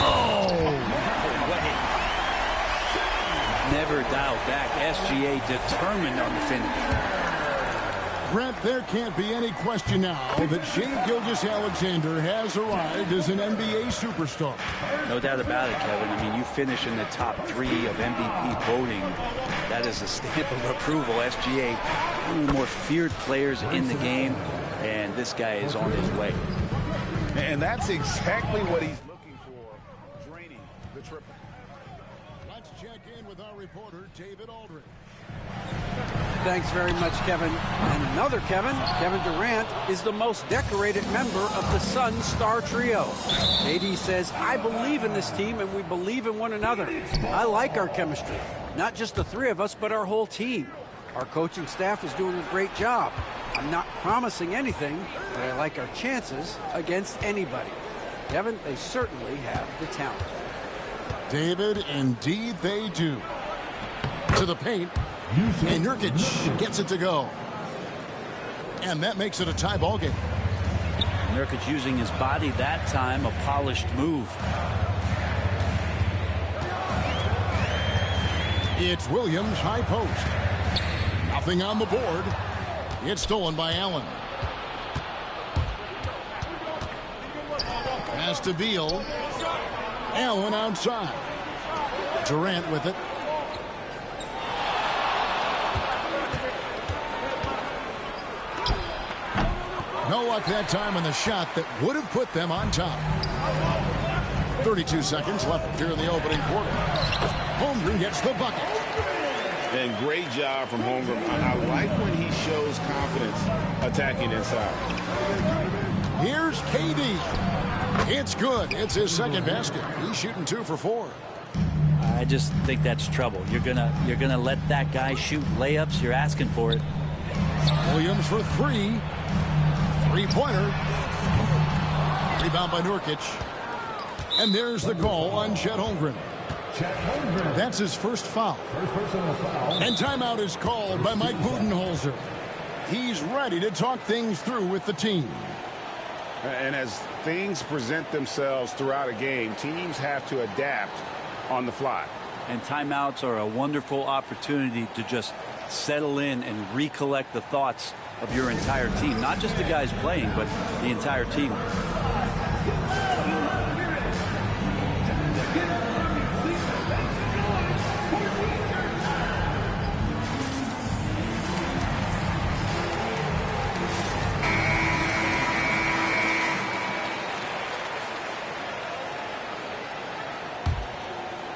Never dialed back. SGA determined on the finish. Brent, there can't be any question now that Shai Gilgeous-Alexander has arrived as an NBA superstar. No doubt about it, Kevin. I mean, you finish in the top 3 of MVP voting. That is a stamp of approval. SGA, one of the more feared players in the game, and this guy is on his way. And that's exactly what he's looking for, draining the triple. Let's check in with our reporter, David Aldridge. Thanks very much, Kevin. And another Kevin Durant, is the most decorated member of the Suns star trio. KD says, I believe in this team and we believe in one another. I like our chemistry. Not just the 3 of us, but our whole team. Our coaching staff is doing a great job. I'm not promising anything, but I like our chances against anybody. Kevin, they certainly have the talent. David, indeed they do. To the paint. And Nurkic gets it to go. And that makes it a tie ball game. Nurkic using his body that time, a polished move. It's Williams, high post. Nothing on the board. It's stolen by Allen. Pass to Beal. Allen outside. Durant with it. No luck that time on the shot that would have put them on top. 32 seconds left here in the opening quarter. Holmgren gets the bucket. And great job from Holmgren. I like when he shows confidence attacking inside. Here's KD. It's good. It's his second basket. He's shooting 2 for 4. I just think that's trouble. You're gonna let that guy shoot layups. You're asking for it. Williams for 3. 3-pointer. Rebound by Nurkic. And there's the call on Chet Holmgren. That's his first foul. And timeout is called by Mike Budenholzer. He's ready to talk things through with the team. And as things present themselves throughout a game, teams have to adapt on the fly. And timeouts are a wonderful opportunity to just settle in and recollect the thoughts of your entire team. Not just the guys playing, but the entire team.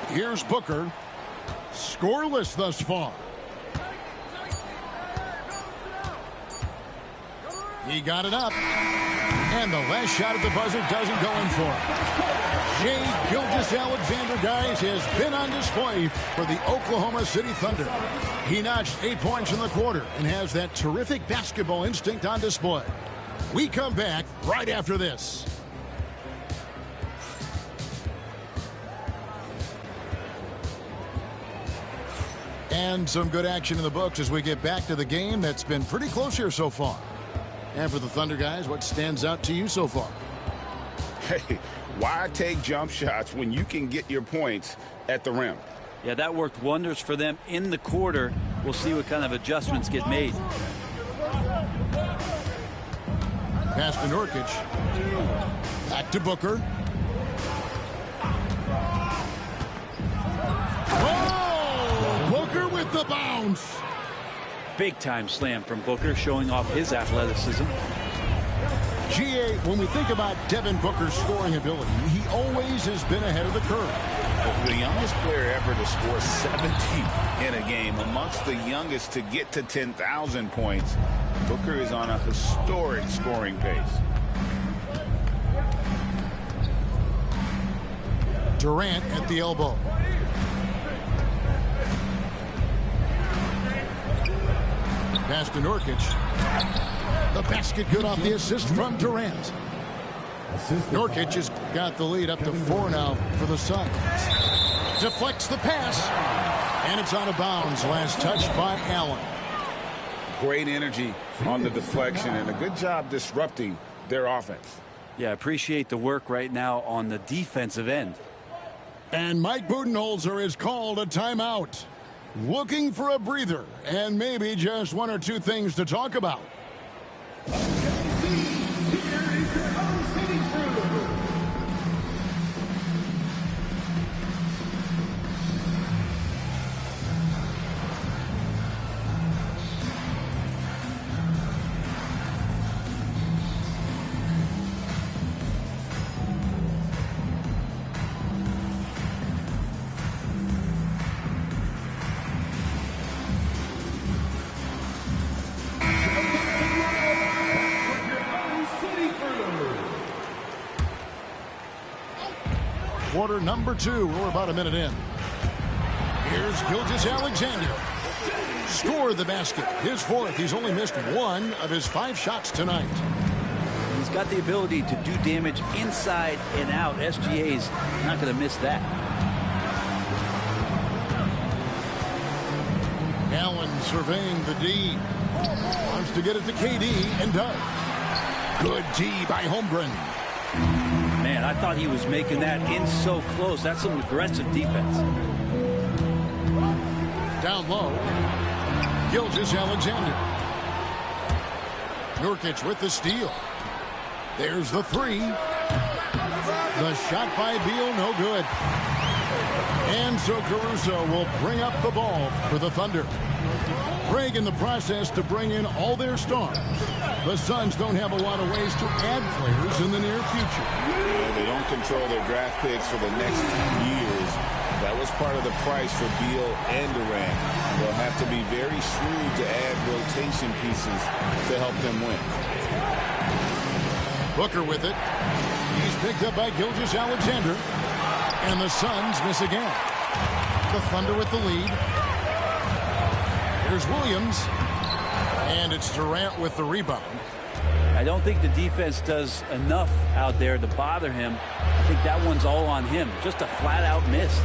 Here's Booker. Scoreless thus far. He got it up. And the last shot at the buzzer doesn't go in for him. Shai Gilgeous-Alexander, guys, has been on display for the Oklahoma City Thunder. He notched 8 points in the quarter and has that terrific basketball instinct on display. We come back right after this. And some good action in the books as we get back to the game that's been pretty close here so far. And for the Thunder guys, what stands out to you so far? Hey, why take jump shots when you can get your points at the rim? Yeah, that worked wonders for them in the quarter. We'll see what kind of adjustments get made. Pass to Nurkic. Back to Booker. Oh! Booker with the bounce. Big-time slam from Booker, showing off his athleticism. GA, when we think about Devin Booker's scoring ability, he always has been ahead of the curve. The youngest player ever to score 70 in a game, amongst the youngest to get to 10,000 points. Booker is on a historic scoring pace. Durant at the elbow. Pass to Nurkic. The basket good off the assist from Durant. Nurkic has got the lead up to 4 now for the Suns. Deflects the pass. And it's out of bounds. Last touch by Allen. Great energy on the deflection and a good job disrupting their offense. Yeah, appreciate the work right now on the defensive end. And Mike Budenholzer is called a timeout. Looking for a breather and maybe just 1 or 2 things to talk about. Quarter number 2. We're about a minute in. Here's Gilgeous-Alexander. Scored the basket. His 4th. He's only missed 1 of his 5 shots tonight. He's got the ability to do damage inside and out. SGA's not going to miss that. Allen surveying the D. Wants to get it to KD and does. Good D by Holmgren. Man, I thought he was making that in so close. That's some aggressive defense. Down low. Gilgeous-Alexander. Nurkic with the steal. There's the 3. The shot by Beal, no good. And so Caruso will bring up the ball for the Thunder. Craig in the process to bring in all their stars. The Suns don't have a lot of ways to add players in the near future. Yeah, they don't control their draft picks for the next 2 years. That was part of the price for Beal and Durant. They'll have to be very shrewd to add rotation pieces to help them win. Booker with it. He's picked up by Gilgeous-Alexander. And the Suns miss again. The Thunder with the lead. Here's Williams. And it's Durant with the rebound. I don't think the defense does enough out there to bother him. I think that one's all on him. Just a flat-out miss.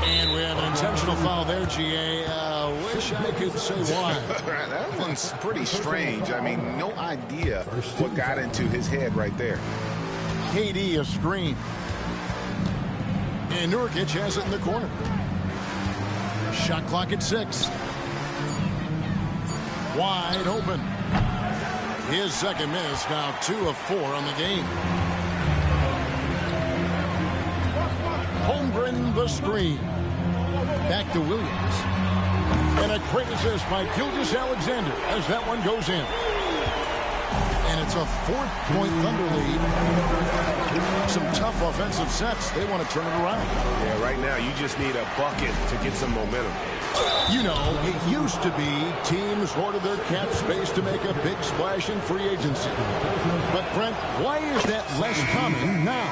And we have an intentional foul there, GA. Wish I could say why. That one's pretty strange. I mean, no idea what got into his head right there. KD a screen. And Nurkic has it in the corner. Shot clock at 6. Wide open. His second miss, now 2 of 4 on the game. Holmgren the screen. Back to Williams. And a great assist by Gilgeous-Alexander as that one goes in. And it's a 4-point Thunder lead. Some tough offensive sets. They want to turn it around. Yeah, right now you just need a bucket to get some momentum. You know, it used to be teams hoarded their cap space to make a big splash in free agency. But, Brent, why is that less common now?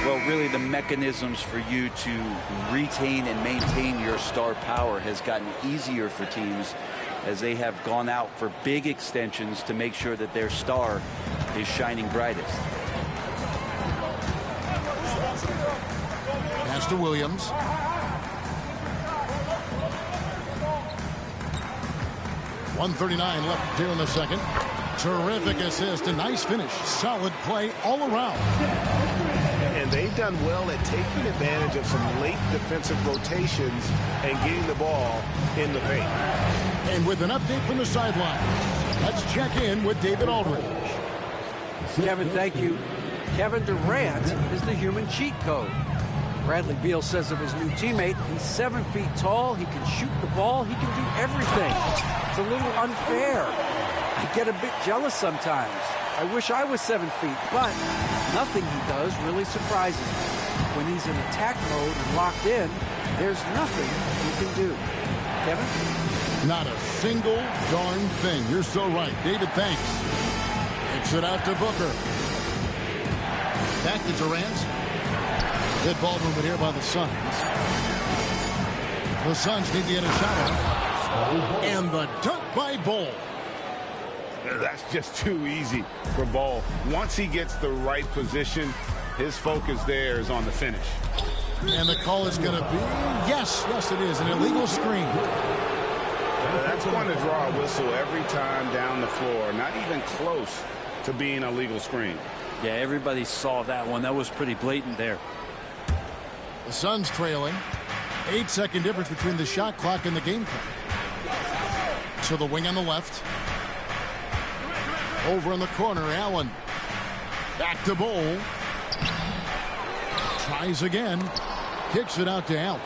Well, really, the mechanisms for you to retain and maintain your star power has gotten easier for teams as they have gone out for big extensions to make sure that their star is shining brightest. Pass to Williams. .139 left here in the second. Terrific assist, a nice finish. Solid play all around. And they've done well at taking advantage of some late defensive rotations and getting the ball in the paint. And with an update from the sideline, Let's check in with David Aldridge. Kevin, thank you. Kevin Durant is the human cheat code. Bradley Beal says of his new teammate, he's 7 feet tall, he can shoot the ball, he can do everything. It's a little unfair. I get a bit jealous sometimes. I wish I was 7 feet, but nothing he does really surprises me. When he's in attack mode and locked in, there's nothing he can do. Kevin? Not a single darn thing. You're so right. David, thanks. Kicks it out to Booker. Back to Durant. Good ball movement here by the Suns. The Suns need to get a shot off. And the dunk by Ball. That's just too easy for Ball. Once he gets the right position, his focus there is on the finish. And the call is going to be, yes, it is, an illegal screen. That's going to draw a whistle every time down the floor. Not even close to being a legal screen. Yeah, everybody saw that one. That was pretty blatant there. The Suns trailing. 8-second difference between the shot clock and the game clock. To the wing on the left. Over in the corner, Allen. Back to Bowl. Tries again. Kicks it out to Allen.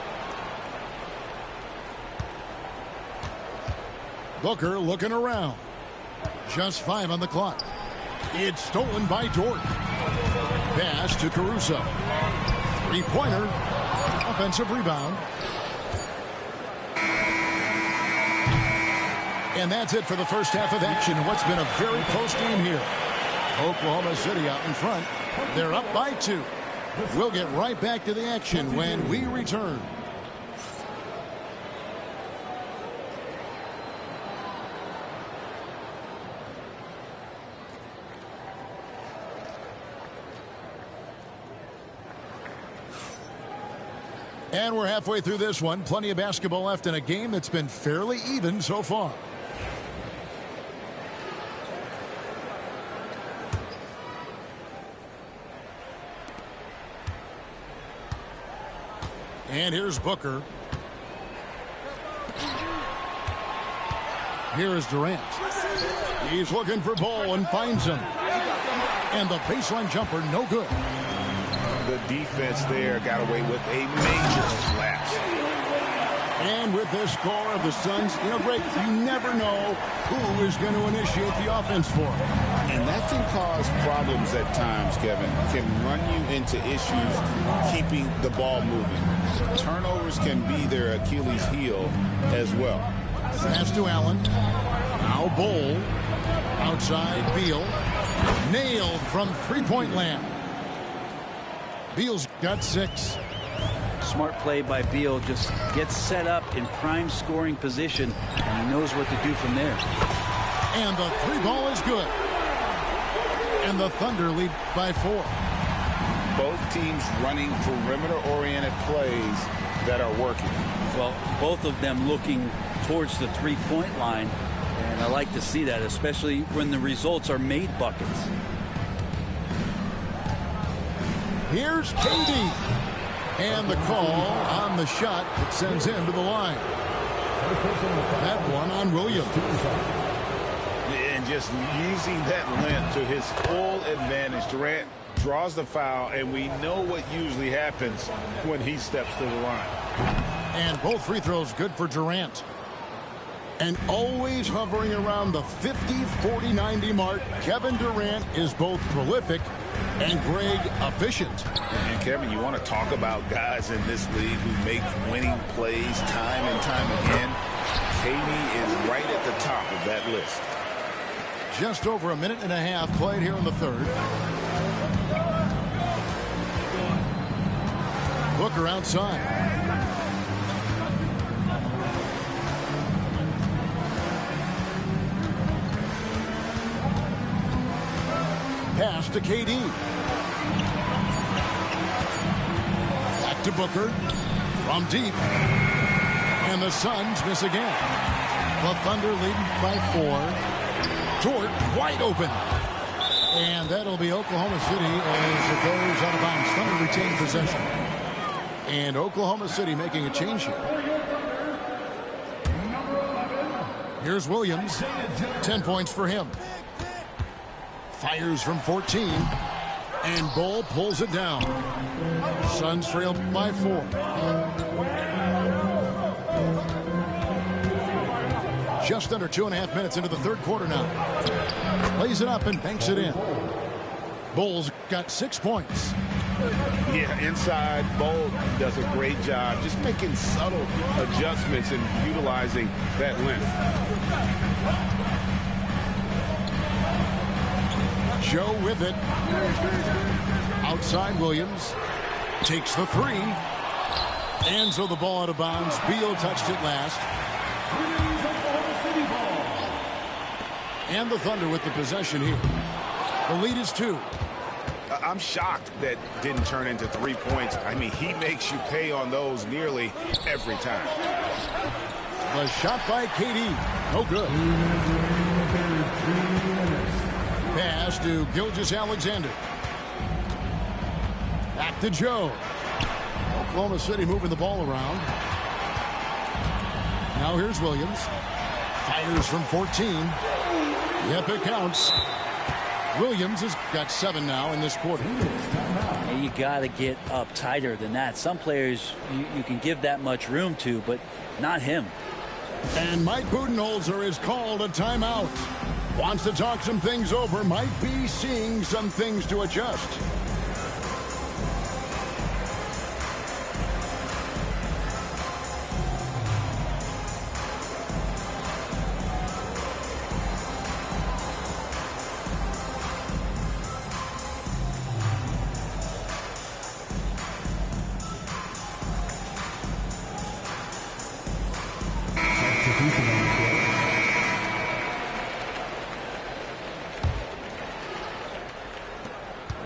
Booker looking around. Just 5 on the clock. It's stolen by Dort. Pass to Caruso. Three-pointer. Offensive rebound. And that's it for the first half of action in what's been a very close game here. Oklahoma City out in front. They're up by 2. We'll get right back to the action when we return. And we're halfway through this one. Plenty of basketball left in a game that's been fairly even so far. And here's Booker. Here is Durant. He's looking for Ball and finds him. And the baseline jumper, no good. The defense there got away with a major lapse. And with this score of the Suns, Greg, you never know who is going to initiate the offense for them. And that can cause problems at times, Kevin. Can run you into issues keeping the ball moving. Turnovers can be their Achilles heel as well. Pass to Allen. Now Bowl. Outside Beal. Nailed from three-point land. Beal's got 6. Smart play by Beal. Just gets set up in prime scoring position, and he knows what to do from there. And the 3-ball is good. And the Thunder lead by 4. Both teams running perimeter-oriented plays that are working. Well, both of them looking towards the three-point line, and I like to see that, especially when the results are made buckets. Here's KD. And the call on the shot that sends him to the line. That one on Williams. And just using that length to his full advantage. Durant draws the foul, and we know what usually happens when he steps to the line. And both free throws good for Durant. And always hovering around the 50, 40, 90 mark, Kevin Durant is both prolific and Greg efficient. And Kevin, you want to talk about guys in this league who make winning plays time and time again. KD is right at the top of that list. Just over a minute and a half played here in the third. Booker outside. Pass to KD. Back to Booker. From deep. And the Suns miss again. The Thunder leading by 4. Dort wide open. And that'll be Oklahoma City as it goes out of bounds. Thunder retain possession. And Oklahoma City making a change here. Here's Williams. 10 points for him. Fires from 14. And Bull pulls it down. Suns trail by 4. Just under 2.5 minutes into the third quarter now. Plays it up and banks it in. Bulls got 6 points. Yeah, inside, Bull does a great job just making subtle adjustments and utilizing that length. Joe with it. Outside Williams. Takes the 3. And so the ball out of bounds. Beal touched it last. And the Thunder with the possession here. The lead is 2. I'm shocked that didn't turn into 3 points. I mean, he makes you pay on those nearly every time. The shot by KD. No good. Pass to Gilgeous-Alexander. Back to Joe. Oklahoma City moving the ball around. Now here's Williams. Fires from 14. Yep, it counts. Williams has got 7 now in this quarter. And you got to get up tighter than that. Some players you can give that much room to, but not him. And Mike Budenholzer is called a timeout. Wants to talk some things over. Might be seeing some things to adjust.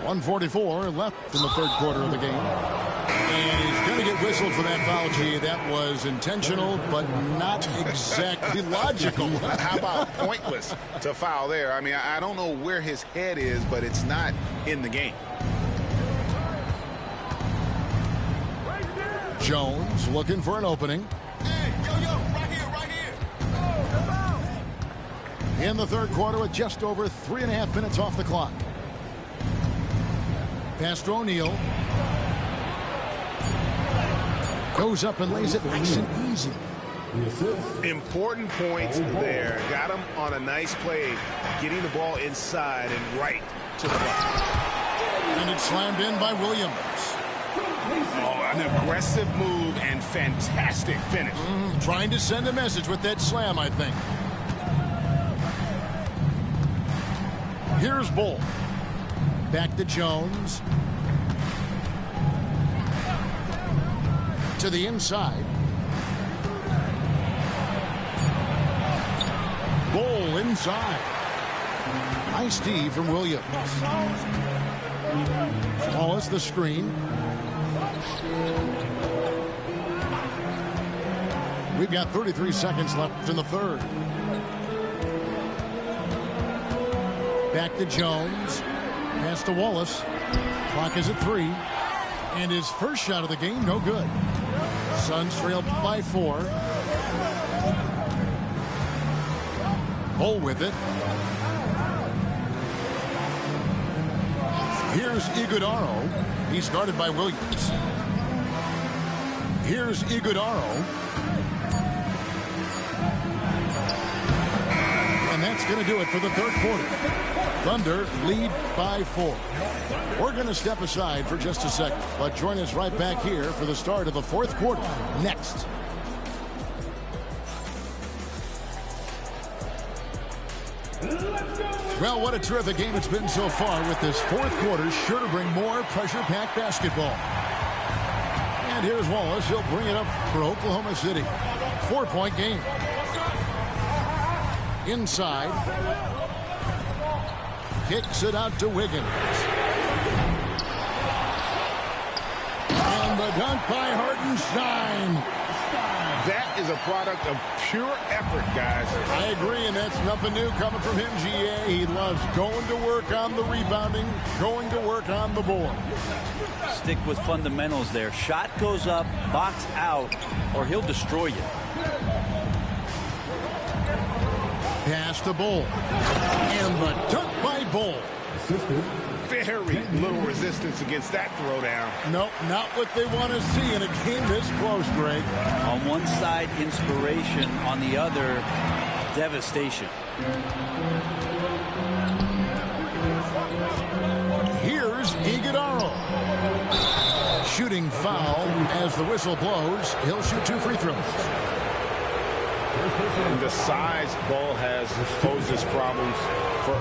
.144 left in the third quarter of the game. And he's going to get whistled for that foul, G. That was intentional, but not exactly logical. How about pointless to foul there? I mean, I don't know where his head is, but it's not in the game. Jones looking for an opening. Hey, yo, right here. In the third quarter with just over 3.5 minutes off the clock. Pass to O'Neal. Goes up and lays it nice and easy. Important points there. Got him on a nice play, getting the ball inside and right to the bucket. And it's slammed in by Williams. Oh, an aggressive move and fantastic finish. Trying to send a message with that slam, I think. Here's Bull. Back to Jones. To the inside. Bull inside. Nice D from Williams. Wallace the screen. We've got 33 seconds left in the third. Back to Jones. Pass to Wallace. Clock is at 3. And his first shot of the game, no good. Suns trail by 4. Bull with it. Here's Iguodaro. He's guarded by Williams. Here's Iguodaro. And that's going to do it for the third quarter. Thunder lead by 4. We're going to step aside for just a second, but join us right back here for the start of the fourth quarter next. Well, what a terrific game it's been so far, with this fourth quarter sure to bring more pressure-packed basketball. And here's Wallace. He'll bring it up for Oklahoma City. 4-point game. Inside. Kicks it out to Wiggins. And the dunk by Hartenstein. That is a product of pure effort, guys. I agree, and that's nothing new coming from him, GA. He loves going to work on the rebounding, going to work on the board. Stick with fundamentals there. Shot goes up, box out, or he'll destroy you. Pass to Bull. And the dunk by Bull. Very little resistance against that throwdown. Nope, not what they want to see in a game this close, Greg. On one side, inspiration. On the other, devastation. Here's Iguodala. Shooting foul as the whistle blows. He'll shoot 2 free throws. And the size Ball has poses problems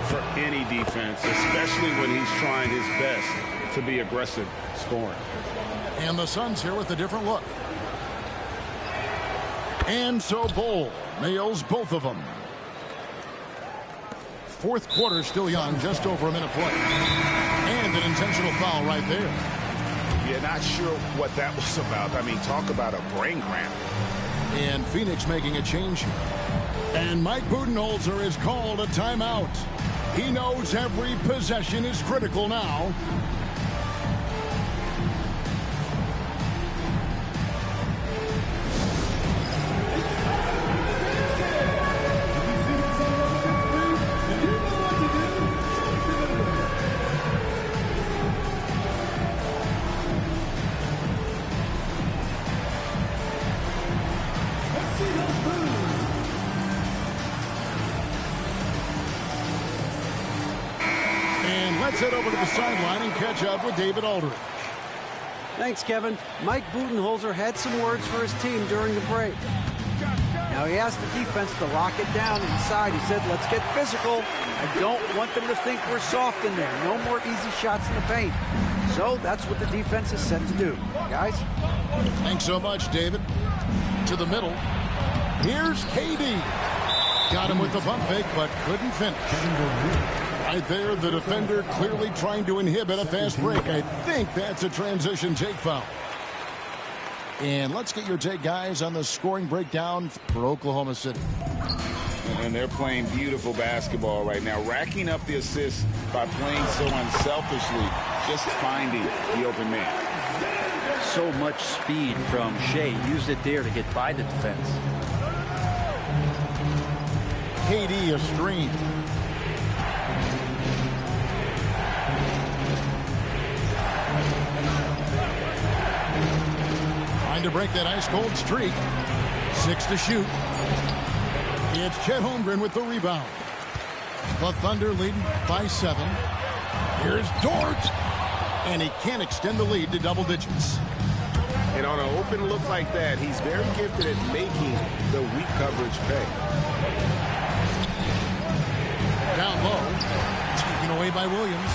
for any defense, especially when he's trying his best to be aggressive scoring. And the Suns here with a different look. And so Ball nails both of them. Fourth quarter still young, just over a minute play. And an intentional foul right there. Yeah, not sure what that was about. I mean, talk about a brain cramp. And Phoenix making a change here. And Mike Budenholzer is called a timeout. He knows every possession is critical now. Let's head over to the sideline and catch up with David Aldridge. Thanks, Kevin. Mike Budenholzer had some words for his team during the break. Now, he asked the defense to lock it down inside. He said, let's get physical. I don't want them to think we're soft in there. No more easy shots in the paint. So that's what the defense is set to do. Guys? Thanks so much, David. To the middle. Here's KD. Got him with the pump fake, but couldn't finish. Right there, the defender clearly trying to inhibit a fast break. I think that's a transition take foul. And let's get your take, guys, on the scoring breakdown for Oklahoma City. And they're playing beautiful basketball right now, racking up the assists by playing so unselfishly, just finding the open man. So much speed from Shea. Used it there to get by the defense. KD a screen. Trying to break that ice-cold streak. 6 to shoot. It's Chet Holmgren with the rebound. The Thunder leading by 7. Here's Dort. And he can't extend the lead to double digits. And on an open look like that, he's very gifted at making the weak coverage pay. Down low. Taken away by Williams.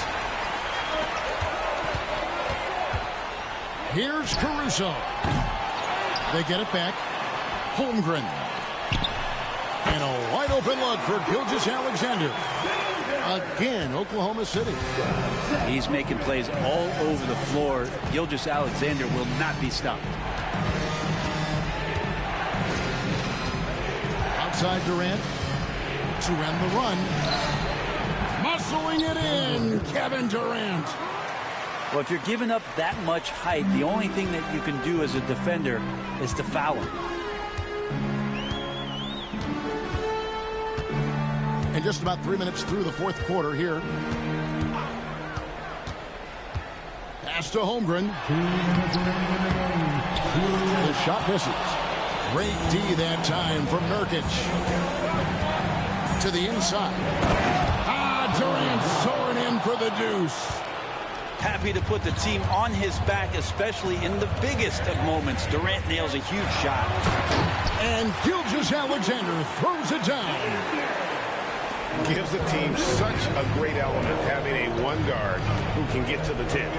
Here's Caruso. They get it back. Holmgren. And a wide open look for Gilgeous-Alexander. Again, Oklahoma City. He's making plays all over the floor. Gilgeous-Alexander will not be stopped. Outside Durant to end the run. Muscling it in, Kevin Durant. Well, if you're giving up that much height, the only thing that you can do as a defender is to foul him. And just about 3 minutes through the fourth quarter here. Pass to Holmgren. The shot misses. Great D that time from Nurkic. To the inside. Durant soaring in for the deuce. Happy to put the team on his back, especially in the biggest of moments. Durant nails a huge shot. And Gilgeous-Alexander throws it down. Gives the team such a great element having a one guard who can get to the tip.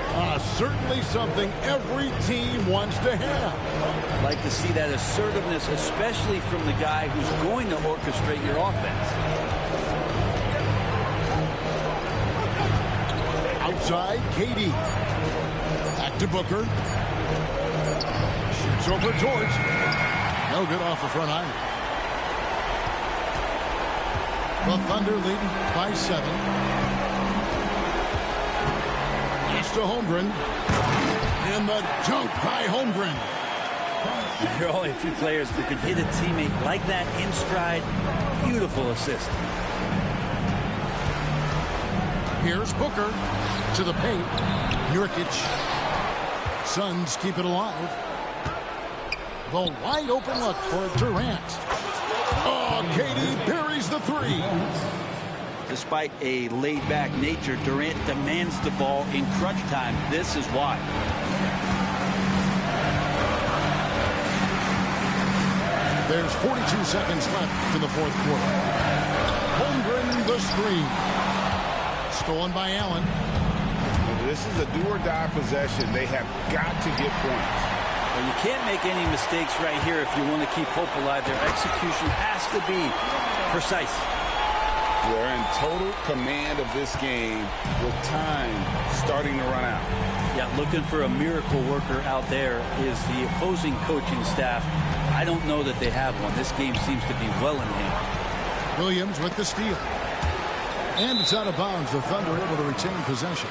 Certainly something every team wants to have. Like to see that assertiveness, especially from the guy who's going to orchestrate your offense. Outside, KD. Back to Booker. Shoots over George. No good off the front iron. The Thunder leading by 7. Pass to Holmgren. And the dunk by Holmgren. There are only two players who can hit a teammate like that in stride. Beautiful assist. Here's Booker to the paint. Nurkic. Suns keep it alive. The wide open look for Durant. Oh, Katie buries the three. Despite a laid-back nature, Durant demands the ball in crunch time. This is why. There's 42 seconds left in the fourth quarter. Holmgren the screen. Stolen by Allen. This is a do-or-die possession. They have got to get points. Well, you can't make any mistakes right here if you want to keep hope alive. Their execution has to be precise. They're in total command of this game with time starting to run out. Yeah, looking for a miracle worker out there is the opposing coaching staff. I don't know that they have one. This game seems to be well in hand. Williams with the steal. And it's out of bounds. The Thunder able to retain possession.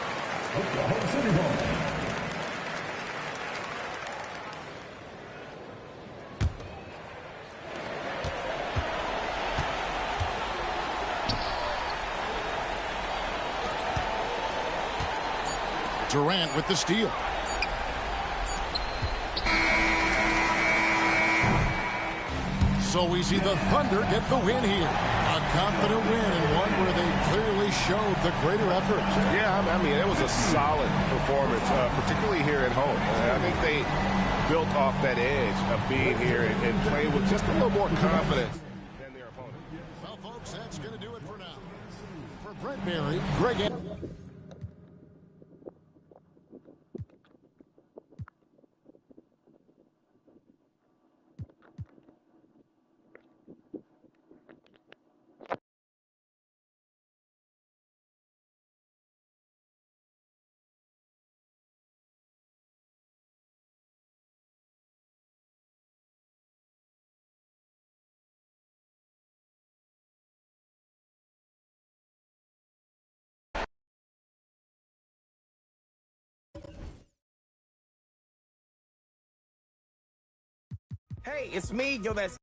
Durant with the steal. So easy, the Thunder get the win here. A confident win and one where they clearly showed the greater effort. Yeah, I mean, it was a solid performance, particularly here at home. I think they built off that edge of being here and playing with just a little more confidence than their opponent. Well, folks, that's going to do it for now. For Brent Barry, Greg... Hey, it's me, yo, that's